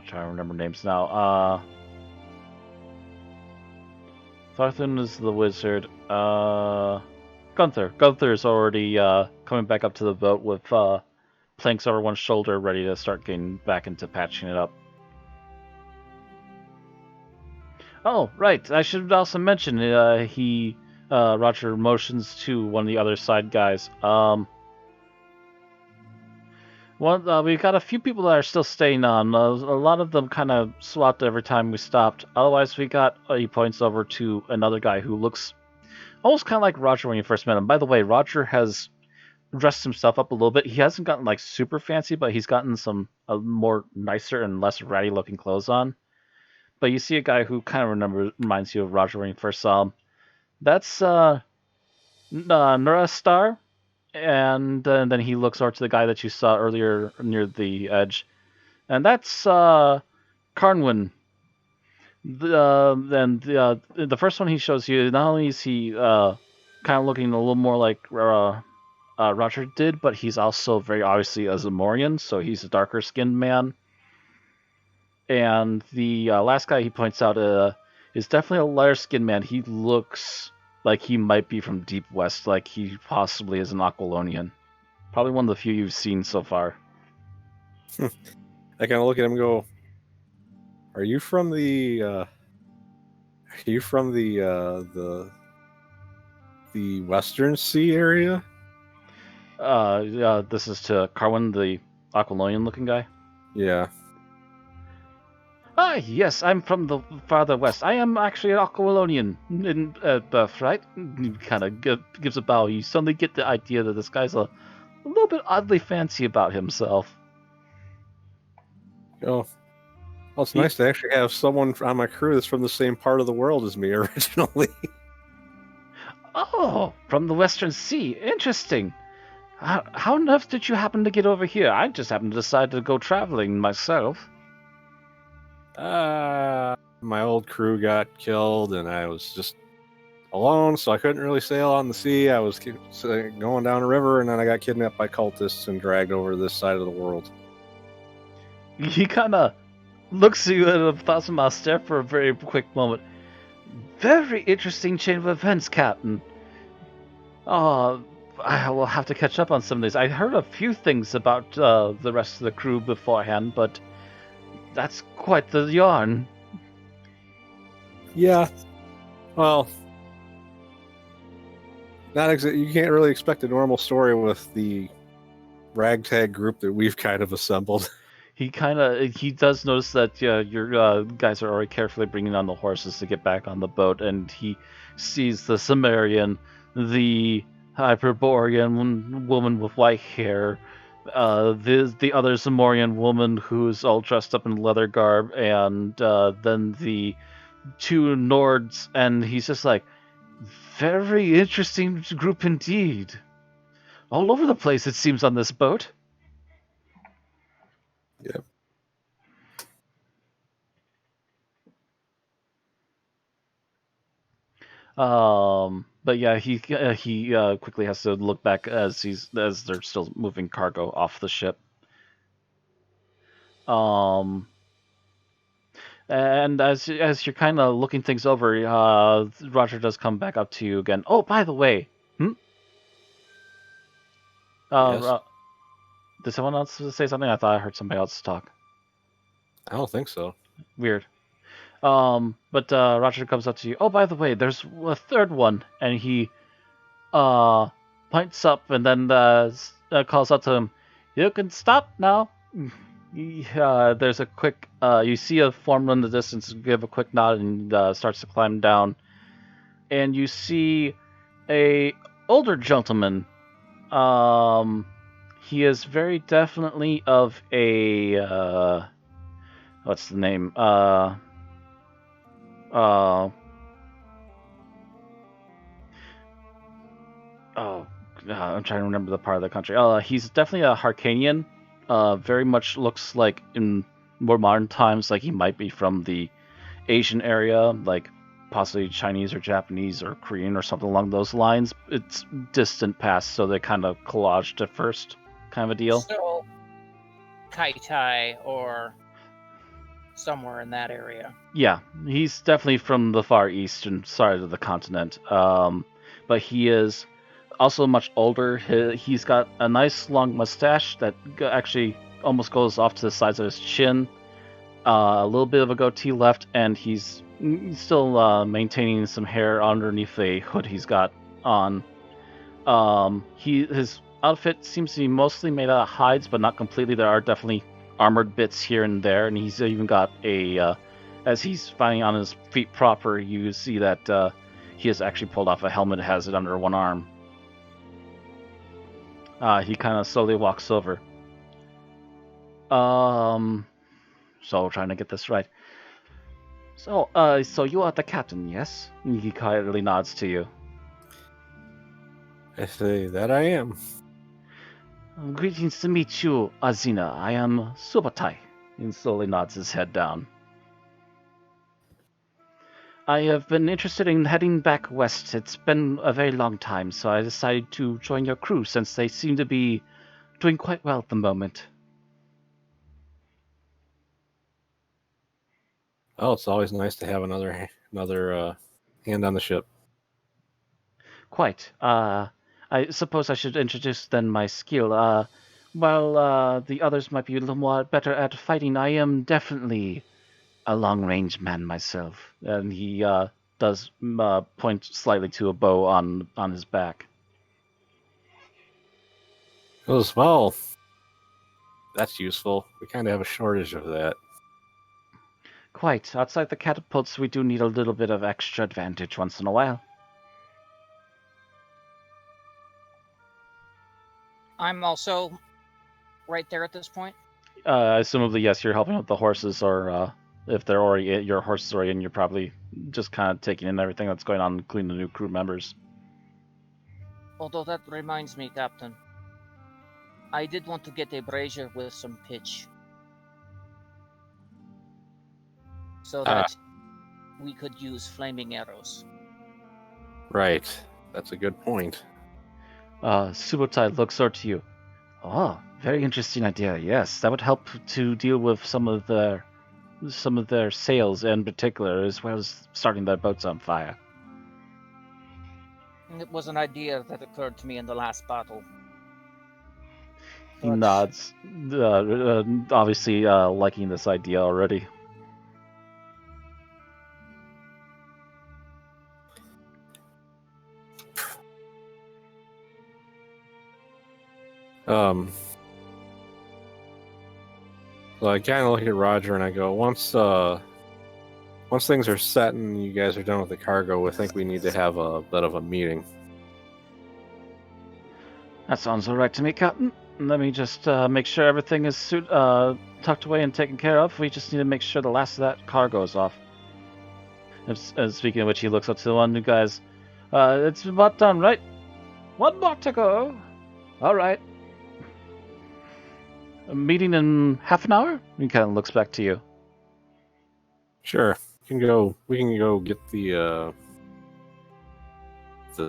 to remember names now. Tharthun is the wizard. Gunther. Gunther's already coming back up to the boat with planks over one shoulder, ready to start getting back into patching it up. Oh, right. I should also mention Roger motions to one of the other side guys. We've got a few people that are still staying on. A lot of them kind of swapped every time we stopped. Otherwise, he points over to another guy who looks almost kind of like Roger when you first met him. By the way, Roger has dressed himself up a little bit. He hasn't gotten like super fancy, but he's gotten some more nicer and less ratty looking clothes on. But you see a guy who kind of reminds you of Roger when you first saw him. That's Nura Star. And then he looks over to the guy that you saw earlier near the edge. And that's Carnwyn. The first one he shows you, not only is he kind of looking a little more like Roger did, but he's also very obviously a Zamorian, so he's a darker skinned man. And the last guy he points out is definitely a lighter skinned man. He looks like he might be from Deep West, like he possibly is an Aquilonian. Probably one of the few you've seen so far. I kind of look at him and go, "Are you from the Western Sea area?" This is to Carwyn, the Aquilonian looking guy. Yeah. Ah, yes, I'm from the farther west. I am actually an Aquilonian in birth, right? He kind of gives a bow. You suddenly get the idea that this guy's a little bit oddly fancy about himself. Oh, well, it's nice to actually have someone on my crew that's from the same part of the world as me originally. Oh, from the Western Sea. Interesting. How on earth did you happen to get over here? I just happened to decide to go traveling myself. My old crew got killed, and I was just alone, so I couldn't really sail on the sea. I was going down a river, and then I got kidnapped by cultists and dragged over to this side of the world. He kind of looks at you at a thousand-mile stare for a very quick moment. Very interesting chain of events, Captain. Oh, I will have to catch up on some of these. I heard a few things about the rest of the crew beforehand, but that's quite the yarn. Yeah. Well, you can't really expect a normal story with the ragtag group that we've kind of assembled. He does notice that your guys are already carefully bringing on the horses to get back on the boat, and he sees the Sumerian, the Hyborian woman with white hair, the other Zamorian woman who's all dressed up in leather garb, and then the two Nords, and he's just like, very interesting group indeed. All over the place, it seems, on this boat. Yep. But yeah, he quickly has to look back as they're still moving cargo off the ship. And as you're kind of looking things over, Roger does come back up to you again. Oh, by the way, Yes. Did someone else say something? I thought I heard somebody else talk. I don't think so. Weird. But Roger comes up to you. Oh, by the way, there's a third one, and he points up and then calls out to him. You can stop now. There's a quick. You see a form in the distance. Give a quick nod and starts to climb down, and you see a older gentleman. He is very definitely of a what's the name? I'm trying to remember the part of the country. He's definitely a Harkanian. Very much looks like in more modern times, like he might be from the Asian area, like possibly Chinese or Japanese or Korean or something along those lines. It's distant past, so they kind of collaged at first, kind of a deal. So, Kaitai or somewhere in that area. Yeah, he's definitely from the far eastern side of the continent. But he is also much older. He's got a nice long mustache that actually almost goes off to the sides of his chin. A little bit of a goatee left, and he's still maintaining some hair underneath a hood he's got on. His outfit seems to be mostly made out of hides, but not completely. There are definitely armored bits here and there, and he's even got a. As he's finding on his feet proper, you see that he has actually pulled off a helmet, has it under one arm. He kind of slowly walks over. So trying to get this right. So you are the captain, yes? He quietly nods to you. I say that I am. Greetings to meet you, Azina. I am Subotai. He slowly nods his head down. I have been interested in heading back west. It's been a very long time, so I decided to join your crew since they seem to be doing quite well at the moment. Oh, it's always nice to have another hand on the ship. Quite. I suppose I should introduce then my skill. While the others might be a little more better at fighting, I am definitely a long-range man myself. And he does point slightly to a bow on his back. Well, that's useful. We kind of have a shortage of that. Quite. Outside the catapults, we do need a little bit of extra advantage once in a while. I'm also right there at this point. Assumably, yes, you're helping with the horses, or if they're already your horses are already in, you're probably just kind of taking in everything that's going on, including the new crew members. Although that reminds me, Captain, I did want to get a brazier with some pitch, so that we could use flaming arrows. Right. That's a good point. Subotai looks over to you. Oh, very interesting idea. Yes, that would help to deal with some of their sails in particular, as well as starting their boats on fire. It was an idea that occurred to me in the last battle. He nods, obviously liking this idea already. So I kind of look at Roger and I go, once things are set and you guys are done with the cargo, I think we need to have a bit of a meeting. That sounds all right to me, Captain. Let me just make sure everything is tucked away and taken care of. We just need to make sure the last of that cargo is off. Speaking of which, he looks up to the one new guys. It's about done, right? One more to go. All right. A meeting in half an hour? He kind of looks back to you. Sure. We can go get the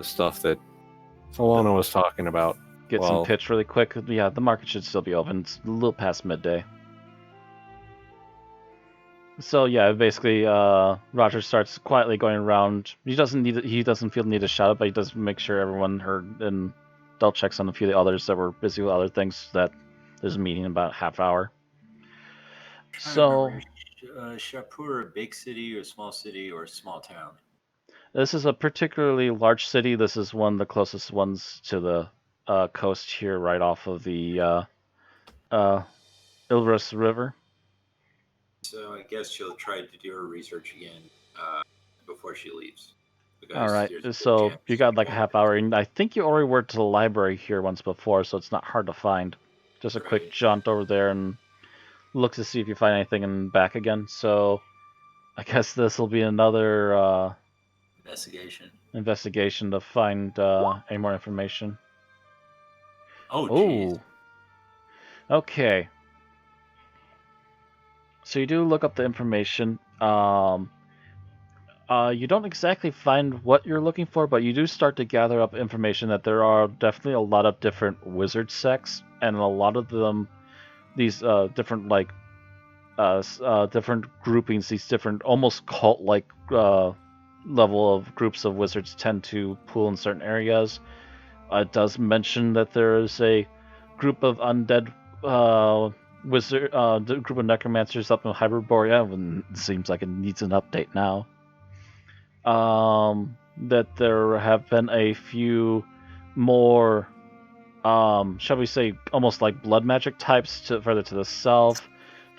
stuff that Solana was talking about. Get some pitch really quick. Yeah, the market should still be open. It's a little past midday. So yeah, basically, Roger starts quietly going around. He doesn't feel the need to shout it, but he does make sure everyone heard, and double checks on a few of the others that were busy with other things, that there's a meeting in about a half hour. So, Shapur, a big city or small city or small town? This is a particularly large city. This is one of the closest ones to the coast here, right off of the Ilvris River. So I guess she'll try to do her research again before she leaves. All right, so you got like a half hour, and I think you already were to the library here once before, so it's not hard to find. Just a quick jaunt over there and look to see if you find anything and back again. So I guess this will be another investigation to find any more information. Oh, jeez. Okay. So you do look up the information. You don't exactly find what you're looking for, but you do start to gather up information that there are definitely a lot of different wizard sects, and a lot of them, these different different groupings, these different almost cult-like level of groups of wizards tend to pool in certain areas. It does mention that there is a group of undead the group of necromancers up in Hyperborea, and it seems like it needs an update now. That there have been a few more, shall we say, almost like blood magic types further to the south.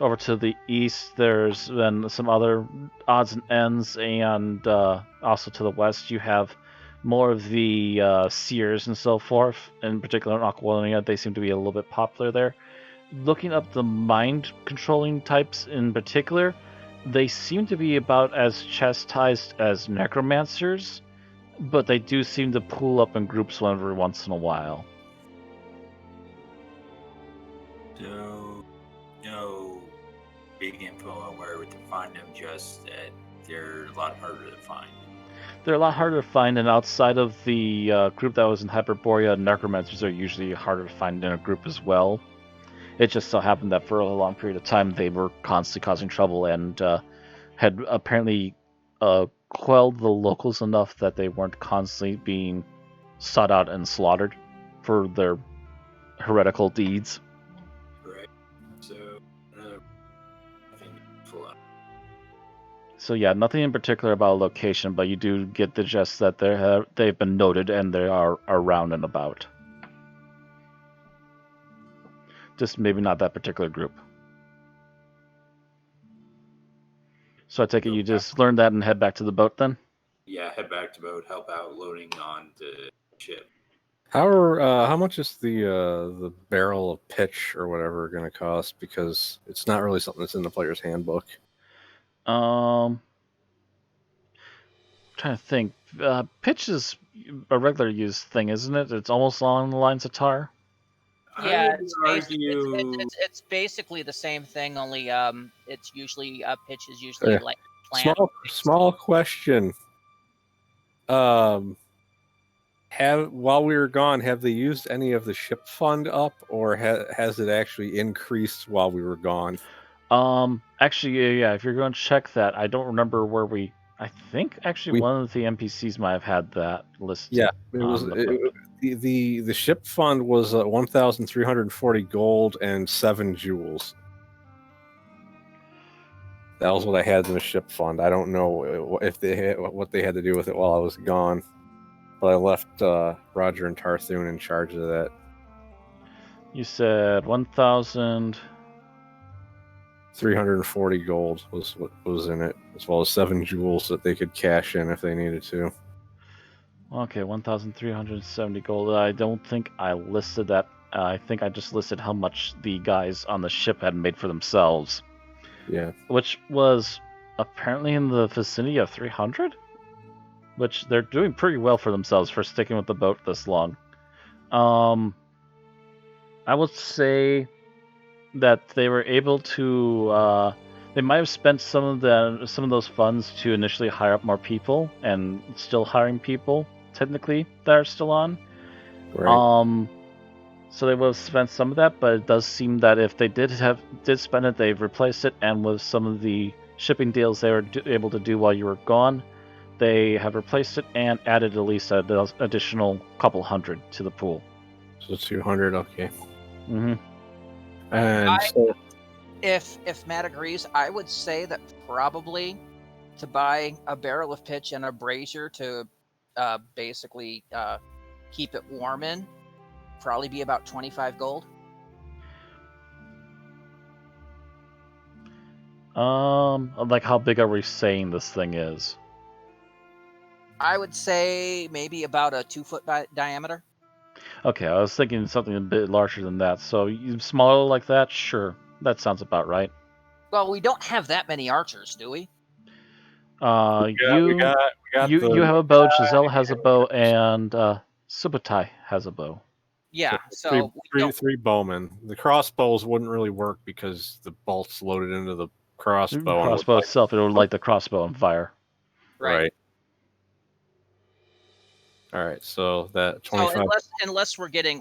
Over to the east, there's been some other odds and ends, and also to the west, you have more of the seers and so forth. In particular, in Aquilania, they seem to be a little bit popular there. Looking up the mind-controlling types in particular, they seem to be about as chastised as necromancers, but they do seem to pool up in groups every once in a while. So, no big info on where to find them, just that they're a lot harder to find. They're a lot harder to find, and outside of the group that was in Hyperborea, necromancers are usually harder to find in a group as well. It just so happened that for a long period of time they were constantly causing trouble and had apparently quelled the locals enough that they weren't constantly being sought out and slaughtered for their heretical deeds. Right. So, another thing full on. So yeah, nothing in particular about a location, but you do get the gist that they've been noted and they are around and about. Just maybe not that particular group. So I take it you just learned that and head back to the boat then? Yeah, head back to boat, help out loading on the ship. How much is the barrel of pitch or whatever going to cost? Because it's not really something that's in the player's handbook. I'm trying to think. Pitch is a regular use thing, isn't it? It's almost along the lines of tar. Yeah, I would it's basically the same thing. Only it's usually pitch is usually like plant. Small question. While we were gone, have they used any of the ship fund up, or has it actually increased while we were gone? Actually, yeah. If you're going to check that, I don't remember where we. I think actually one of the NPCs might have had that listed. Yeah, it was. The ship fund was 1,340 gold and 7 jewels. That was what I had in the ship fund. I don't know if what they had to do with it while I was gone, but I left Roger and Tarthun in charge of that. You said 1,000. 340 gold was what was in it, as well as 7 jewels that they could cash in if they needed to. Okay, 1,370 gold. I don't think I listed that. I think I just listed how much the guys on the ship had made for themselves. Yeah. Which was apparently in the vicinity of 300? Which they're doing pretty well for themselves for sticking with the boat this long. I would say that they were able to they might have spent some of those funds to initially hire up more people, and still hiring people technically that are still on. Right. So they would have spent some of that, but it does seem that if they did spend it, they've replaced it, and with some of the shipping deals they were able to do while you were gone, they have replaced it and added at least an additional couple hundred to the pool. So 200, okay. Mm-hmm. And so, if Matt agrees, I would say that probably to buy a barrel of pitch and a brazier to basically keep it warm in, probably be about 25 gold. Like how big are we saying this thing is? I would say maybe about a 2-foot diameter. Okay, I was thinking something a bit larger than that. So smaller like that, sure, that sounds about right. Well, we don't have that many archers, do we? You have a bow, Giselle has a bow, and Subutai has a bow. Yeah, so three bowmen. The crossbows wouldn't really work because the bolts loaded into the crossbow. The crossbow itself, it would light the crossbow on fire. Right. All right, so that 25. So unless we're getting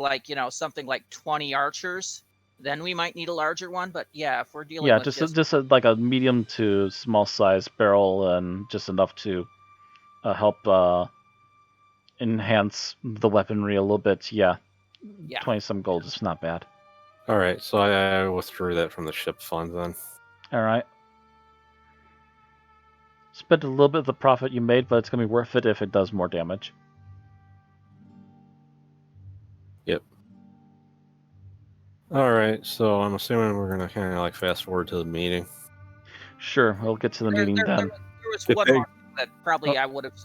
something like 20 archers, then we might need a larger one. But yeah, if we're dealing with just like a medium to small size barrel, and just enough to help enhance the weaponry a little bit, yeah. Yeah. 20-some gold is not bad. All right, so I withdrew that from the ship fund then. All right. Spend a little bit of the profit you made, but it's going to be worth it if it does more damage. Yep. All right, so I'm assuming we're gonna kind of like fast forward to the meeting. Sure, we'll get to the meeting There then. was Did one they- more thing that probably Oh.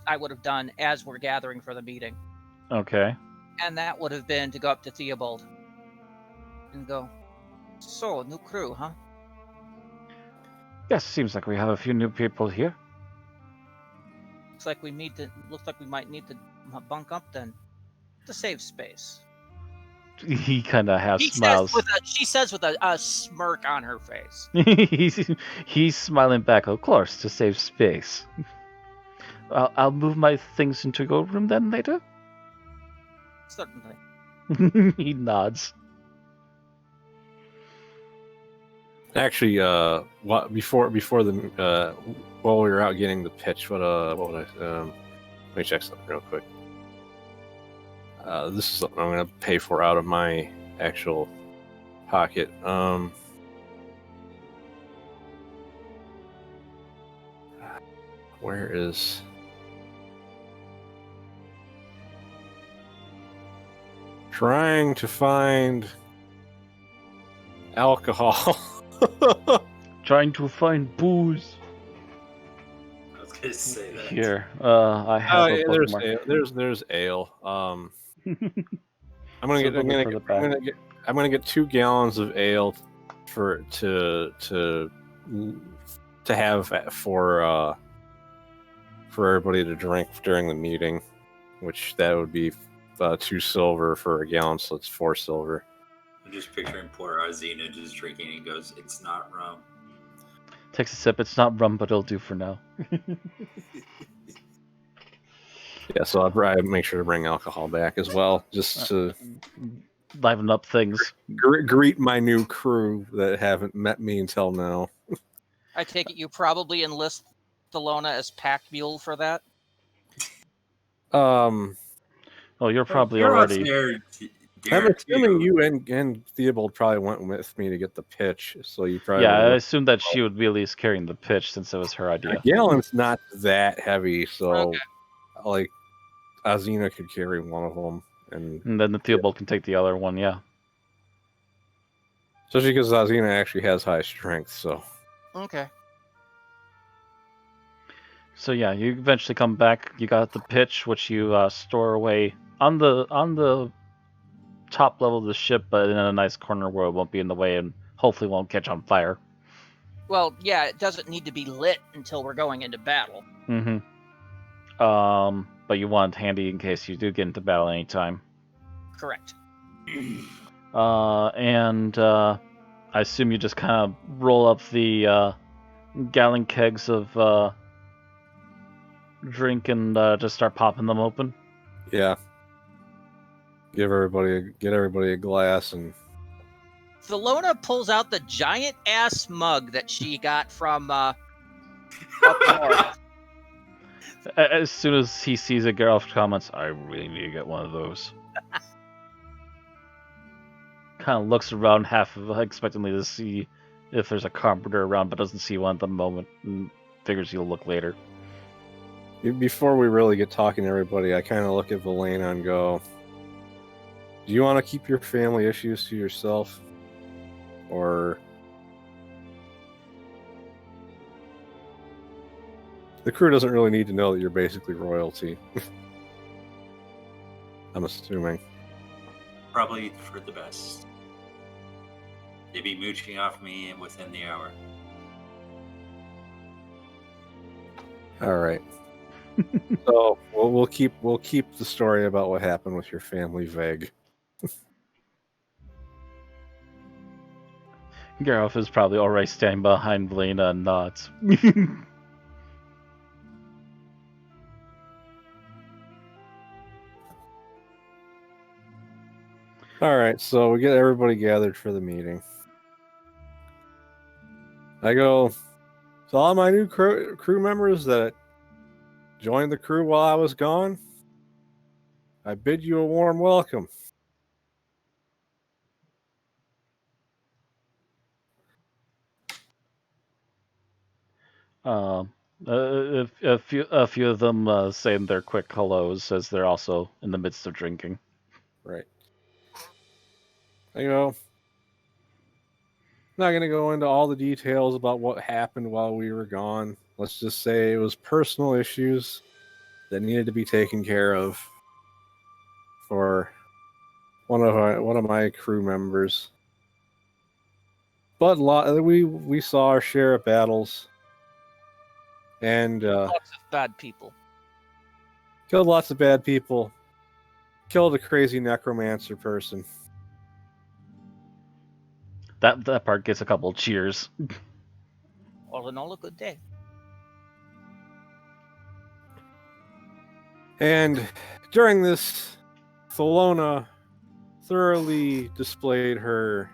I would have done as we're gathering for the meeting, Okay. and that would have been to go up to Theobald and go, "So, new crew, huh?" Yes, seems like we have a few new people here. Looks like we might need to bunk up then to save space. He kind of has She smiles. says with a smirk on her face. he's smiling back, of course, to save space. I'll move my things into your room then later. Certainly. He nods. Actually, before the while we were out getting the pitch, what would I let me check something real quick. This is something I'm gonna pay for out of my actual pocket. Where is? Trying to find alcohol. Trying to find booze. I was gonna say that. Here, I have a bookmark. There's ale. I'm So gonna a little bit further back. I'm gonna get 2 gallons of ale to have for everybody to drink during the meeting, which that would be 2 silver for a gallon, so it's 4 silver. I'm just picturing poor Azina just drinking and goes, "It's not rum." Takes a sip. It's not rum, but it'll do for now. Yeah, so I'll make sure to bring alcohol back as well, just to Liven up things. greet my new crew that haven't met me until now. I take it you probably enlist Thelona as pack mule for that. Oh, you're probably You're already. there, I'm Garrett, assuming too. you and Theobald probably went with me to get the pitch, so you probably Yeah, I would've- assumed that she would be at least carrying the pitch since it was her A idea. gallon's not that heavy, so Okay. like Azina could carry one of them, and And then the Theobald can take the other one, yeah. especially because Azina actually has high strength. So Okay. So yeah, you eventually come back. You got the pitch, which you store away on the top level of the ship, but in a nice corner where it won't be in the way and hopefully won't catch on fire. Well, yeah, it doesn't need to be lit until we're going into battle. Mm-hmm. But you want it handy in case you do get into battle anytime. Correct. I assume you just kind of roll up the gallon kegs of drink and just start popping them open. yeah, get everybody a glass, and Thelona pulls out the giant ass mug that she got from up north. As soon as he sees it, Geralt comments, "I really need to get one of those." Kind of looks around, half expectantly to see if there's a carpenter around, but doesn't see one at the moment, and figures he'll look later. before we really get talking to everybody, I kind of look at Valena and go, "Do you want to keep your family issues to yourself, or?" The crew doesn't really need to know that you're basically royalty. I'm assuming. Probably for the best. They'd be mooching off me within the hour. All right. So we'll keep the story about what happened with your family vague. Geralt is probably already standing behind Valena and nods. All right, so we get everybody gathered for the meeting. I go, so all my new crew members that joined the crew while I was gone, I bid you a warm welcome. Um, a few of them saying their quick hellos as they're also in the midst of drinking. Right. You know, not going to go into all the details about what happened while we were gone. Let's just say it was personal issues that needed to be taken care of for one of my crew members. But we saw our share of battles and Lots of bad people. killed lots of bad people. Killed a crazy necromancer person. That part gets a couple cheers. All in all, a good day. And during this, Thelona thoroughly displayed her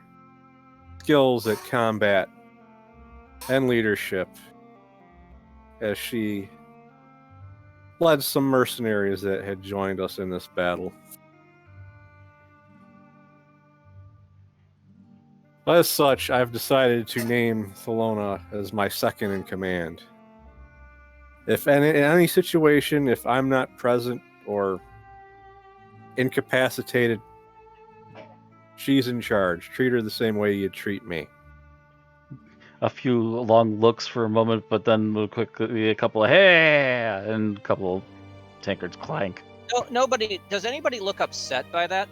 skills at combat and leadership as she led some mercenaries that had joined us in this battle. As such, I've decided to name Thelona as my second in command. If in any situation, if I'm not present or incapacitated, she's in charge. Treat her the same way you treat me. A few long looks for a moment, but then quickly a couple of hey and a couple of tankards clank. No, does anybody look upset by that?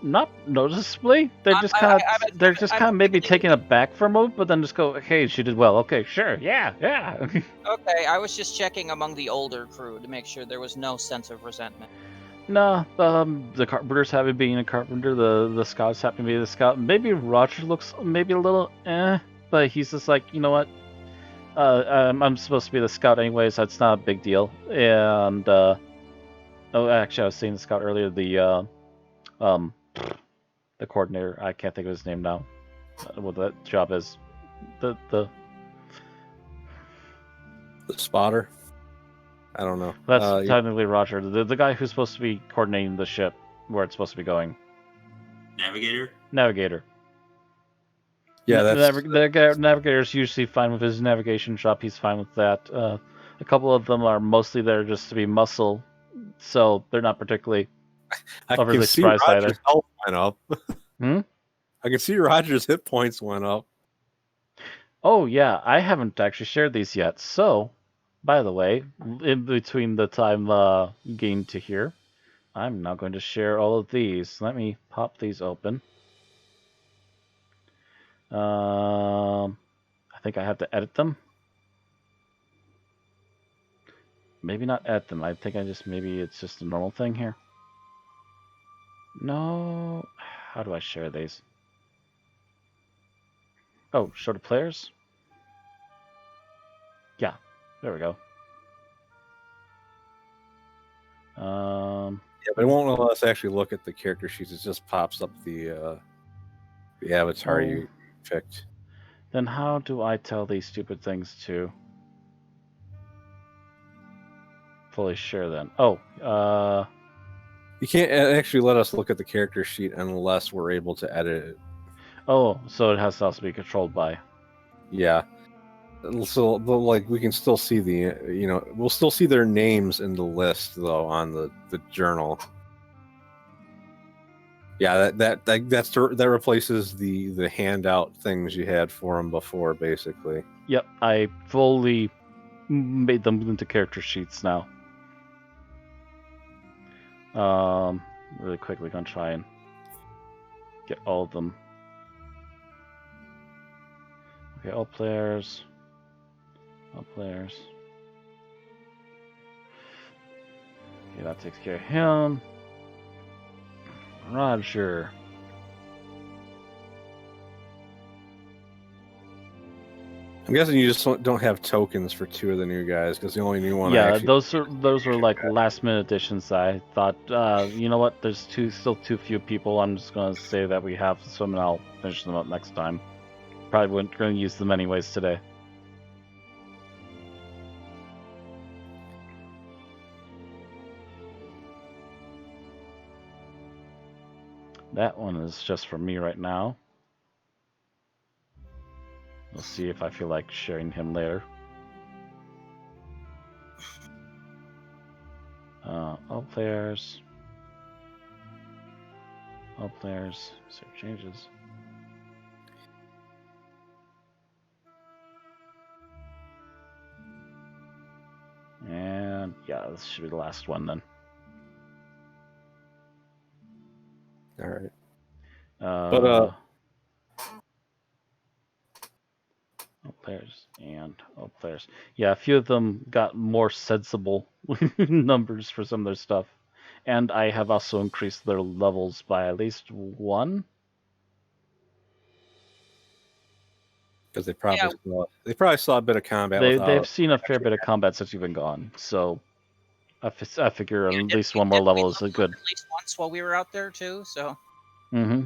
Not noticeably. They're just kind of maybe taken aback for a moment, but then just go, "Hey, she did well. Okay, sure, yeah." Okay, I was just checking among the older crew to make sure there was no sense of resentment. No, the carpenter's happy being a carpenter. The scout's happy to be the scout. Maybe Roger looks maybe a little but he's just like, you know what? I'm supposed to be the scout anyways. So it's not a big deal. And oh, actually, I was seeing the scout earlier. The coordinator. I can't think of his name now. What that job is. The spotter. I don't know. That's technically Roger, the guy who's supposed to be coordinating the ship where it's supposed to be going. Navigator. Yeah, that's the navigator's usually fine with his navigation job. He's fine with that. A couple of them are mostly there just to be muscle, so they're not particularly overly surprised either. Health went up. Hmm? I can see Roger's hit points went up. Oh yeah, I haven't actually shared these yet. So, by the way, in between the time gained to here, I'm now going to share all of these. Let me pop these open. I think I have to edit them. Maybe not edit them. I think maybe it's just a normal thing here. No. How do I share these? Oh, show to players? Yeah, there we go. Yeah, but it won't let us actually look at the character sheets. It just pops up the avatar you picked. Then how do I tell these stupid things to fully share then? Oh, you can't actually let us look at the character sheet unless we're able to edit it. Oh, so it has to also be controlled by. Yeah. So, but like, we can still see we'll still see their names in the list though on the journal. Yeah, that replaces the handout things you had for them before, basically. Yep, I fully made them into character sheets now. Really quickly gonna try and get all of them. Okay, all players. All players. Okay, that takes care of him. Roger. I'm guessing you just don't have tokens for two of the new guys because the only new one. Yeah, those are like last minute additions. I thought, you know what? There's still too few people. I'm just gonna say that we have some, and I'll finish them up next time. Probably wasn't gonna use them anyways today. That one is just for me right now. We'll see if I feel like sharing him later. All players. All players. Save changes. And yeah, this should be the last one then. All right. All players and all players. Yeah, a few of them got more sensible numbers for some of their stuff. And I have also increased their levels by at least one. Because they probably saw a bit of combat. They've seen a fair bit of combat since you've been gone, so I figure at least one more level is a good. At least once while we were out there too. So. Mm-hmm.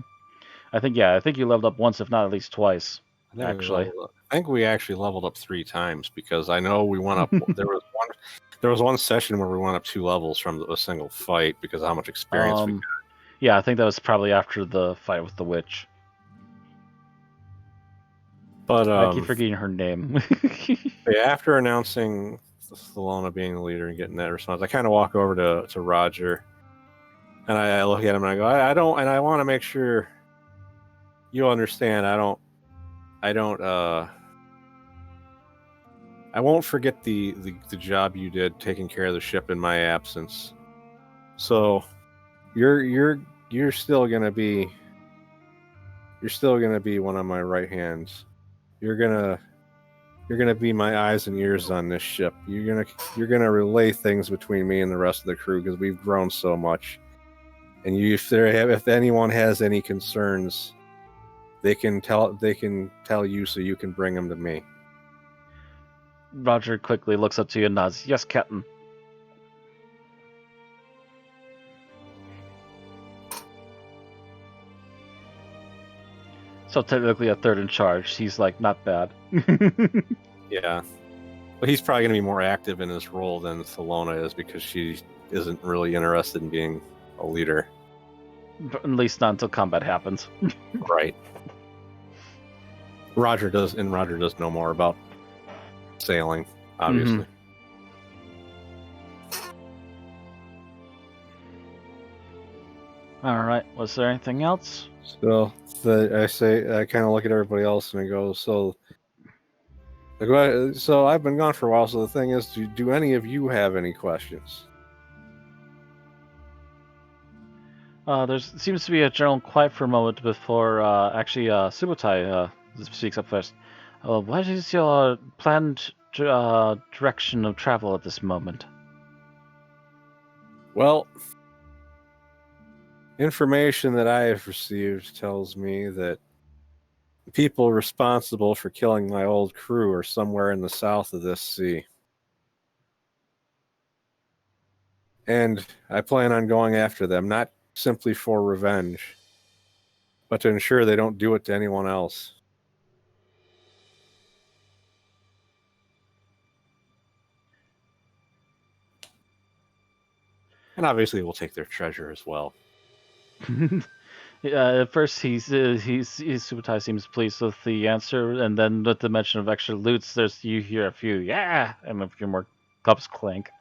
I think you leveled up once, if not at least twice. Actually, I think we actually leveled up 3 times because I know we went up. There was one session where we went up 2 levels from a single fight because of how much experience we got. Yeah, I think that was probably after the fight with the witch. But I keep forgetting her name. After announcing Salona being the leader and getting that response, I kind of walk over to Roger, and I look at him and I go, I want to make sure you understand. I won't forget the job you did taking care of the ship in my absence. So you're still gonna be one of my right hands. You're gonna be my eyes and ears on this ship. You're gonna relay things between me and the rest of the crew because we've grown so much. And if anyone has any concerns, they can tell you so you can bring them to me. Roger quickly looks up to you and nods. Yes, Captain. So technically a third in charge. He's like, not bad. Yeah. But he's probably going to be more active in his role than Salona is because she isn't really interested in being a leader. But at least not until combat happens. Right. Roger does know more about sailing, obviously. All right. Was there anything else? So I kind of look at everybody else and I go, so I've been gone for a while. So the thing is, do any of you have any questions? There seems to be a general quiet for a moment before Subotai speaks up first. What is your planned direction of travel at this moment? Well, information that I have received tells me that the people responsible for killing my old crew are somewhere in the south of this sea. And I plan on going after them, not simply for revenge, but to ensure they don't do it to anyone else. And obviously we'll take their treasure as well. At first Subotai seems pleased with the answer, and then with the mention of extra loots, you hear a few and a few more cups clank.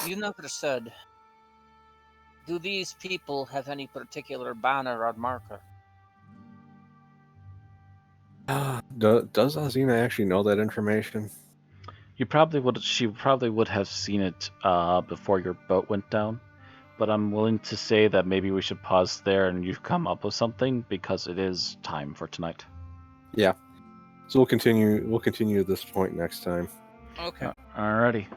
You never said. Do these people have any particular banner or marker? Does Azina actually know that information? She probably would have seen it before your boat went down. But I'm willing to say that maybe we should pause there and you come up with something because it is time for tonight. Yeah. So we'll continue at this point next time. Okay. Alrighty.